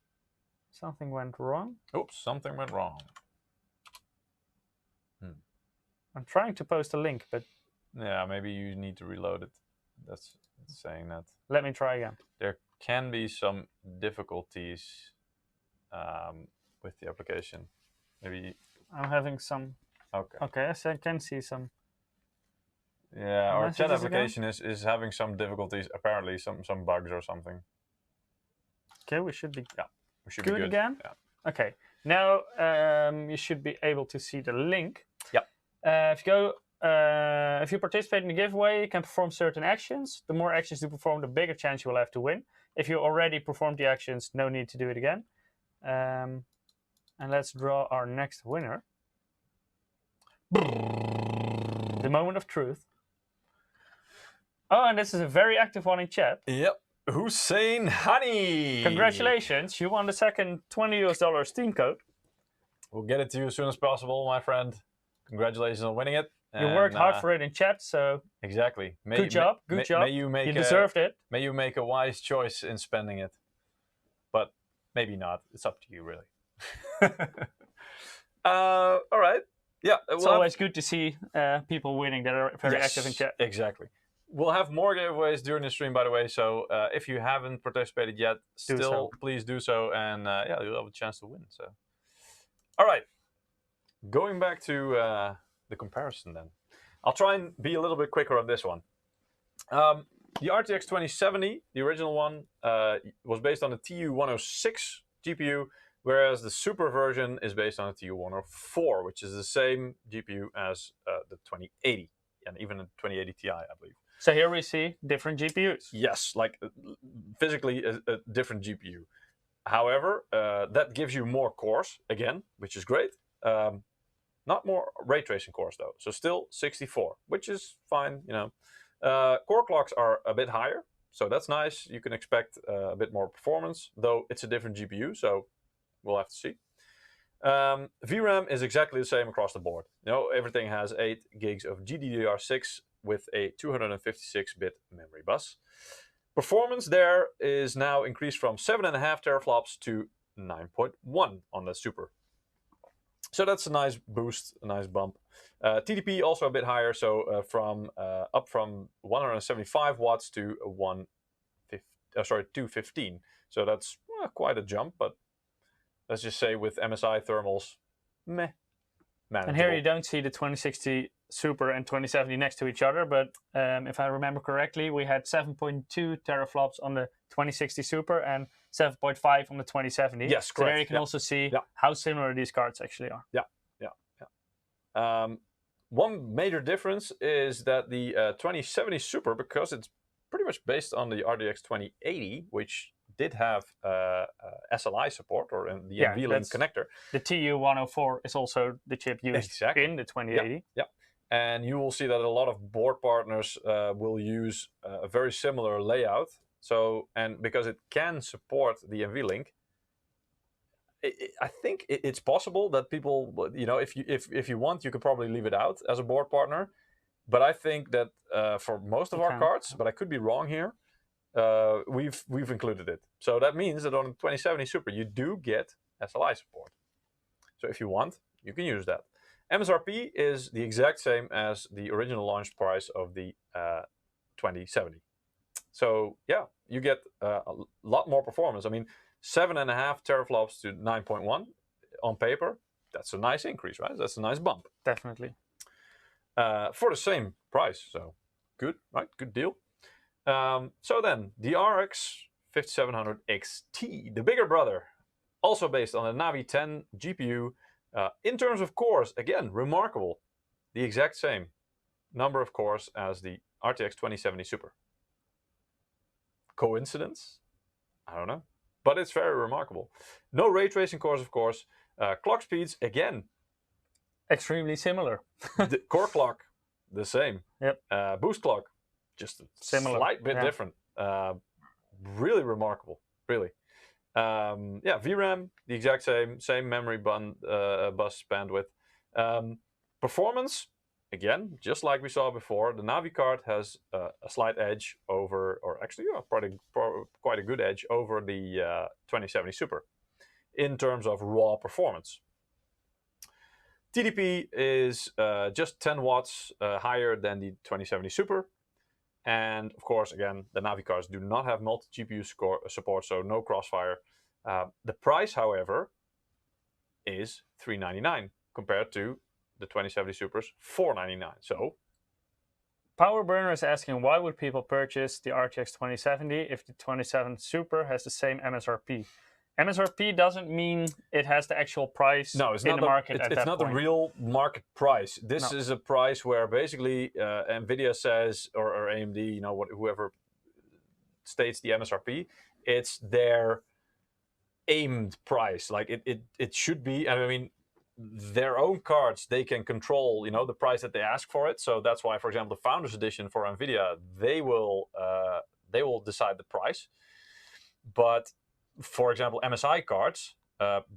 something went wrong. Oops, something went wrong. I'm trying to post a link, but yeah, maybe you need to reload it. That's saying that. Let me try again. There can be some difficulties with the application. Maybe I'm having some. Okay, so I can see some. Yeah, our chat application is having some difficulties. Apparently, some bugs or something. Okay, we should be. Yeah, we should be good again. Yeah. Okay, now you should be able to see the link. Yeah. If you participate in the giveaway, you can perform certain actions. The more actions you perform, the bigger chance you will have to win. If you already performed the actions, no need to do it again. And let's draw our next winner. The moment of truth. Oh, and this is a very active one in chat. Yep. Hussein Hani. Congratulations, you won the second $20 Steam code. We'll get it to you as soon as possible, my friend. Congratulations on winning it. You worked hard for it in chat, so exactly. Good job. May you deserved it. May you make a wise choice in spending it, but maybe not. It's up to you, really. All right. Yeah, it's always good to see people winning that are very active in chat. Exactly. We'll have more giveaways during the stream, by the way. So if you haven't participated yet, please do so, and you'll have a chance to win. So, all right. Going back to the comparison, then I'll try and be a little bit quicker on this one. The RTX 2070, the original one, was based on a TU106 GPU. whereas the Super version is based on a TU104, which is the same GPU as the 2080 and even a 2080 Ti, I believe. So here we see different GPUs. Yes, like physically a different GPU. However, that gives you more cores again, which is great. Not more ray tracing cores though, so still 64, which is fine. Core clocks are a bit higher, so that's nice. You can expect a bit more performance, though it's a different GPU, so we'll have to see. VRAM is exactly the same across the board. Everything has 8 gigs of GDDR6 with a 256-bit memory bus. Performance there is now increased from 7.5 teraflops to 9.1 on the Super. So that's a nice boost, a nice bump. TDP also a bit higher, so up from 175 watts to 215. So that's quite a jump, but let's just say with MSI thermals, meh. Manageable. And here you don't see the 2060 Super and 2070 next to each other, but if I remember correctly, we had 7.2 teraflops on the 2060 Super and 7.5 on the 2070. Yes, correct. So there you can also see how similar these cards actually are. One major difference is that the 2070 Super, because it's pretty much based on the RTX 2080, which did have SLI support, or the NVLink connector. The TU104 is also the chip used in the 2080. Yeah. And you will see that a lot of board partners will use a very similar layout. So, and because it can support the NVLink, I think it's possible that people, if you want, you could probably leave it out as a board partner. But I think that for most of our cards, but I could be wrong here, we've included it. So that means that on the 2070 Super, you do get SLI support. So if you want, you can use that. MSRP is the exact same as the original launch price of the 2070. So yeah, you get a lot more performance. I mean, 7.5 teraflops to 9.1 on paper. That's a nice increase, right? That's a nice bump. Definitely. For the same price. So good, right? Good deal. So then, the RX 5700 XT, the bigger brother, also based on a Navi 10 GPU. In terms of cores, again, remarkable. The exact same number of cores as the RTX 2070 Super. Coincidence? I don't know. But it's very remarkable. No ray tracing cores, of course. Clock speeds, again. Extremely similar. The core clock, the same. Yep. Boost clock, just a slight bit different. Really remarkable, really. VRAM, the exact same memory bus bandwidth. Performance, again, just like we saw before, the Navi card has a slight edge over, or actually quite a good edge over the 2070 Super in terms of raw performance. TDP is just 10 watts higher than the 2070 Super. And of course, again, the Navi cards do not have multi-GPU support, so no crossfire. The price, however, is $399 compared to the 2070 Super's $499. So, Powerburner is asking, why would people purchase the RTX 2070 if the 2070 Super has the same MSRP? MSRP doesn't mean it has the actual price in the market at that point. It's not the real market price. This is a price where basically NVIDIA says, or AMD, whoever states the MSRP, it's their aimed price. Like it should be. I mean, their own cards, they can control, the price that they ask for it. So that's why, for example, the Founders Edition for NVIDIA, they will decide the price. But for example, MSI cards,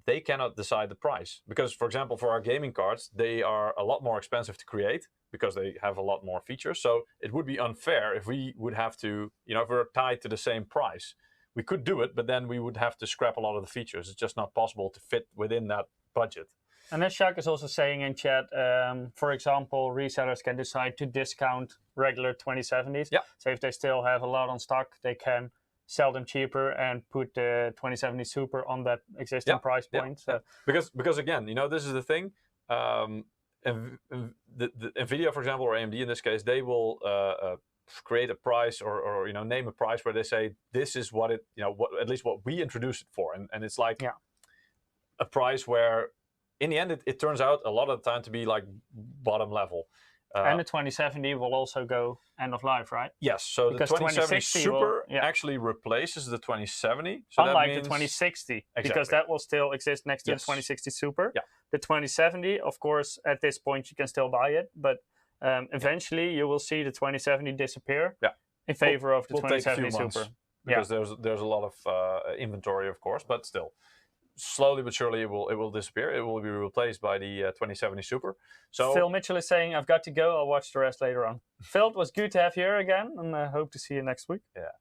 they cannot decide the price. Because, for example, for our gaming cards, they are a lot more expensive to create because they have a lot more features. So it would be unfair if we would have to, if we're tied to the same price. We could do it, but then we would have to scrap a lot of the features. It's just not possible to fit within that budget. And then Shaq is also saying in chat, for example, resellers can decide to discount regular 2070s. Yeah. So if they still have a lot on stock, they can sell them cheaper and put the 2070 Super on that existing price point. So. Because again, this is the thing. The NVIDIA, for example, or AMD in this case, they will create a price or name a price where they say this is what it, at least what we introduced it for, and it's like a price where, in the end, it turns out a lot of the time to be like bottom level. And the 2070 will also go end of life, right? Yes, so because the 2070 Super actually replaces the 2070. So unlike that means... the 2060, exactly. Because that will still exist next to the 2060 Super. Yeah. The 2070, of course, at this point you can still buy it, but eventually you will see the 2070 disappear in favor of the 2070 Super. Because there's a lot of inventory, of course, but still. Slowly but surely it will disappear. It will be replaced by the 2070 Super. So Phil Mitchell is saying, I've got to go. I'll watch the rest later on. Phil, it was good to have you here again, and I hope to see you next week. Yeah.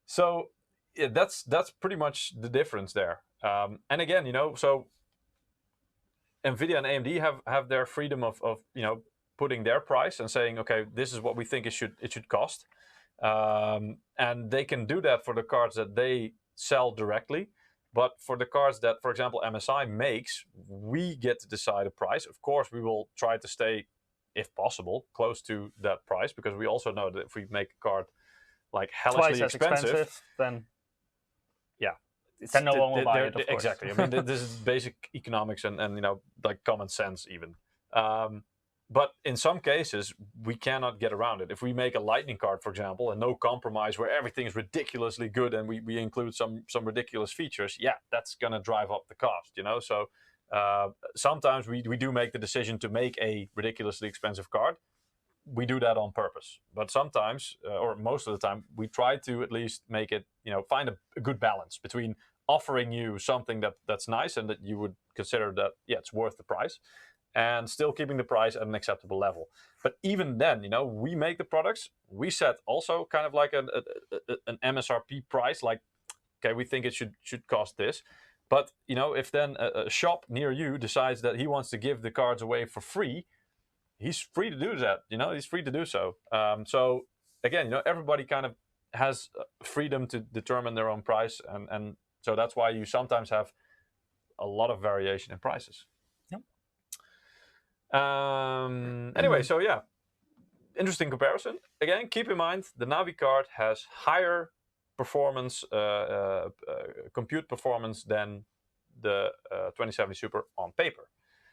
So that's pretty much the difference there. And again, so NVIDIA and AMD have their freedom of putting their price and saying, okay, this is what we think it should cost. And they can do that for the cards that they sell directly. But for the cards that, for example, MSI makes, we get to decide a price. Of course, we will try to stay, if possible, close to that price, because we also know that if we make a card like hellishly expensive, then then no one will buy it. Of course. Exactly. I mean, this is basic economics and like common sense even. But in some cases, we cannot get around it. If we make a lightning card, for example, and no compromise, where everything is ridiculously good and we include some ridiculous features, that's going to drive up the cost, So sometimes we do make the decision to make a ridiculously expensive card. We do that on purpose. But sometimes, or most of the time, we try to at least make it, find a good balance between offering you something that's nice and that you would consider that, it's worth the price, and still keeping the price at an acceptable level. But even then, we make the products. We set also kind of like an MSRP price, like, okay, we think it should cost this. But, if then a shop near you decides that he wants to give the cards away for free, he's free to do that, he's free to do so. So again, everybody kind of has freedom to determine their own price. And so that's why you sometimes have a lot of variation in prices. Anyway, so interesting comparison. Again, keep in mind the Navi card has higher performance, compute performance than the 2070 Super on paper.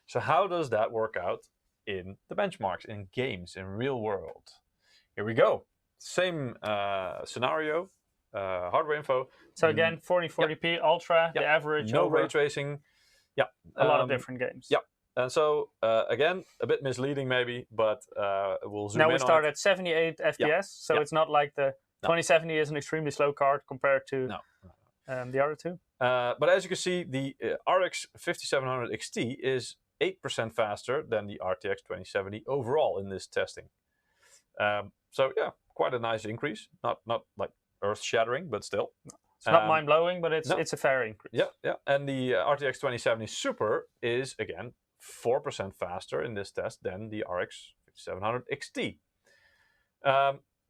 So how does that work out in the benchmarks, in games, in real world? Here we go. Same scenario, hardware info. So again, 1440p Ultra, the average. No ray tracing. A lot of different games. And so, again, a bit misleading maybe, but we'll zoom in on it. Now we start at 78 FPS, so it's not like the 2070 is an extremely slow card compared to the other two. But as you can see, the RX 5700 XT is 8% faster than the RTX 2070 overall in this testing. So, quite a nice increase. Not like earth-shattering, but still. It's not mind-blowing, but it's a fair increase. Yeah. And the RTX 2070 Super is, again, 4% faster in this test than the RX 5700 XT.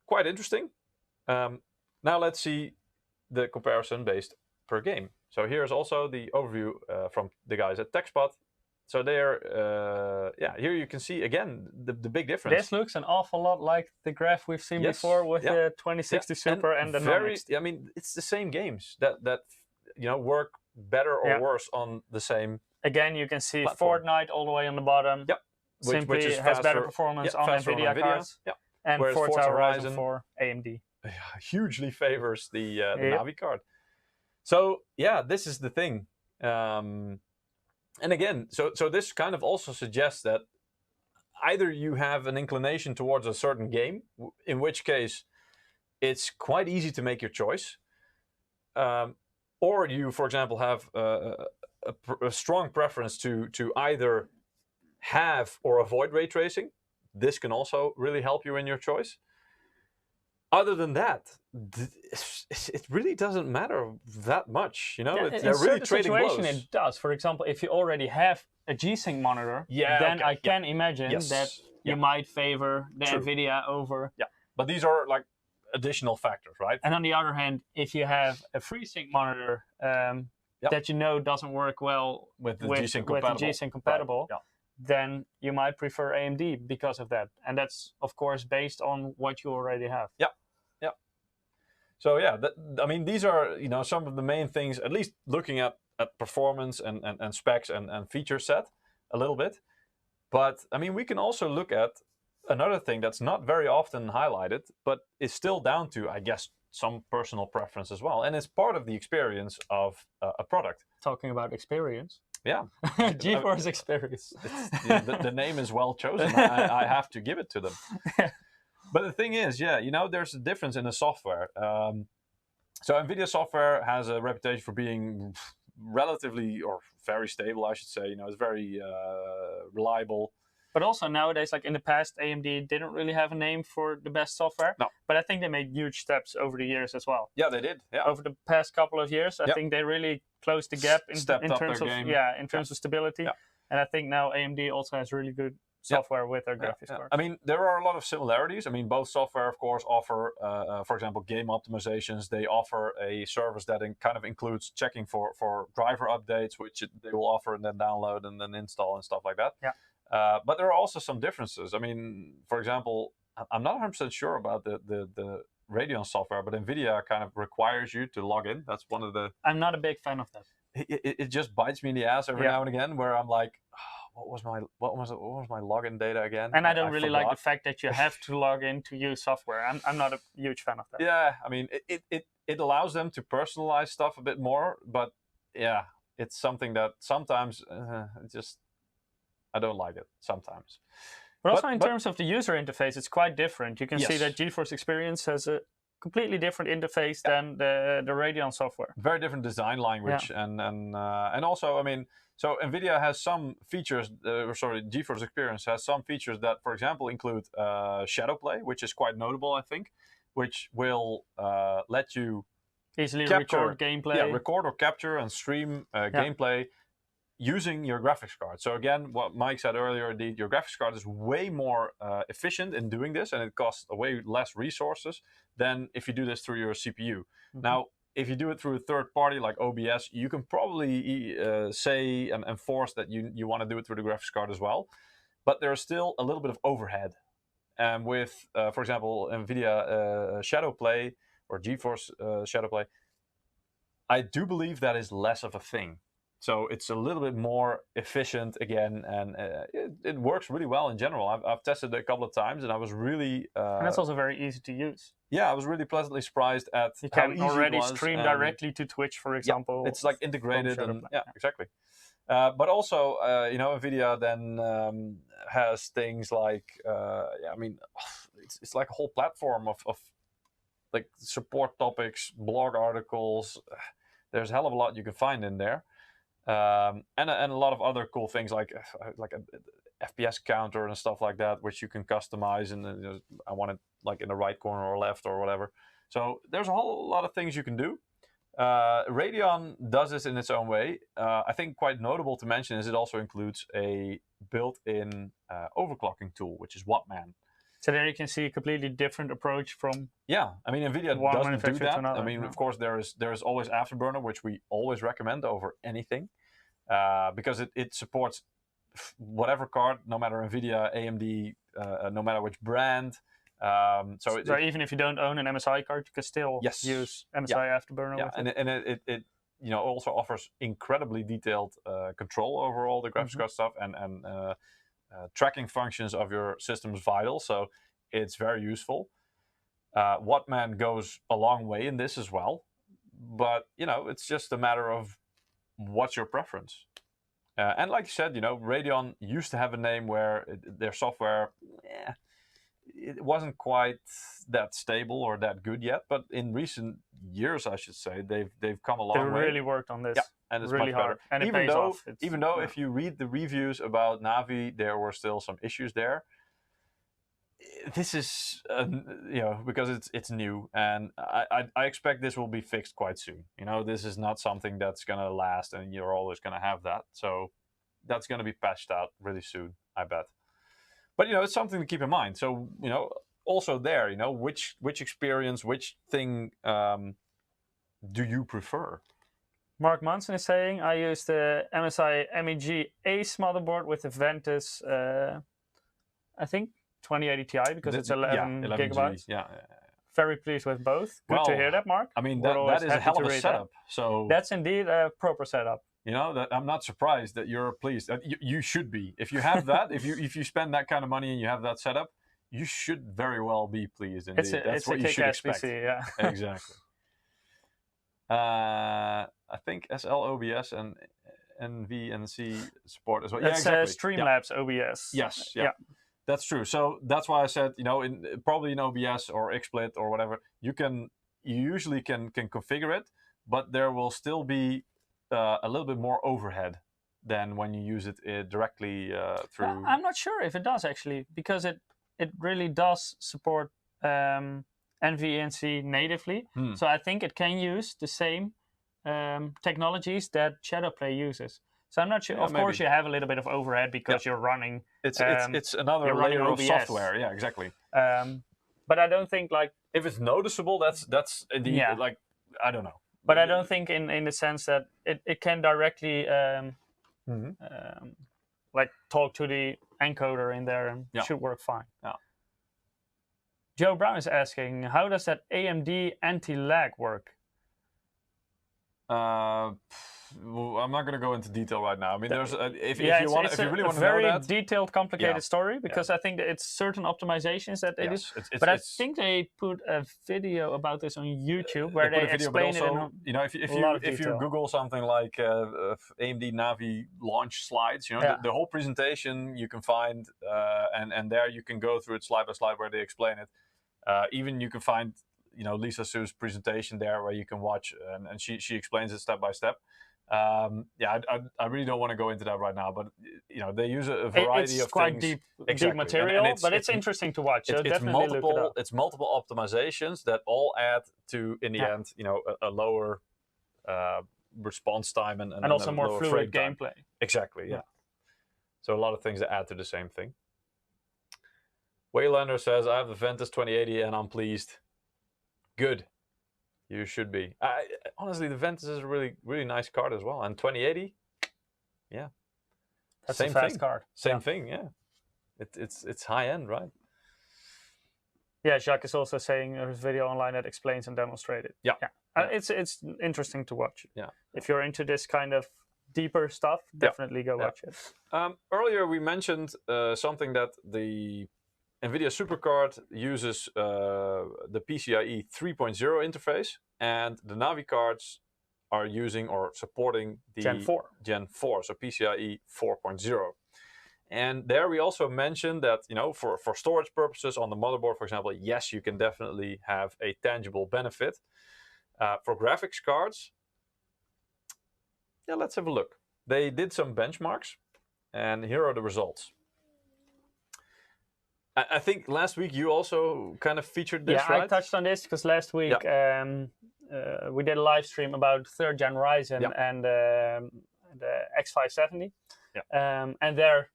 Quite interesting. Now let's see the comparison based per game. So here's also the overview from the guys at TechSpot. So they're, here you can see again the big difference. This looks an awful lot like the graph we've seen before with the 2060 Super and the non-XT. I mean, it's the same games that work better or worse on the same. Again, you can see platform. Fortnite all the way on the bottom. Which is has better performance on NVIDIA cards. And Forza Horizon for AMD. Hugely favors the Navi card. So this is the thing. And again, so this kind of also suggests that either you have an inclination towards a certain game, in which case it's quite easy to make your choice, or you, for example, have a strong preference to either have or avoid ray tracing. This can also really help you in your choice. Other than that, it really doesn't matter that much, they're really trading blows. In it does. For example, if you already have a G-Sync monitor, then I can imagine that you might favor the NVIDIA over. But these are like additional factors, right? And on the other hand, if you have a FreeSync monitor that doesn't work well with the G-Sync compatible, then you might prefer AMD because of that. And that's, of course, based on what you already have. So I mean, these are some of the main things, at least looking at at performance and specs and feature set a little bit. But I mean, we can also look at another thing that's not very often highlighted, but is still down to, I guess, some personal preference as well, and it's part of the experience of a product. Talking about experience. Yeah, GeForce experience. The name is well chosen. I have to give it to them. But the thing is, yeah, you know, there's a difference in the software. So NVIDIA software has a reputation for being relatively or very stable, I should say. You know, it's very reliable. But also nowadays, like in the past, AMD didn't really have a name for the best software. No. But I think they made huge steps over the years as well. Yeah, they did. Yeah. Over the past couple of years, I think they really closed the gap in terms of in terms of stability. Yeah. And I think now AMD also has really good software with their graphics cards. I mean, there are a lot of similarities. I mean, both software, of course, offer, for example, game optimizations. They offer a service that kind of includes checking for driver updates, which they will offer and then download and then install and stuff like that. Yeah. But there are also some differences. I mean, for example, I'm not 100% sure about the Radeon software, but NVIDIA kind of requires you to log in. That's one of the... I'm not a big fan of that. It just bites me in the ass every now and again, where I'm like, oh, what was my login data again? And I don't really like the fact that you have to log in to use software. I'm not a huge fan of that. Yeah, I mean, it allows them to personalize stuff a bit more, but yeah, it's something that sometimes just... I don't like it sometimes. But also in terms of the user interface, it's quite different. You can see that GeForce Experience has a completely different interface than the Radeon software. Very different design language, and also, I mean, so NVIDIA has some features. GeForce Experience has some features that, for example, include shadow play, which is quite notable, I think, which will let you easily record gameplay. Yeah, record or capture and stream gameplay using your graphics card. So again, what Mike said earlier, your graphics card is way more efficient in doing this, and it costs way less resources than if you do this through your CPU. Now, if you do it through a third party like OBS, you can probably say and enforce that you want to do it through the graphics card as well. But there's still a little bit of overhead. And with, for example, NVIDIA Shadow Play or GeForce Shadow Play, I do believe that is less of a thing. So it's a little bit more efficient again, and it works really well in general. I've tested it a couple of times, and I was really... and it's also very easy to use. Yeah, I was really pleasantly surprised at you can already stream directly to Twitch, for example. Yeah, it's like integrated, and exactly. But also, you know, NVIDIA then has things like, I mean, it's like a whole platform of like support topics, blog articles. There's a hell of a lot you can find in there. And a lot of other cool things like a FPS counter and stuff like that, which you can customize, and I want it like in the right corner or left or whatever. So there's a whole lot of things you can do. Radeon does this in its own way. I think quite notable to mention is it also includes a built-in overclocking tool, which is Wattman. So there you can see a completely different approach from... Yeah, I mean, NVIDIA doesn't do that. I mean, of course, there is always Afterburner, which we always recommend over anything, because it supports whatever card, no matter NVIDIA, AMD, no matter which brand. So even if you don't own an MSI card, you can still use MSI Afterburner. Yeah, and it you know, also offers incredibly detailed control over all the graphics card stuff, and tracking functions of your system's vital, so it's very useful. Wattman goes a long way in this as well, but you know, it's just a matter of what's your preference. And like you said, you know, Radeon used to have a name where their software, it wasn't quite that stable or that good yet, but in recent years, I should say, they've come a long way. They really worked on this. Yeah, and it's really much hard. better. And it pays off. Even though if you read the reviews about Navi, there were still some issues there. This is, you know, because it's new, and I expect this will be fixed quite soon. You know, this is not something that's going to last, and you're always going to have that. So that's going to be patched out really soon, I bet. But, you know, it's something to keep in mind. So, you know, also there, you know, which experience, which thing do you prefer? Mark Munson is saying, I use the MSI MEG Ace motherboard with the Ventus, I think, 2080 Ti, because it's 11 gigabytes. Yeah. Very pleased with both. Good to hear that, Mark. I mean, that is a hell of a setup. So that's indeed a proper setup. You know, that I'm not surprised that you're pleased. You should be. If you have that, if you spend that kind of money and you have that setup, you should very well be pleased indeed. That's what you should expect. PC, yeah. Exactly. I think SL OBS and NVNC support as well. That's yeah, exactly. Streamlabs OBS. Yes, yeah. That's true. So that's why I said, you know, probably in OBS or XSplit or whatever, you usually can configure it, but there will still be a little bit more overhead than when you use it directly through. I'm not sure if it does actually, because it really does support NVNC natively. So I think it can use the same technologies that Shadowplay uses. So I'm not sure. Of course, you have a little bit of overhead because you're running. It's another layer of software. Yeah, exactly. But I don't think like if it's noticeable, that's indeed like I don't know. But I don't think in the sense that it can directly like talk to the encoder in there and should work fine. Yeah. Joe Brown is asking, how does that AMD anti-lag work? I'm not going to go into detail right now. I mean, there's if you really want to know that, it's a very detailed, complicated story because I think that it's certain optimizations that it is. But I think they put a video about this on YouTube where they explain it. You know, if you Google something like AMD Navi launch slides, you know, the whole presentation you can find, and there you can go through it slide by slide where they explain it. Even you can find, you know, Lisa Su's presentation there where you can watch, and she explains it step by step. I really don't want to go into that right now, but you know, they use a variety of quite things. Deep material, but it's interesting to watch. So definitely look it up. It's multiple optimizations that all add to, in the end, you know, a lower response time and also more fluid gameplay. Exactly, yeah. So a lot of things that add to the same thing. Waylander says, I have the Ventus 2080 and I'm pleased. Good. You should be. Honestly, the Ventus is a really, really nice card as well. And 2080, that's same a fast card. Same thing, yeah. It's high end, right? Yeah, Jacques is also saying there's a video online that explains and demonstrates it. Yeah. It's interesting to watch. Yeah. If you're into this kind of deeper stuff, definitely go watch it. Earlier we mentioned something that the NVIDIA supercard uses the PCIe 3.0 interface, and the Navi cards are using or supporting the Gen 4, so PCIe 4.0. And there we also mentioned that, you know, for storage purposes on the motherboard, for example, yes, you can definitely have a tangible benefit. For graphics cards, let's have a look. They did some benchmarks, and here are the results. I think last week you also kind of featured this, right? I touched on this because last week we did a live stream about 3rd Gen Ryzen and the X570. And there,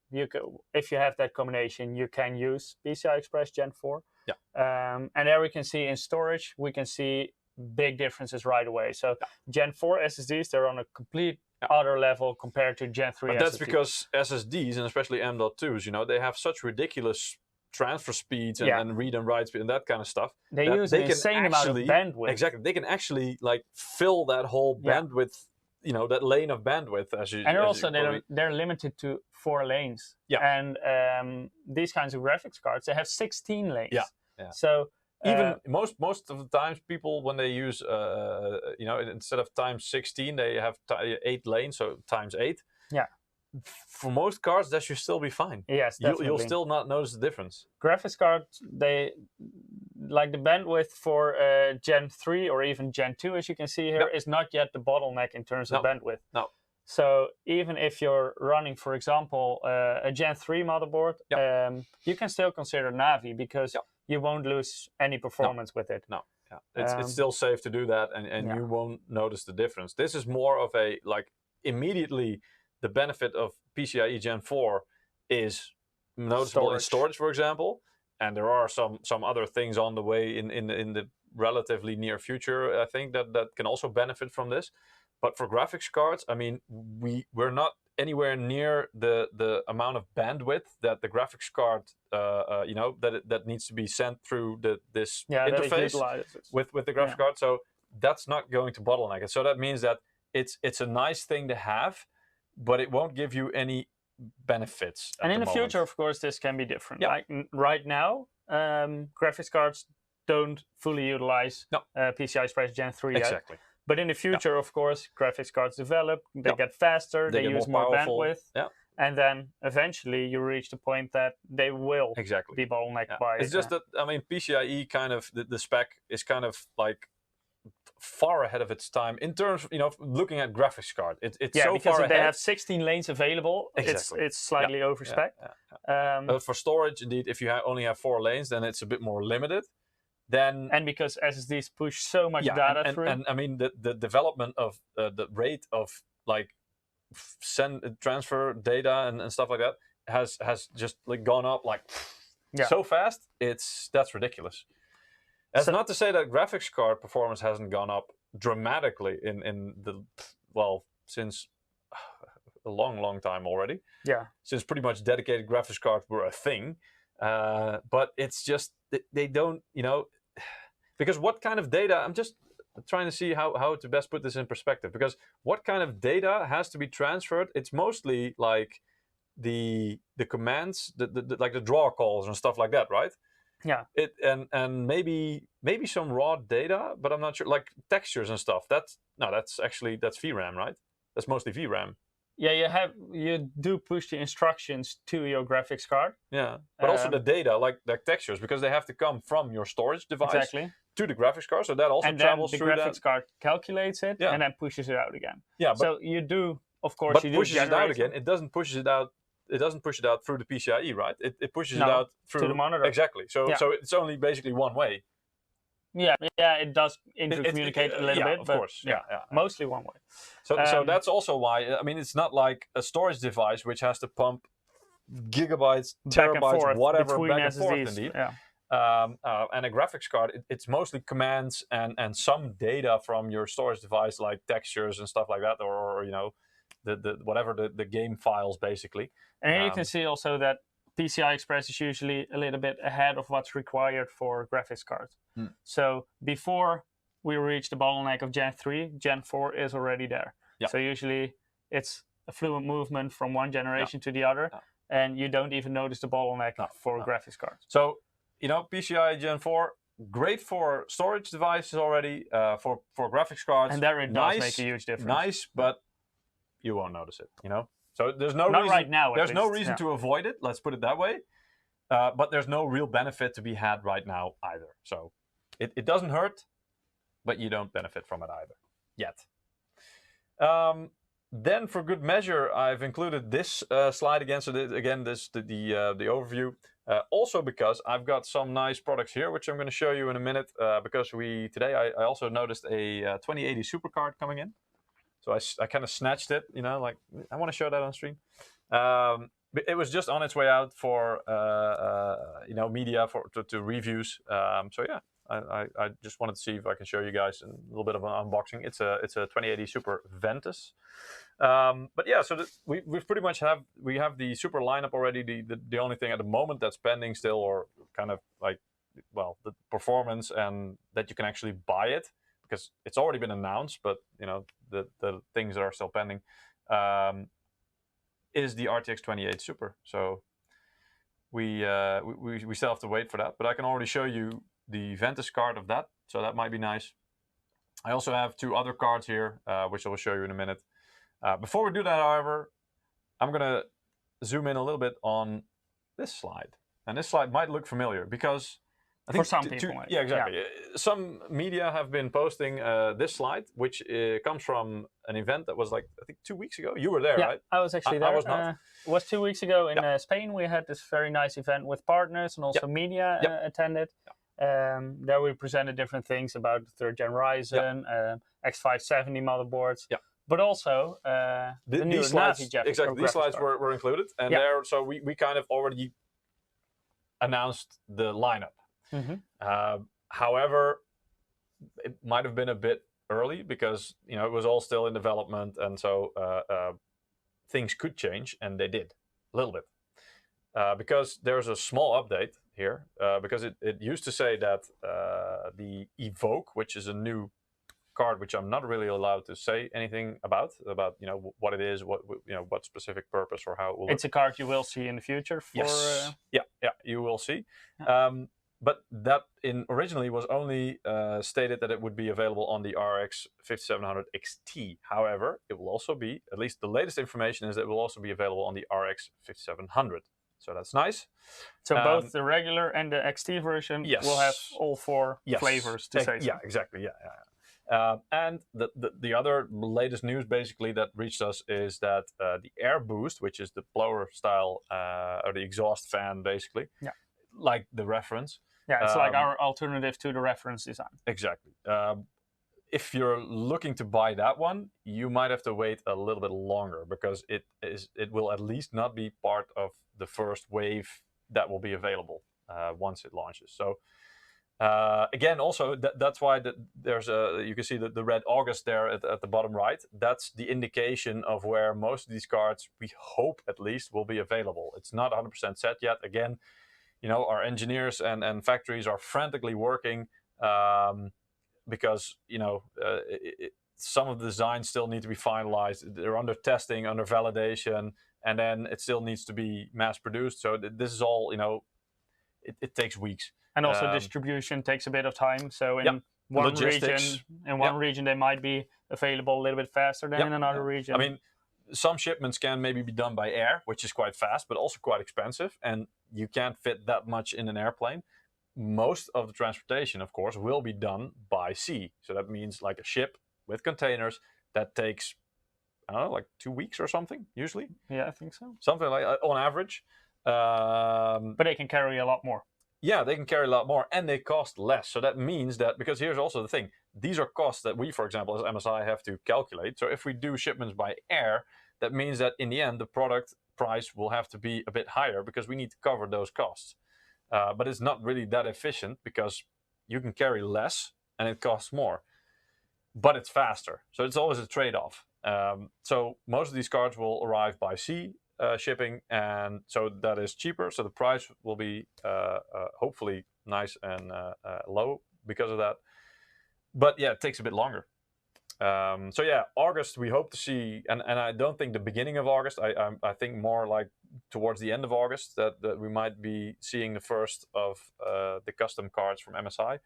if you have that combination, you can use PCI Express Gen 4. And there we can see in storage, we can see big differences right away. So Gen 4 SSDs, they're on a complete other level compared to Gen 3 But that's because SSDs, and especially M.2s, you know, they have such ridiculous transfer speeds and read and write speed and that kind of stuff. They use an insane amount of bandwidth. Exactly. They can actually like fill that whole bandwidth, you know, that lane of bandwidth they're limited to 4 lanes. And these kinds of graphics cards, they have 16 lanes. So even most of the times people, when they use you know, instead of times 16, they have 8 lanes, so times 8. For most cards, that should still be fine. Yes, definitely. You'll still not notice the difference. Graphics cards, they like the bandwidth for Gen 3 or even Gen 2, as you can see here, is not yet the bottleneck in terms of bandwidth. So even if you're running, for example, a Gen 3 motherboard, you can still consider Navi because you won't lose any performance with it. It's still safe to do that, and you won't notice the difference. This is more of a, like, immediately the benefit of PCIe Gen 4 is noticeable in storage, for example, and there are some other things on the way in the relatively near future, I think, that can also benefit from this. But for graphics cards, I mean, we're not anywhere near the amount of bandwidth that the graphics card, you know, that needs to be sent through this interface with the graphics card. So that's not going to bottleneck it. So that means that it's a nice thing to have, but it won't give you any benefits. And in the moment. future, of course, this can be different. Yeah. Like right now, graphics cards don't fully utilize PCI Express Gen 3 exactly. yet. But in the future, of course, graphics cards develop, they get faster, they use more bandwidth. Yeah. And then eventually you reach the point that they will be bottlenecked by... It's just that, I mean, PCIe kind of, the spec is kind of like far ahead of its time in terms of, you know, looking at graphics card. It's so far ahead. They have 16 lanes available. Exactly. It's slightly over spec. But for storage, indeed, if you only have 4 lanes, then it's a bit more limited. Then and because SSDs push so much data through. And I mean, the development of the rate of like transfer data and stuff like that has just like gone up like so fast. That's ridiculous. That's not to say that graphics card performance hasn't gone up dramatically in the since a long time already. Yeah. Since pretty much dedicated graphics cards were a thing, but it's just they don't, you know, because what kind of data? I'm just trying to see how to best put this in perspective. Because what kind of data has to be transferred? It's mostly like the commands, like the draw calls and stuff like that, right? Yeah. And maybe some raw data, but I'm not sure. Like textures and stuff. That's VRAM, right? That's mostly VRAM. Yeah, you do push the instructions to your graphics card. Yeah, but also the data, like textures, because they have to come from your storage device to the graphics card. So that also travels through that. And then the graphics card calculates it and then pushes it out again. Yeah, so you do, of course, you do pushes it out again. It doesn't push it out. It doesn't push it out through the PCIe, right? It pushes it out through to the monitor. Exactly. So it's only basically one way. Yeah, it does intercommunicate a little bit, of but course. Mostly one way. So that's also why, I mean, it's not like a storage device which has to pump gigabytes, terabytes, whatever, back and forth, indeed. Yeah. And a graphics card, it's mostly commands and some data from your storage device, like textures and stuff like that, or you know, the game files, basically. And here you can see also that PCI Express is usually a little bit ahead of what's required for graphics cards. So before we reach the bottleneck of Gen 3, Gen 4 is already there. Yeah. So usually it's a fluent movement from one generation to the other, and you don't even notice the bottleneck for graphics cards. So, you know, PCIe Gen 4, great for storage devices already, for graphics cards. And there it does make a huge difference. Nice, but you won't notice it, you know? So there's no Not reason, right now, there's no reason to avoid it, let's put it that way. But there's no real benefit to be had right now either. So it doesn't hurt, but you don't benefit from it either, yet. Then for good measure, I've included this slide again. So the overview. Also because I've got some nice products here, which I'm going to show you in a minute. Because today I also noticed a 2080 supercard coming in. So I kind of snatched it, you know, like I want to show that on stream. It was just on its way out for you know, media to reviews. So yeah, I just wanted to see if I can show you guys a little bit of an unboxing. It's a 2080 Super Ventus. But yeah, so we pretty much have the Super lineup already. The only thing at the moment that's pending still, or kind of like, well, the performance and that you can actually buy it, because it's already been announced, but you know, the things that are still pending, is the RTX 2080 Super. So we still have to wait for that, but I can already show you the Ventus card of that, so that might be nice. I also have 2 other cards here, which I will show you in a minute. Before we do that, however, I'm gonna zoom in a little bit on this slide, and this slide might look familiar because I think for some people, yeah, exactly. Some media have been posting this slide, which comes from an event that was like, I think 2 weeks ago. You were there, right? I was actually there. I was not. It was 2 weeks ago in Spain. We had this very nice event with partners and also media attended. There we presented different things about the 3rd Gen Ryzen, X570 motherboards. But also the new Navi Jeff. Exactly, these slides were included, and there. So we kind of already announced the lineup. However, it might have been a bit early because, you know, it was all still in development, and so things could change, and they did a little bit. Because there's a small update here, because it used to say that the Evoke, which is a new card which I'm not really allowed to say anything about what it is, what specific purpose or how it will. It's a card you will see in the future. Yes. Yeah, you will see. But that originally was only stated that it would be available on the RX 5700 XT. However, it will also be, at least the latest information is that it will also be available on the RX 5700. So that's nice. So both the regular and the XT version will have all 4 flavors to say. Yeah, exactly. Yeah. And the other latest news basically that reached us is that the air boost, which is the blower style or the exhaust fan basically, like the reference. Yeah, it's like our alternative to the reference design. Exactly. If you're looking to buy that one, you might have to wait a little bit longer because it will at least not be part of the first wave that will be available once it launches. So again, also that's why there's you can see the red August there at the bottom right. That's the indication of where most of these cards, we hope at least, will be available. It's not 100% set yet. Again, our engineers and factories are frantically working because some of the designs still need to be finalized. They're under testing, under validation, and then it still needs to be mass produced. So this is all, it takes weeks. And also distribution takes a bit of time. So in one region, they might be available a little bit faster than in another region. I mean, some shipments can maybe be done by air, which is quite fast, but also quite expensive. And you can't fit that much in an airplane. Most of the transportation, of course, will be done by sea. So that means like a ship with containers that takes, I don't know, like 2 weeks or something, usually. Yeah, I think so. Something like on average. But they can carry a lot more. Yeah, they can carry a lot more and they cost less. So that means that, because here's also the thing, these are costs that we, for example, as MSI have to calculate. So if we do shipments by air, that means that in the end, the product price will have to be a bit higher because we need to cover those costs. But it's not really that efficient because you can carry less and it costs more, but it's faster. So it's always a trade-off. So most of these cards will arrive by sea shipping, and so that is cheaper. So the price will be hopefully nice and low because of that. But yeah, it takes a bit longer. So yeah, August we hope to see, and I don't think the beginning of August. I think more like towards the end of August that we might be seeing the first of the custom cards from MSI.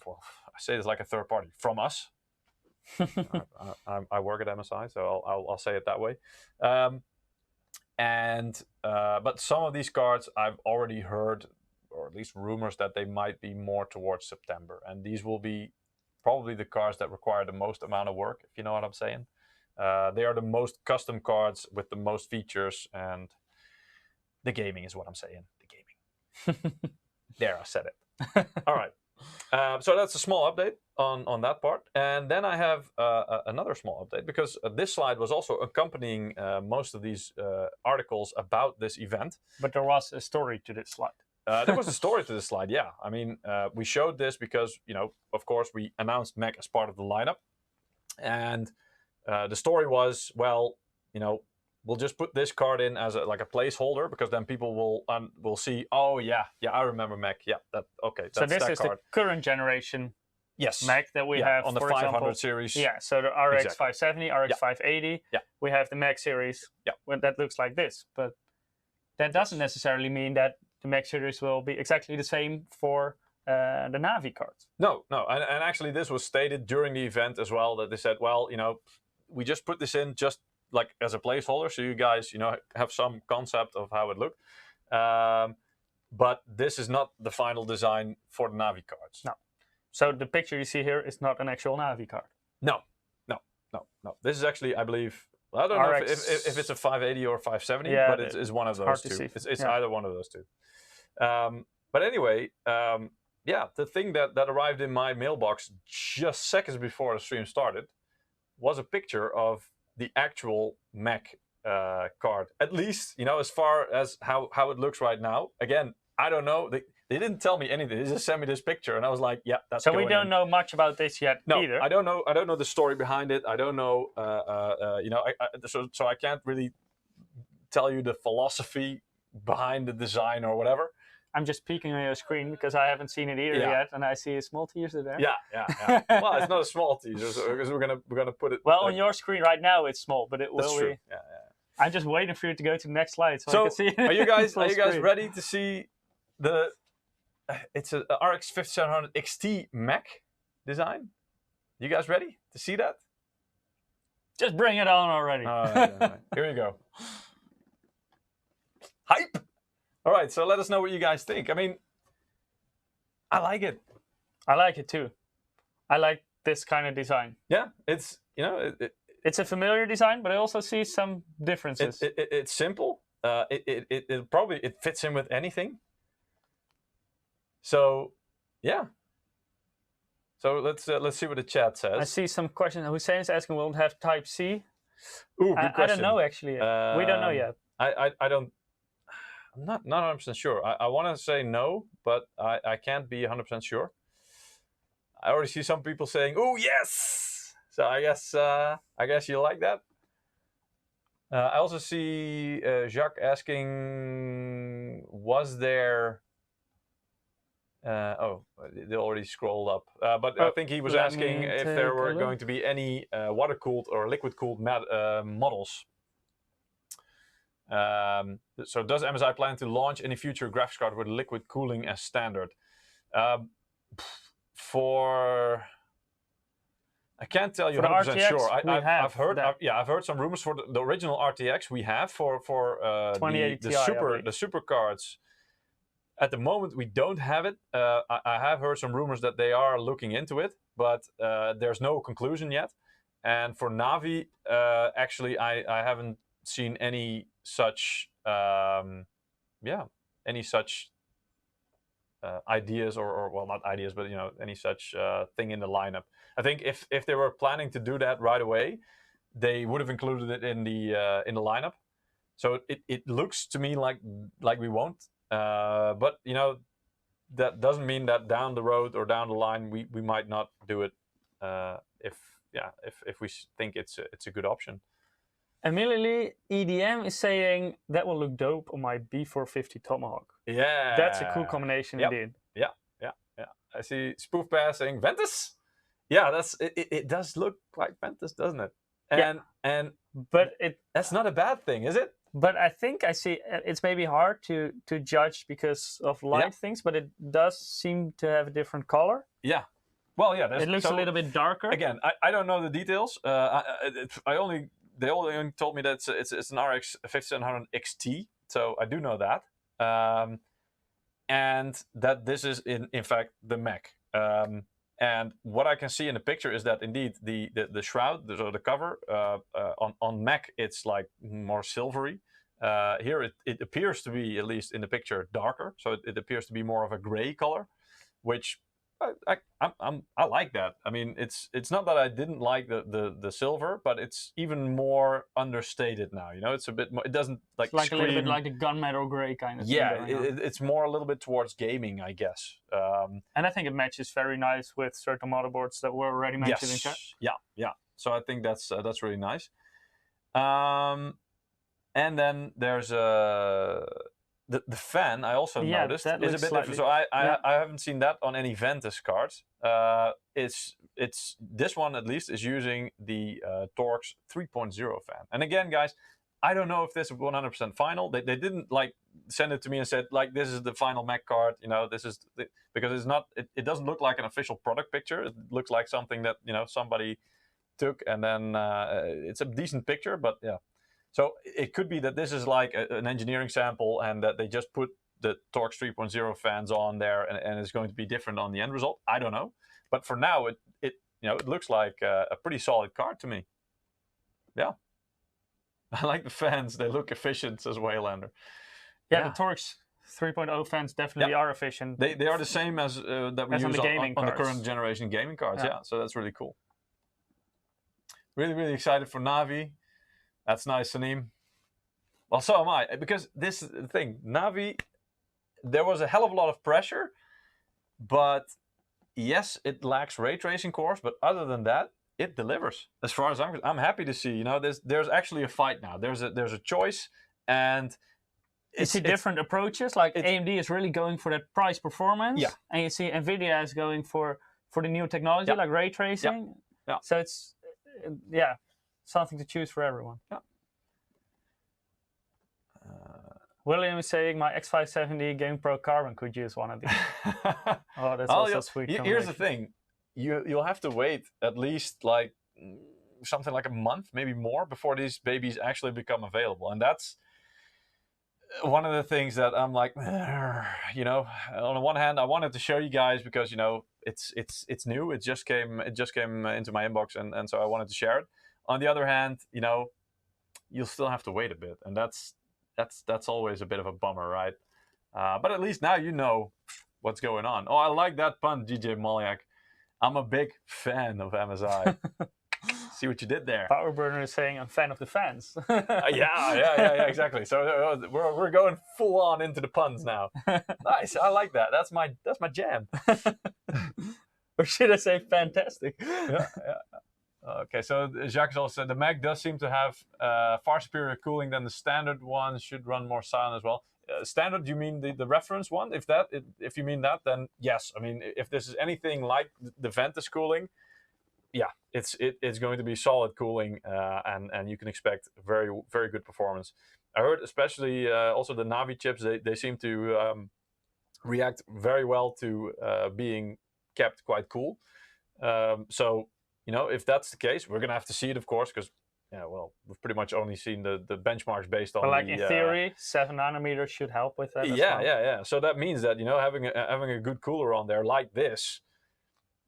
Well, I say this like a third party from us. I work at MSI, so I'll say it that way. But some of these cards I've already heard, or at least rumors, that they might be more towards September, and these will be probably the cards that require the most amount of work, if you know what I'm saying. They are the most custom cards with the most features, and the gaming is what I'm saying. The gaming. There, I said it. All right. So that's a small update on that part. And then I have another small update, because this slide was also accompanying most of these articles about this event. But there was a story to this slide. There was a story to this slide, yeah. I mean, we showed this because, of course, we announced Mech as part of the lineup. And the story was, well, we'll just put this card in as a placeholder, because then people will see, oh yeah, I remember Mech. Yeah, that's so this that is card. The current generation Mech that we have on the 500 series. Yeah, so the RX 570, RX 580. Yeah. We have the Mech series. Yeah. That looks like this, but that doesn't necessarily mean that the Mech series will be exactly the same for the Navi cards. No, and actually this was stated during the event as well, that they said, well, we just put this in just like as a placeholder, so you guys, have some concept of how it looked. But this is not the final design for the Navi cards. No. So the picture you see here is not an actual Navi card. No. This is actually, I believe, I don't know if it's a 580 or 570, but it's one of those two. It's either one of those two. But anyway, the thing that arrived in my mailbox just seconds before the stream started was a picture of the actual Mech card. At least, as far as how it looks right now. Again, I don't know. They didn't tell me anything. They just sent me this picture, and I was like, yeah, that's so we don't know much about this yet either. I don't know the story behind it. I don't know, so I can't really tell you the philosophy behind the design or whatever. I'm just peeking on your screen because I haven't seen it either yet, and I see a small teaser there. Yeah. Well, it's not a small teaser because we're gonna put it. Well, on your screen right now it's small, but it will be. Yeah. I'm just waiting for you to go to the next slide so I can see it. Are you guys ready to see the? It's a RX 5700 XT Mech design. You guys ready to see that? Just bring it on already. All right. Here you go. Hype! All right, so let us know what you guys think. I mean, I like it. I like it too. I like this kind of design. Yeah, it's, it's a familiar design, but I also see some differences. It's simple. It fits in with anything. So, yeah. So let's see what the chat says. I see some questions. Hussein is asking, will it have Type C? Ooh, good question. I don't know actually. We don't know yet. I don't. I'm not 100% sure. I want to say no, but I can't be 100% sure. I already see some people saying, "Oh yes!" So I guess you like that. I also see Jacques asking, "Was there?" They already scrolled up. But I think he was asking if there were going to be any water-cooled or liquid-cooled models. So does MSI plan to launch any future graphics card with liquid cooling as standard? I can't tell you 100% sure. I've heard some rumors for the original RTX we have for the super cards. At the moment, we don't have it. I have heard some rumors that they are looking into it, but there's no conclusion yet. And for Navi, actually, I haven't seen any such, ideas or well, not ideas, but any such thing in the lineup. I think if they were planning to do that right away, they would have included it in the lineup. So it looks to me like we won't. But that doesn't mean that down the road or down the line we might not do it if we think it's a good option. Immediately, EDM is saying that will look dope on my B450 Tomahawk. Yeah, that's a cool combination indeed. Yeah. I see Spoof Pass saying Ventus. Yeah, it does look like Ventus, doesn't it? But that's not a bad thing, is it? But I think I see it's maybe hard to judge because of light things, but it does seem to have a different color. Yeah. Well, yeah. It looks a little bit darker. Again, I don't know the details. They only told me that it's an RX 5700 XT, so I do know that, and that this is in fact the Mech. And what I can see in the picture is that indeed the shroud, the cover on Mech, it's like more silvery. Here it appears to be, at least in the picture, darker. So it appears to be more of a gray color, which I like that. I mean, it's not that I didn't like the silver, but it's even more understated now. It's a bit more. It doesn't like. It's like a little bit like the gunmetal gray kind of thing. Yeah, it's more a little bit towards gaming, I guess. And I think it matches very nice with certain motherboards that were already mentioned in chat. Yeah. So I think that's really nice. And then there's the fan, I also noticed, is a bit different. So I haven't seen that on any Ventus cards. It's this one at least is using the Torx 3.0 fan. And again, guys, I don't know if this is 100% final. They didn't send it to me and said this is the final Mech card. This is because it's not. It doesn't look like an official product picture. It looks like something that somebody took, and then it's a decent picture, but yeah. So it could be that this is like an engineering sample and that they just put the Torx 3.0 fans on there and it's going to be different on the end result. I don't know. But for now, it looks like a pretty solid card to me. Yeah. I like the fans. They look efficient as Waylander. Yeah, the Torx 3.0 fans definitely are efficient. They are the same as that we use on the current generation gaming cards. Yeah, so that's really cool. Really, really excited for Navi. That's nice, Saneem. Well, so am I, because this is the thing. Navi, there was a hell of a lot of pressure, but yes, it lacks ray tracing cores, but other than that, it delivers. As far as I'm happy to see, there's actually a fight now. There's a choice, and you see different approaches. Like AMD is really going for that price performance, and you see NVIDIA is going for the new technology like ray tracing. So it's something to choose for everyone. William is saying my X570 Game Pro Carbon could use one of these. Oh, that's also sweet. Here's the thing: you'll have to wait at least like something like a month, maybe more, before these babies actually become available, and that's one of the things that I'm like, you know, on the one hand, I wanted to show you guys because, you know, it's new. It just came into my inbox, and so I wanted to share it. On the other hand, you know, you'll still have to wait a bit, and that's always a bit of a bummer, right? But at least now you know what's going on. Oh, I like that pun, DJ Molyak. I'm a big fan of MSI. See what you did there. Power Burner is saying I'm a fan of the fans. Yeah, exactly. So we're going full on into the puns now. Nice, I like that. That's my jam. Or should I say fantastic? Yeah. Okay, so Jacques also said the Mech does seem to have far superior cooling than the standard one. Should run more silent as well. Standard, you mean the reference one? If you mean that, then yes. I mean, if this is anything like the Ventus cooling, yeah, it's going to be solid cooling, and you can expect very, very good performance. I heard especially also the Navi chips, they seem to react very well to being kept quite cool. So, you know, if that's the case, we're going to have to see it, of course, because, yeah, well, we've pretty much only seen the benchmarks based on. But like in theory, 7 nanometers should help with that. Yeah. So that means that, you know, having a good cooler on there like this,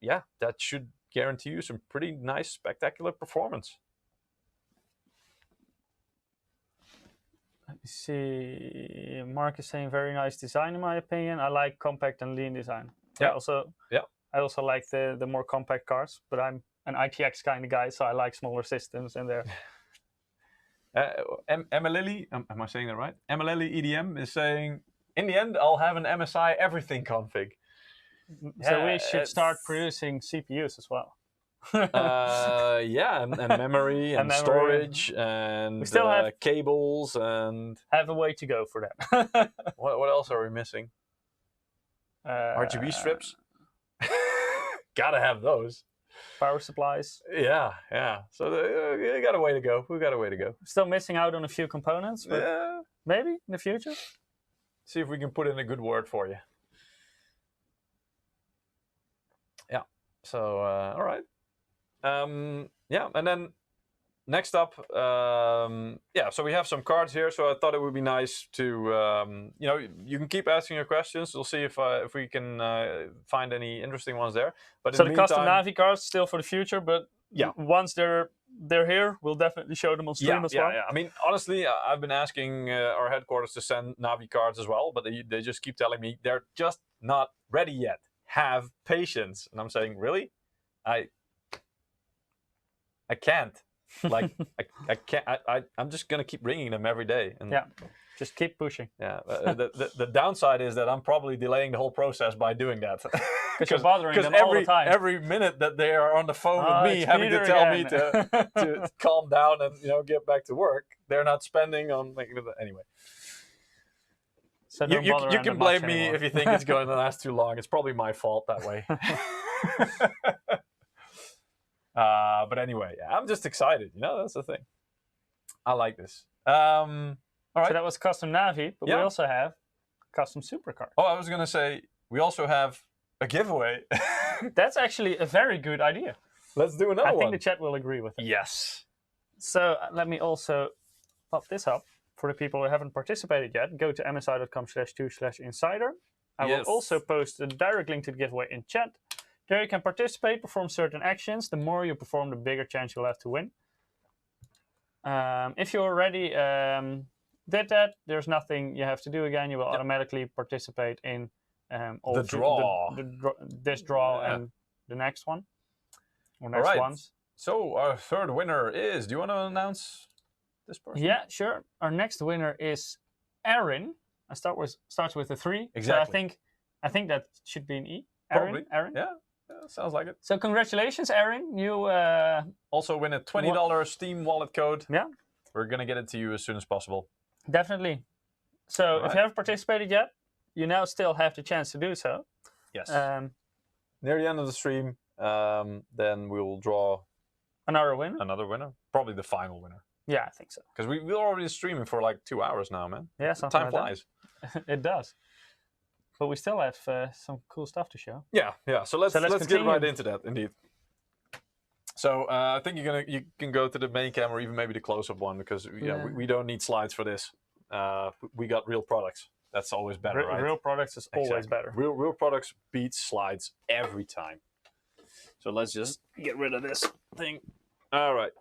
yeah, that should guarantee you some pretty nice, spectacular performance. Let me see. Mark is saying very nice design in my opinion. I like compact and lean design. Yeah. I also like the more compact cars, but I'm an ITX kind of guy, so I like smaller systems in there. Emily, am I saying that right? Emily EDM is saying, in the end, I'll have an MSI everything config. So we should start producing CPUs as well. Yeah, and memory and storage and we still have cables and have a way to go for that. What else are we missing? RGB strips. Gotta have those. Power supplies. Yeah. So we got a way to go. Still missing out on a few components, but maybe in the future. See if we can put in a good word for you. Yeah. So all right. Yeah, and then next up, so we have some cards here. So I thought it would be nice to, you know, you can keep asking your questions. We'll see if we can find any interesting ones there. But so the custom Navi cards still for the future, but yeah, once they're here, we'll definitely show them on stream as well. Yeah. I mean, honestly, I've been asking our headquarters to send Navi cards as well, but they just keep telling me they're just not ready yet. Have patience, and I'm saying, really, I can't. Like I can't. I'm just gonna keep ringing them every day. And yeah, just keep pushing. Yeah. The downside is that I'm probably delaying the whole process by doing that. Because you're bothering them all the time. Every minute that they are on the phone with me, having to tell me to calm down and, you know, get back to work, they're not spending on anyway. So you can blame me if you think it's going to last too long. It's probably my fault that way. But anyway, I'm just excited. You know, that's the thing. I like this. All right. So that was custom Navi, but we also have custom supercar. Oh, I was going to say, we also have a giveaway. That's actually a very good idea. Let's do another one. I think the chat will agree with it. Yes. So let me also pop this up for the people who haven't participated yet. Go to msi.com/2/insider. I will also post a direct link to the giveaway in chat. There you can participate, perform certain actions. The more you perform, the bigger chance you'll have to win. If you already did that, there's nothing you have to do again. You will automatically participate in all the draw. This draw and the next one. Or next ones. So our third winner is, do you want to announce this person? Yeah, sure. Our next winner is Aaron. Starts with a 3. Exactly. So I think that should be an E. Probably. Aaron? Yeah, sounds like it. So congratulations, Aaron. You also win a $20 Steam wallet code. Yeah. We're going to get it to you as soon as possible. Definitely. So if you haven't participated yet, you now still have the chance to do so. Yes. Near the end of the stream, then we will draw another winner. Probably the final winner. Yeah, I think so. Because we're already streaming for like 2 hours now, man. Yeah, something Time flies. It does. But we still have some cool stuff to show. Yeah. So let's get right into that, indeed. So I think you can go to the main camera, or even maybe the close-up one, because we don't need slides for this. We got real products. That's always better, right? Real products is always better. Real products beat slides every time. So let's just get rid of this thing. All right.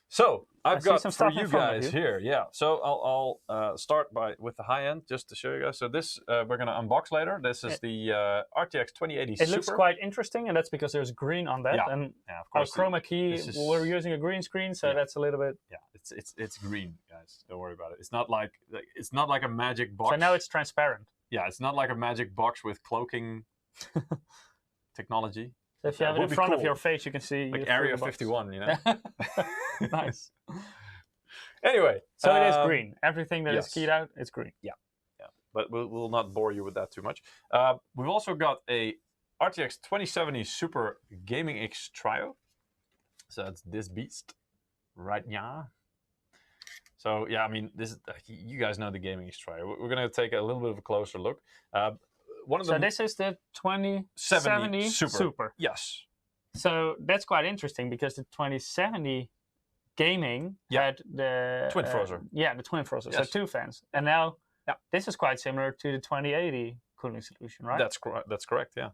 So I've got for you guys here. Yeah. So I'll start with the high end just to show you guys. So this we're gonna unbox later. This is the RTX 2080 Super. It looks quite interesting, and that's because there's green on that. Yeah. And of course, our chroma key, we're using a green screen, so that's a little bit. Yeah. It's green, guys. Don't worry about it. It's not like a magic box. So now it's transparent. Yeah. It's not like a magic box with cloaking technology. So if you have it in front of your face, you can see like Area 51, you know. Nice. Anyway, so it is green. Everything that is keyed out, it's green. Yeah. But we'll not bore you with that too much. We've also got a RTX 2070 Super Gaming X Trio. So that's this beast right now. So yeah, I mean, this you guys know the Gaming X Trio. We're gonna take a little bit of a closer look. So this is the 2070 Super. Yes. So that's quite interesting because the 2070 gaming had the twin processor. The twin processor. Yes. So 2 fans. And now this is quite similar to the 2080 cooling solution, right? That's correct. Yeah.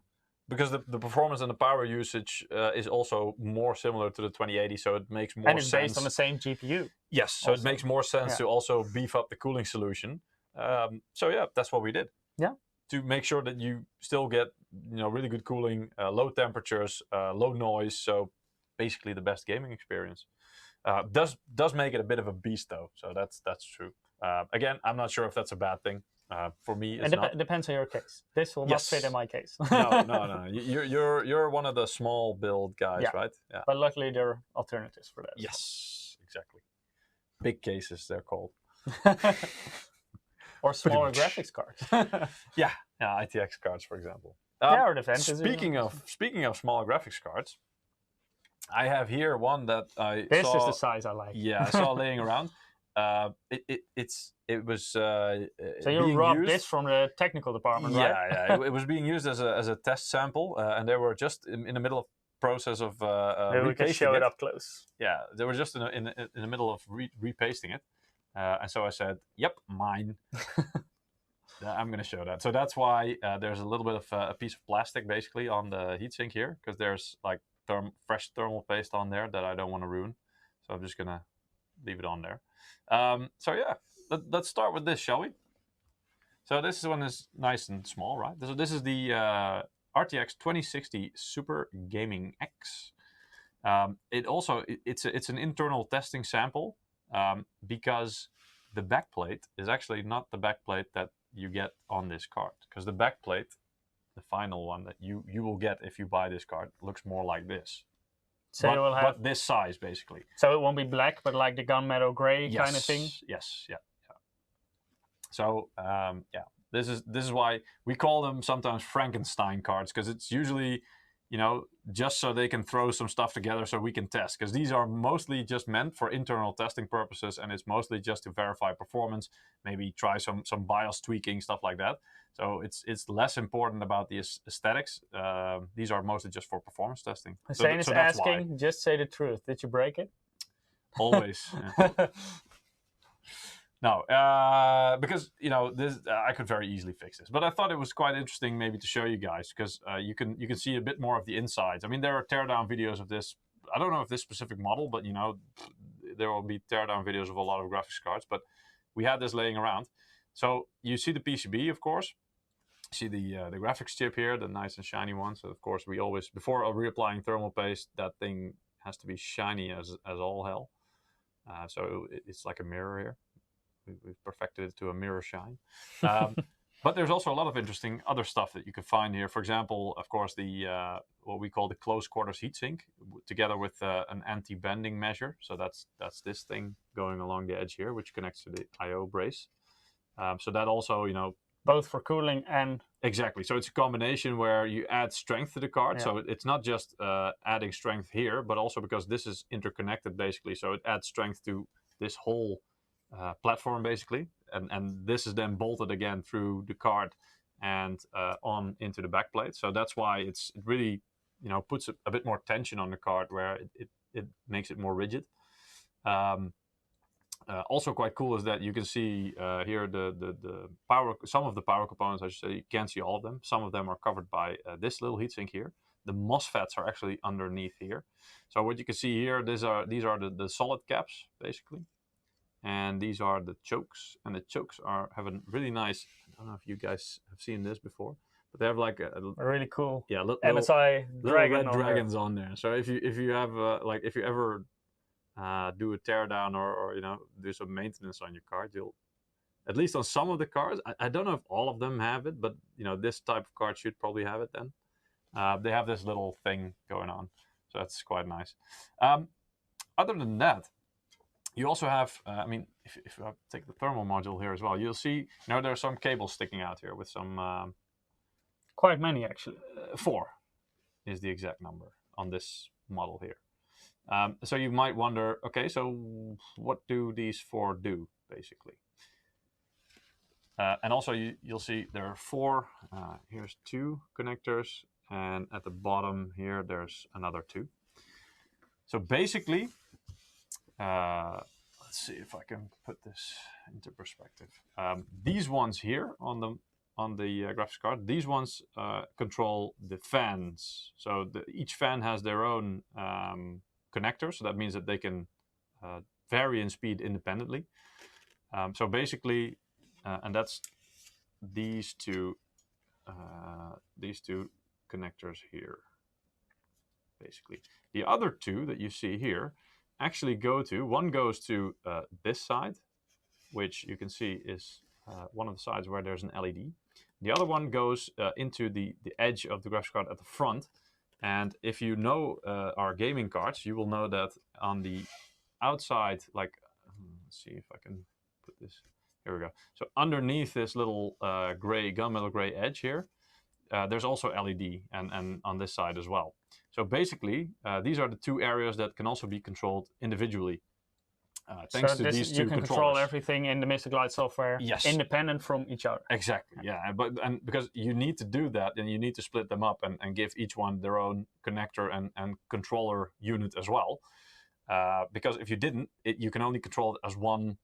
Because the performance and the power usage is also more similar to the 2080, so it makes more sense. And it's based on the same GPU. Yes, so it makes more sense to also beef up the cooling solution. So yeah, that's what we did. Yeah. To make sure that you still get really good cooling, low temperatures, low noise. So basically the best gaming experience. Does make it a bit of a beast though. So that's true. Again, I'm not sure if that's a bad thing. For me, it's not. It depends on your case. This will not fit in my case. No. You're one of the small build guys, right? Yeah. But luckily there are alternatives for that. Yes, exactly. Big cases, they're called. Or smaller graphics cards. yeah, ITX cards, for example. Or the Ventus. Speaking of smaller graphics cards, I have here one that I This saw, is the size I like. Yeah, I saw laying around. It was. So you robbed this from the technical department, right? Yeah. It was being used as a test sample, and they were just in the middle of process of maybe we can show it up close. Yeah, they were just in the middle of repasting it. And so I said, yep, mine. I'm going to show that. So that's why there's a little bit of a piece of plastic basically on the heatsink here, because there's like fresh thermal paste on there that I don't want to ruin. So I'm just going to leave it on there. So yeah, let's start with this, shall we? So this one is nice and small, right? So this is the RTX 2060 Super Gaming X. It's an internal testing sample. Because the backplate is actually not the backplate that you get on this card. Because the backplate, the final one that you will get if you buy this card, looks more like this. So you will have but this size basically. So it won't be black, but like the gunmetal gray kind of thing. Yes, yeah. So this is why we call them sometimes Frankenstein cards, because it's usually just so they can throw some stuff together so we can test, because these are mostly just meant for internal testing purposes, and it's mostly just to verify performance, maybe try some BIOS tweaking, stuff like that. So it's less important about the aesthetics. These are mostly just for performance testing. Hussein is asking, just say the truth. Did you break it? Always. No, because this I could very easily fix this, but I thought it was quite interesting maybe to show you guys, because you can see a bit more of the insides. I mean, there are teardown videos of this. I don't know if this specific model, but there will be teardown videos of a lot of graphics cards. But we had this laying around, so you see the PCB, of course. You see the graphics chip here, the nice and shiny one. So of course we always, before reapplying thermal paste, that thing has to be shiny as all hell. So it's like a mirror here. We've perfected it to a mirror shine. But there's also a lot of interesting other stuff that you can find here. For example, of course, the what we call the close quarters heatsink, together with an anti-bending measure. So that's this thing going along the edge here, which connects to the I/O brace. So that also, you know, both for cooling and exactly. So it's a combination where you add strength to the card. So it's not just adding strength here, but also because this is interconnected basically. So it adds strength to this whole platform basically, and this is then bolted again through the card and on into the backplate. So that's why it really, you know, puts a bit more tension on the card, where it makes it more rigid. Also quite cool is that you can see here the power, some of the power components, I should say. You can't see all of them. Some of them are covered by this little heatsink here. The MOSFETs are actually underneath here. So what you can see here, these are the solid caps basically, and these are the chokes. And the chokes have a really nice, I don't know if you guys have seen this before, but they have like a really cool MSI dragon red dragons on there. So if you have like if you ever do a teardown or you know, do some maintenance on your card, you'll, at least on some of the cards, I don't know if all of them have it, but you know, this type of card should probably have it then. They have this little thing going on, so that's quite nice. Other than that, you also have, I mean, if you take the thermal module here as well, you'll see, you know, there are some cables sticking out here with some... quite many actually. 4 is the exact number on this model here. So you might wonder, okay, so what do these 4 do, basically? And also you'll see there are 4, here's 2 connectors, and at the bottom here there's another 2. So basically, let's see if I can put this into perspective. These ones here on the graphics card, these ones control the fans. So each fan has their own connector, so that means that they can vary in speed independently. So basically, and that's these two connectors here. Basically, the other 2 that you see here actually one goes to this side, which you can see is one of the sides where there's an LED. The other one goes into the edge of the graphics card at the front. And if you know our gaming cards, you will know that on the outside, like, let's see if I can put this, here we go. So underneath this little gunmetal gray edge here, there's also LED, and on this side as well. So basically, these are the 2 areas that can also be controlled individually. Thanks to these 2 you can control everything in the Mystic Light software, independent from each other. Exactly, yeah. And because you need to do that, and you need to split them up and give each one their own connector and controller unit as well. Because if you didn't, you can only control it as one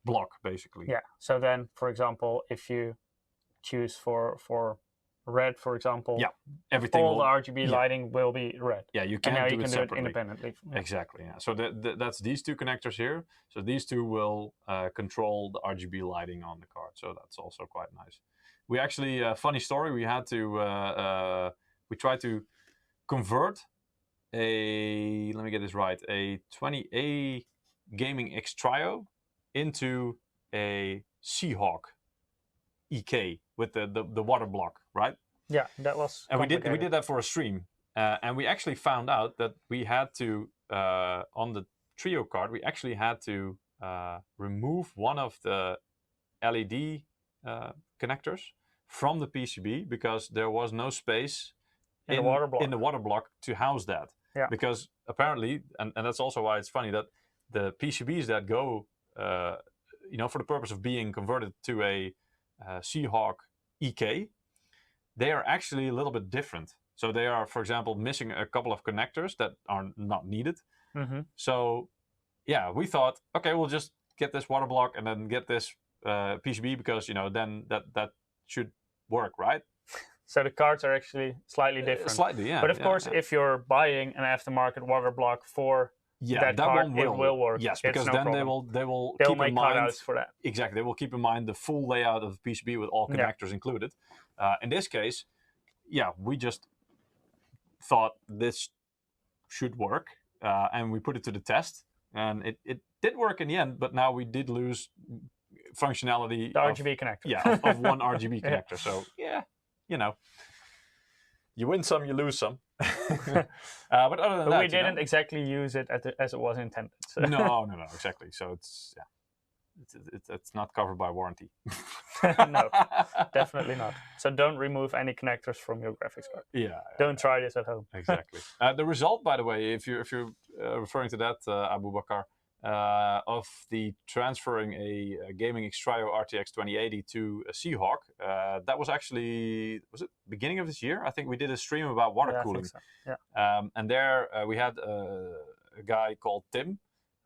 block, basically. Yeah. So then, for example, if you choose for red, for example, everything, all the RGB lighting will be red. Yeah, you can't do it separately. Independently. Exactly, yeah. So that's these 2 connectors here. So these 2 will control the RGB lighting on the card. So that's also quite nice. We actually, funny story, we had to, we tried to convert a, let me get this right, a 20A Gaming X Trio into a Seahawk EK with the water block, right? Yeah, that was. And we did that for a stream, and we actually found out that we had to on the Trio card, we actually had to remove one of the LED connectors from the PCB because there was no space in the water block to house that. Yeah. Because apparently, and that's also why it's funny that the PCBs that go, you know, for the purpose of being converted to a Seahawk EK, they are actually a little bit different. So they are, for example, missing a couple of connectors that are not needed. Mm-hmm. So yeah, we thought, okay, we'll just get this water block and then get this PCB because, you know, then that should work, right? So the cards are actually slightly different. Slightly, yeah. But of course, if you're buying an aftermarket water block for that card, it will work. Yes, because then problem. they'll keep make in mind cutouts for that. Exactly, they will keep in mind the full layout of the PCB with all connectors included. In this case, yeah, we just thought this should work, and we put it to the test, and it did work in the end. But now we did lose functionality. The RGB connector. Yeah, of one RGB connector. So yeah, you know, you win some, you lose some. But other than that, we didn't exactly use it as it was intended. So. No, exactly. So it's not covered by warranty. No, definitely not. So don't remove any connectors from your graphics card. Yeah. Don't try this at home. Exactly. The result, by the way, if you're referring to that, Abu Bakar, of the transferring a Gaming X-Trio RTX 2080 to a Seahawk, that was actually, was it beginning of this year? I think we did a stream about water cooling. I think so. Yeah. And there we had a guy called Tim,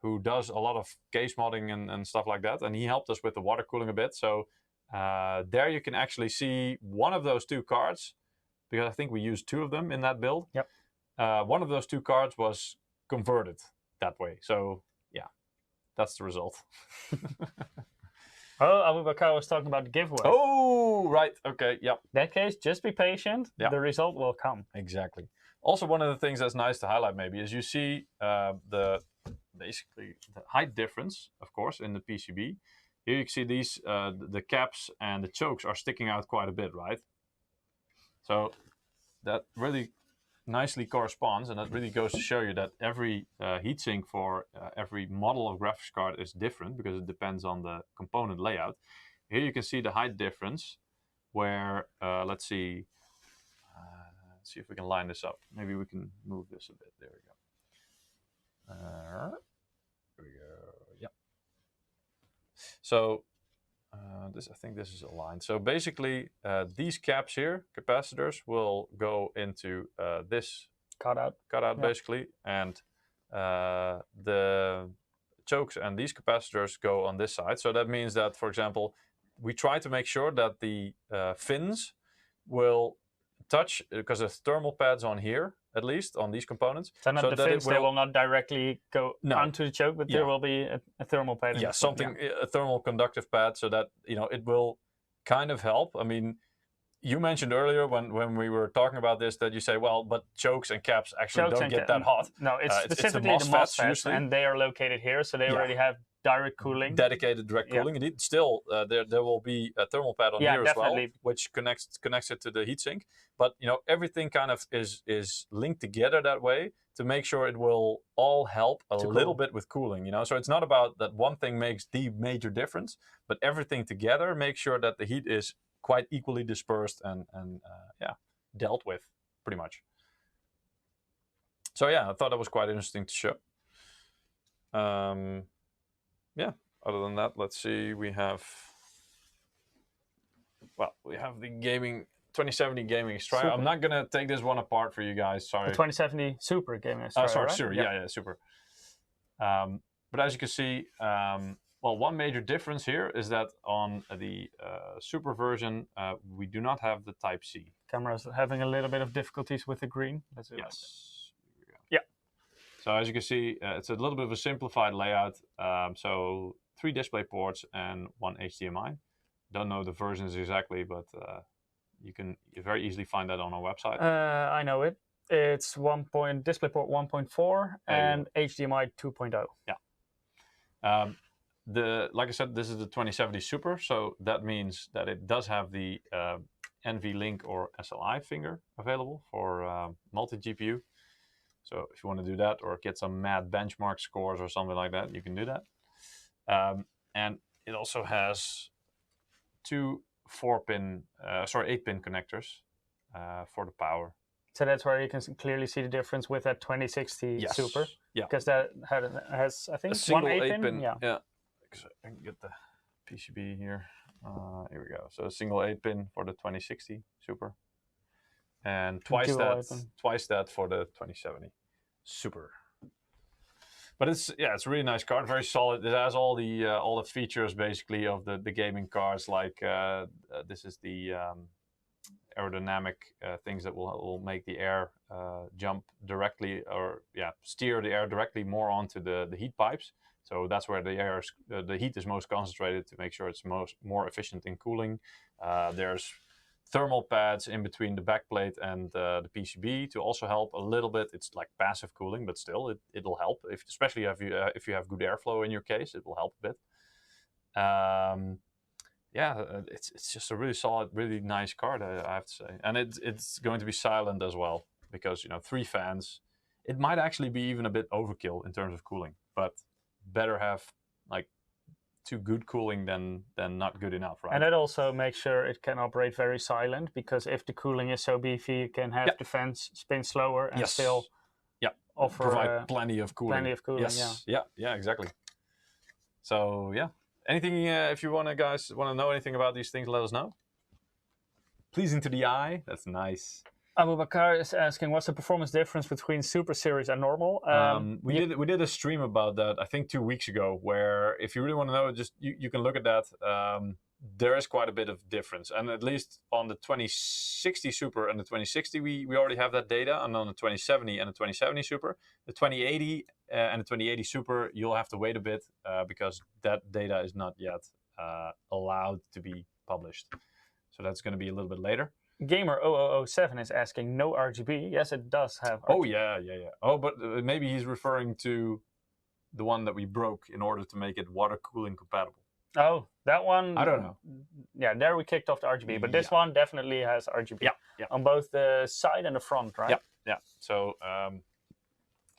who does a lot of case modding and stuff like that, and he helped us with the water cooling a bit. So there you can actually see one of those two cards, because I think we used two of them in that build. Yep. One of those two cards was converted that way. So yeah, that's the result. Oh, Abu Bakar was talking about the giveaway. Oh, right. Okay. Yep. In that case, just be patient. Yep. The result will come. Exactly. Also, one of the things that's nice to highlight maybe is you see basically the height difference, of course, in the PCB. Here you can see these, the caps and the chokes are sticking out quite a bit, right? So that really nicely corresponds, and that really goes to show you that every heatsink for every model of graphics card is different because it depends on the component layout. Here you can see the height difference where, let's see if we can line this up. Maybe we can move this a bit. There we go. There we go. Yep. So I think this is aligned. So basically, these caps here, capacitors, will go into this cutout yep. Basically, and the chokes and these capacitors go on this side. So that means that, for example, we try to make sure that the fins will touch, because there's thermal pads on here, at least on these components. So not the fins, they will not directly go onto the choke, but there will be a thermal pad. Yeah, something, a thermal conductive pad, so that, you know, it will kind of help. I mean, you mentioned earlier when we were talking about this that you say, well, but chokes and caps actually don't get that hot. No, it's specifically the MOSFETs, and they are located here, so they already have direct cooling. Dedicated direct cooling. Indeed, still, there will be a thermal pad on here as well, which connects it to the heatsink. But you know, everything kind of is linked together that way to make sure it will all help a little bit with cooling. You know, so it's not about that one thing makes the major difference, but everything together makes sure that the heat is quite equally dispersed and dealt with pretty much. So yeah, I thought that was quite interesting to show. Yeah, other than that, let's see, we have the gaming 2070 gaming X-Trio. I'm not gonna take this one apart for you guys, sorry. The 2070 Super gaming X-Trio, sorry, right? Super, yeah, Super. But as you can see, well, one major difference here is that on the Super version, we do not have the Type-C. Camera's having a little bit of difficulties with the green. Let's do yes. Yeah. So as you can see, it's a little bit of a simplified layout. So 3 display ports and 1 HDMI. Don't know the versions exactly, but you can very easily find that on our website. I know it. It's DisplayPort 1.4 and HDMI 2.0. Yeah. Like I said, this is the 2070 Super, so that means that it does have the NVLink or SLI finger available for multi-GPU. So if you want to do that or get some mad benchmark scores or something like that, you can do that. And it also has 2 8-pin connectors for the power. So that's where you can clearly see the difference with that 2060 Super. Yeah. Because that has, I think, a single 1 8-pin. Yeah. I can get the PCB here. Here we go. So a single 8-pin for the 2060 Super. And twice that for the 2070 Super. But it's a really nice card, very solid. It has all the features basically of the gaming cards. Like this is the aerodynamic things that will make the air jump directly, or steer the air directly more onto the heat pipes. So that's where the heat is most concentrated to make sure it's more efficient in cooling. There's thermal pads in between the backplate and the PCB to also help a little bit. It's like passive cooling, but still it'll help, especially if you have good airflow in your case, it will help a bit. It's just a really solid, really nice card, I have to say. And it's going to be silent as well, because 3 fans, it might actually be even a bit overkill in terms of cooling, but better have like too good cooling, then not good enough, right? And that also makes sure it can operate very silent, because if the cooling is so beefy, you can have the fans spin slower and still offer provide plenty of cooling. Plenty of cooling, yeah, exactly. So yeah, anything if you guys want to know anything about these things, let us know. Pleasing to the eye. That's nice. Abu Bakar is asking, what's the performance difference between Super Series and normal? We did a stream about that, I think 2 weeks ago, where if you really want to know, just you can look at that. There is quite a bit of difference, and at least on the 2060 Super and the 2060, we already have that data, and on the 2070 and the 2070 Super, the 2080 and the 2080 Super, you'll have to wait a bit because that data is not yet allowed to be published. So that's going to be a little bit later. Gamer 0007 is asking, no RGB. Yes, it does have RGB. Oh, yeah. Oh, but maybe he's referring to the one that we broke in order to make it water cooling compatible. Oh, that one. I don't know. Yeah, there we kicked off the RGB, but this one definitely has RGB. Yeah. On both the side and the front, right? Yeah. So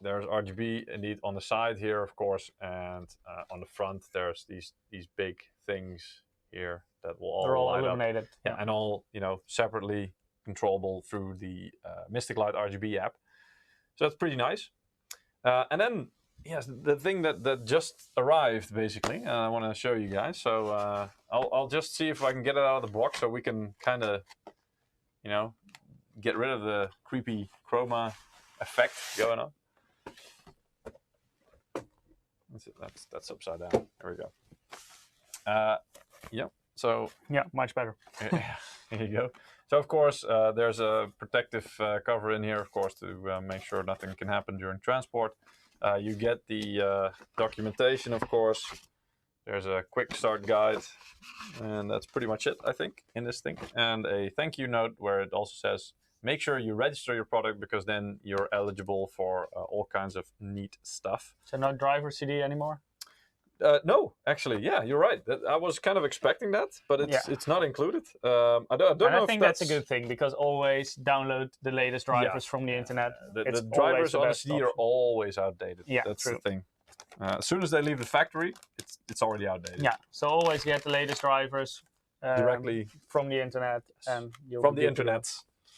there's RGB indeed on the side here, of course, and on the front there's these big things here that will all They're all light illuminated. up. Yeah, and all separately controllable through the Mystic Light RGB app. So that's pretty nice. And then yes, the thing that just arrived basically, I want to show you guys. So I'll just see if I can get it out of the box so we can kind of get rid of the creepy chroma effect going on. That's upside down. There we go. Yeah. So yeah, much better. Here you go. So of course there's a protective cover in here, of course, to make sure nothing can happen during transport. You get the documentation, of course. There's a quick start guide, and that's pretty much it, I think, in this thing. And a thank you note where it also says, make sure you register your product because then you're eligible for all kinds of neat stuff. So no driver CD anymore? No, actually, yeah, you're right. I was kind of expecting that, but it's not included. I don't know. I think that's a good thing, because always download the latest drivers from the internet. The drivers on the CD are always outdated. Yeah, that's true. the thing. As soon as they leave the factory, it's already outdated. Yeah, so always get the latest drivers directly from the internet, and you'll from the internet.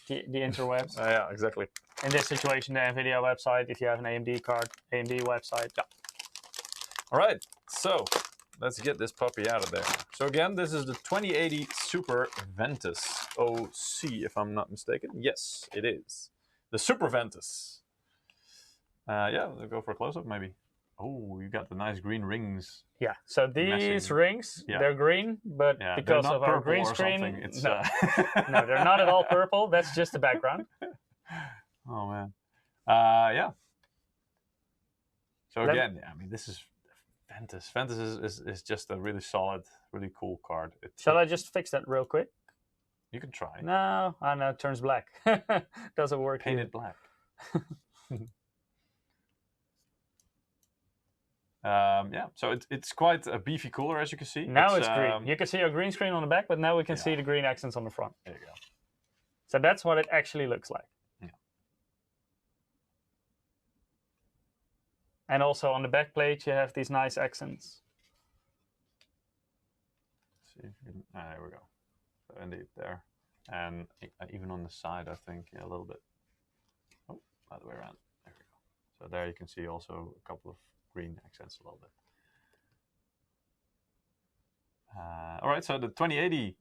The interwebs. Yeah, exactly. In this situation, the NVIDIA website. If you have an AMD card, AMD website. Yeah. All right, so let's get this puppy out of there. So again, this is the 2080 Super Ventus OC, if I'm not mistaken. Yes, it is. The Super Ventus. Yeah, we'll go for a close-up maybe. Oh, you got the nice green rings. Yeah, so these rings, they're green, but because of our green screen, no, they're not at all purple. That's just the background. Oh, man. Yeah. So again, I mean, this is Ventus. Ventus is just a really solid, really cool card. Shall I just fix that real quick? You can try. No, it turns black. Doesn't work. Paint it black. Yeah, so it's quite a beefy cooler, as you can see. Now it's green. You can see a green screen on the back, but now we can see the green accents on the front. There you go. So that's what it actually looks like. Yeah. And also on the back plate, you have these nice accents. Let's see if you can, there we go. So indeed there. And even on the side, I think, a little bit. Oh, other way around. There we go. So there you can see also a couple of green accents a little bit. All right, so the 2080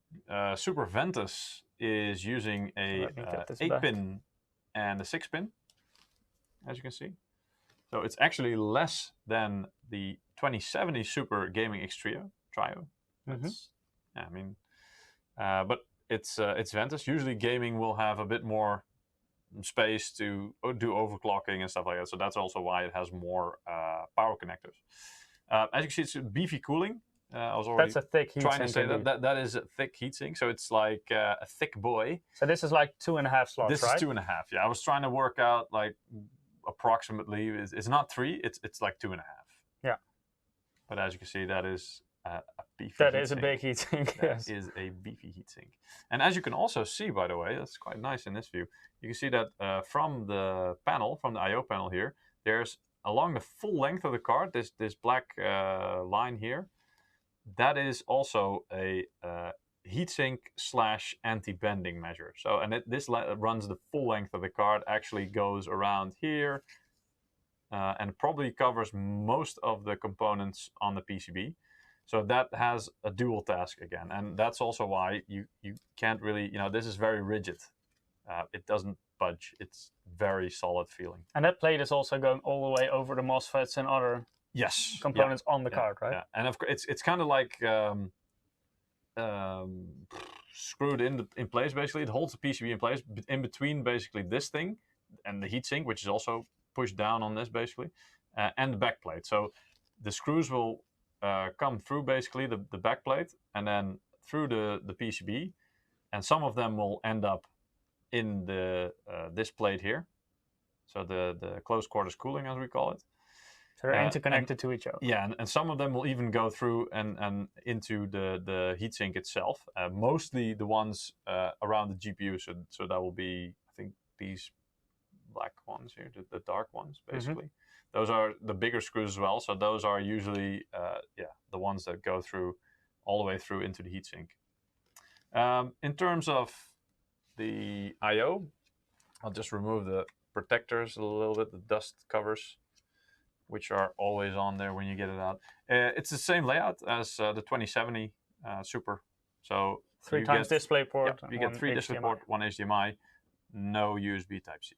Super Ventus is using a 8-pin and a 6-pin, as you can see. So it's actually less than the 2070 Super Gaming X Trio. Yeah, I mean, but it's Ventus. Usually gaming will have a bit more space to do overclocking and stuff like that. So that's also why it has more power connectors. As you can see, it's beefy cooling. I was already that's a thick heat trying sink to say that is a thick heatsink. So it's like a thick boy. So this is like 2.5 slots, this right? This is 2.5. Yeah, I was trying to work out like approximately. It's not 3. It's like 2.5. Yeah. But as you can see, that is a beefy. That is a big heatsink. Yes. That is a beefy heatsink. And as you can also see, by the way, that's quite nice in this view. You can see that from the panel, from the I/O panel here, there's along the full length of the card, this black line here. that is also a heatsink / anti-bending measure. So, and this runs the full length of the card, actually goes around here, and probably covers most of the components on the PCB. So that has a dual task again, and that's also why you can't really, this is very rigid. It doesn't budge. It's very solid feeling. And that plate is also going all the way over the MOSFETs and other components on the card, right? Yeah, and of course it's kind of like screwed in place. Basically, it holds the PCB in place in between basically this thing and the heatsink, which is also pushed down on this basically, and the back plate. So the screws will come through basically the back plate and then through the PCB, and some of them will end up in the this plate here. So the close quarters cooling, as we call it. So they're interconnected to each other. Yeah, and some of them will even go through and into the heatsink itself. Mostly the ones around the GPU. So that will be, I think, these black ones here, the dark ones, basically. Those are the bigger screws as well. So those are usually, the ones that go through all the way through into the heatsink. In terms of the I/O, I'll just remove the protectors a little bit, the dust covers, which are always on there when you get it out. It's the same layout as the 2070 Super. So 3 times DisplayPort. Yeah, you get 3 DisplayPort, 1 HDMI, no USB Type-C.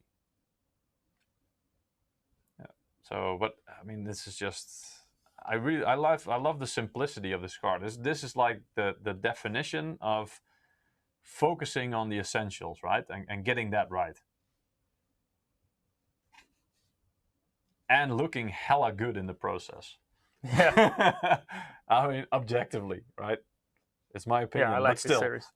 Yeah. So, but I mean, this is just, I love the simplicity of this card. This is like the definition of focusing on the essentials, right? And getting that right. And looking hella good in the process. Yeah. I mean, objectively, right? It's my opinion. Yeah, I like but still, this series.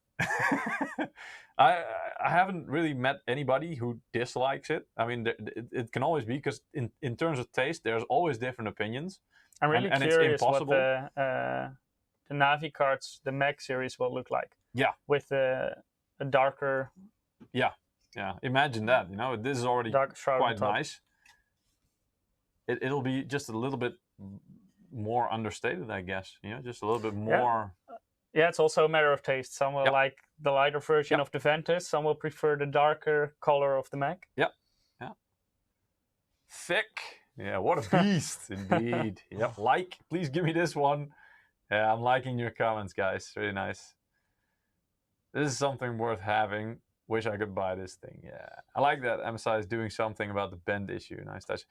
I haven't really met anybody who dislikes it. I mean, it can always be, because in terms of taste, there's always different opinions. I'm really curious what the Navi cards, the Mech series, will look like. Yeah. With a darker. Yeah. Imagine that. This is already quite nice. It'll be just a little bit more understated, I guess. Just a little bit more. Yeah, it's also a matter of taste. Some will like the lighter version of the Ventus. Some will prefer the darker color of the Mech. Yeah. Thick. Yeah, what a beast, indeed. Yep. Please give me this one. Yeah, I'm liking your comments, guys. Really nice. This is something worth having. Wish I could buy this thing. Yeah, I like that MSI is doing something about the bend issue. Nice touch.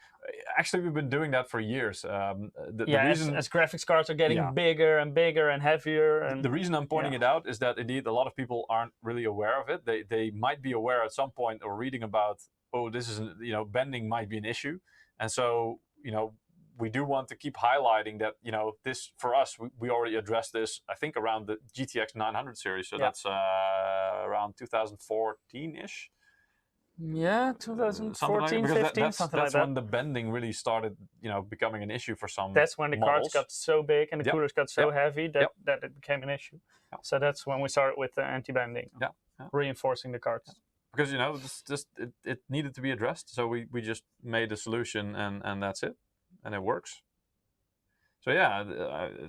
Actually, we've been doing that for years. The reason, as graphics cards are getting bigger and bigger and heavier. And the reason I'm pointing it out is that indeed a lot of people aren't really aware of it. They might be aware at some point or reading about, oh, this is bending might be an issue, and so we do want to keep highlighting that, this, for us, we already addressed this, I think, around the GTX 900 series. So that's around 2014-ish. Yeah, 2014, 15, something like that. That's when the bending really started, becoming an issue for some That's when the models. cards got so big and the coolers got so heavy that it became an issue. So that's when we started with the anti-bending, reinforcing the cards. Because, it needed to be addressed. So we just made a solution, and that's it. And it works. So yeah,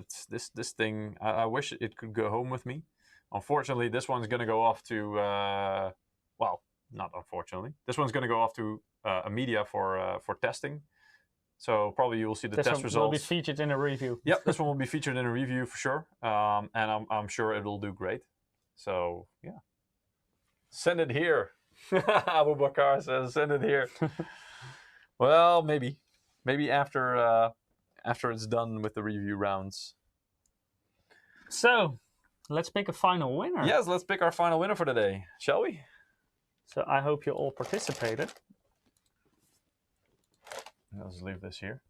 it's this thing. I wish it could go home with me. Unfortunately, this one's going to go off to well, not unfortunately. This one's going to go off to a media for testing. So probably you will see the test results. This one will be featured in a review. Yep, this one will be featured in a review for sure. And I'm sure it will do great. So yeah, send it here. Abu Bakar says, send it here. Well, maybe. Maybe after it's done with the review rounds. So, let's pick a final winner. Yes, let's pick our final winner for today, shall we? So I hope you all participated. Let's leave this here.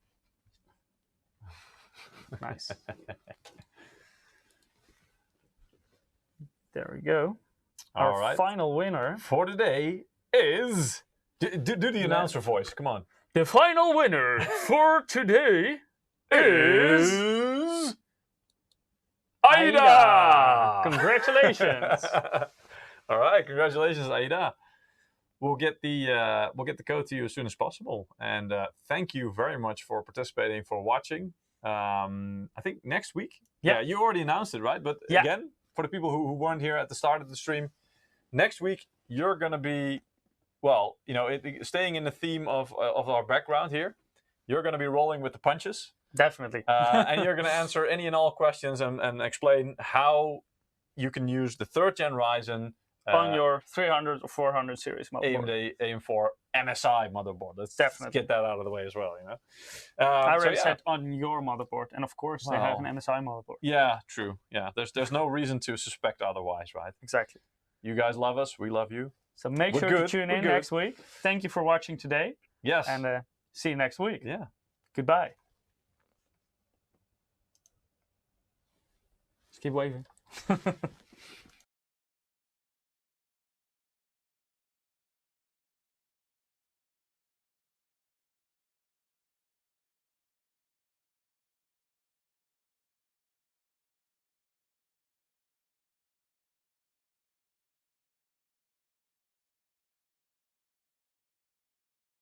Nice. There we go. Our final winner for today is... Do the announcer voice, come on. The final winner for today is Aida. Congratulations! All right, congratulations, Aida. We'll get the code to you as soon as possible. And thank you very much for participating, for watching. I think next week. Yeah, you already announced it, right? But again, for the people who weren't here at the start of the stream, next week you're going to be, well, you know, staying in the theme of our background here. You're going to be rolling with the punches. Definitely. And you're going to answer any and all questions and explain how you can use the 3rd gen Ryzen on your 300 or 400 series motherboard. AMD AM4 MSI motherboard. Let's get that out of the way as well, you know. I already said on your motherboard, and of course they have an MSI motherboard. Yeah, true. Yeah, there's no reason to suspect otherwise, right? Exactly. You guys love us. We love you. So make sure to tune in next week. Thank you for watching today. Yes. And see you next week. Yeah. Goodbye. Just keep waving.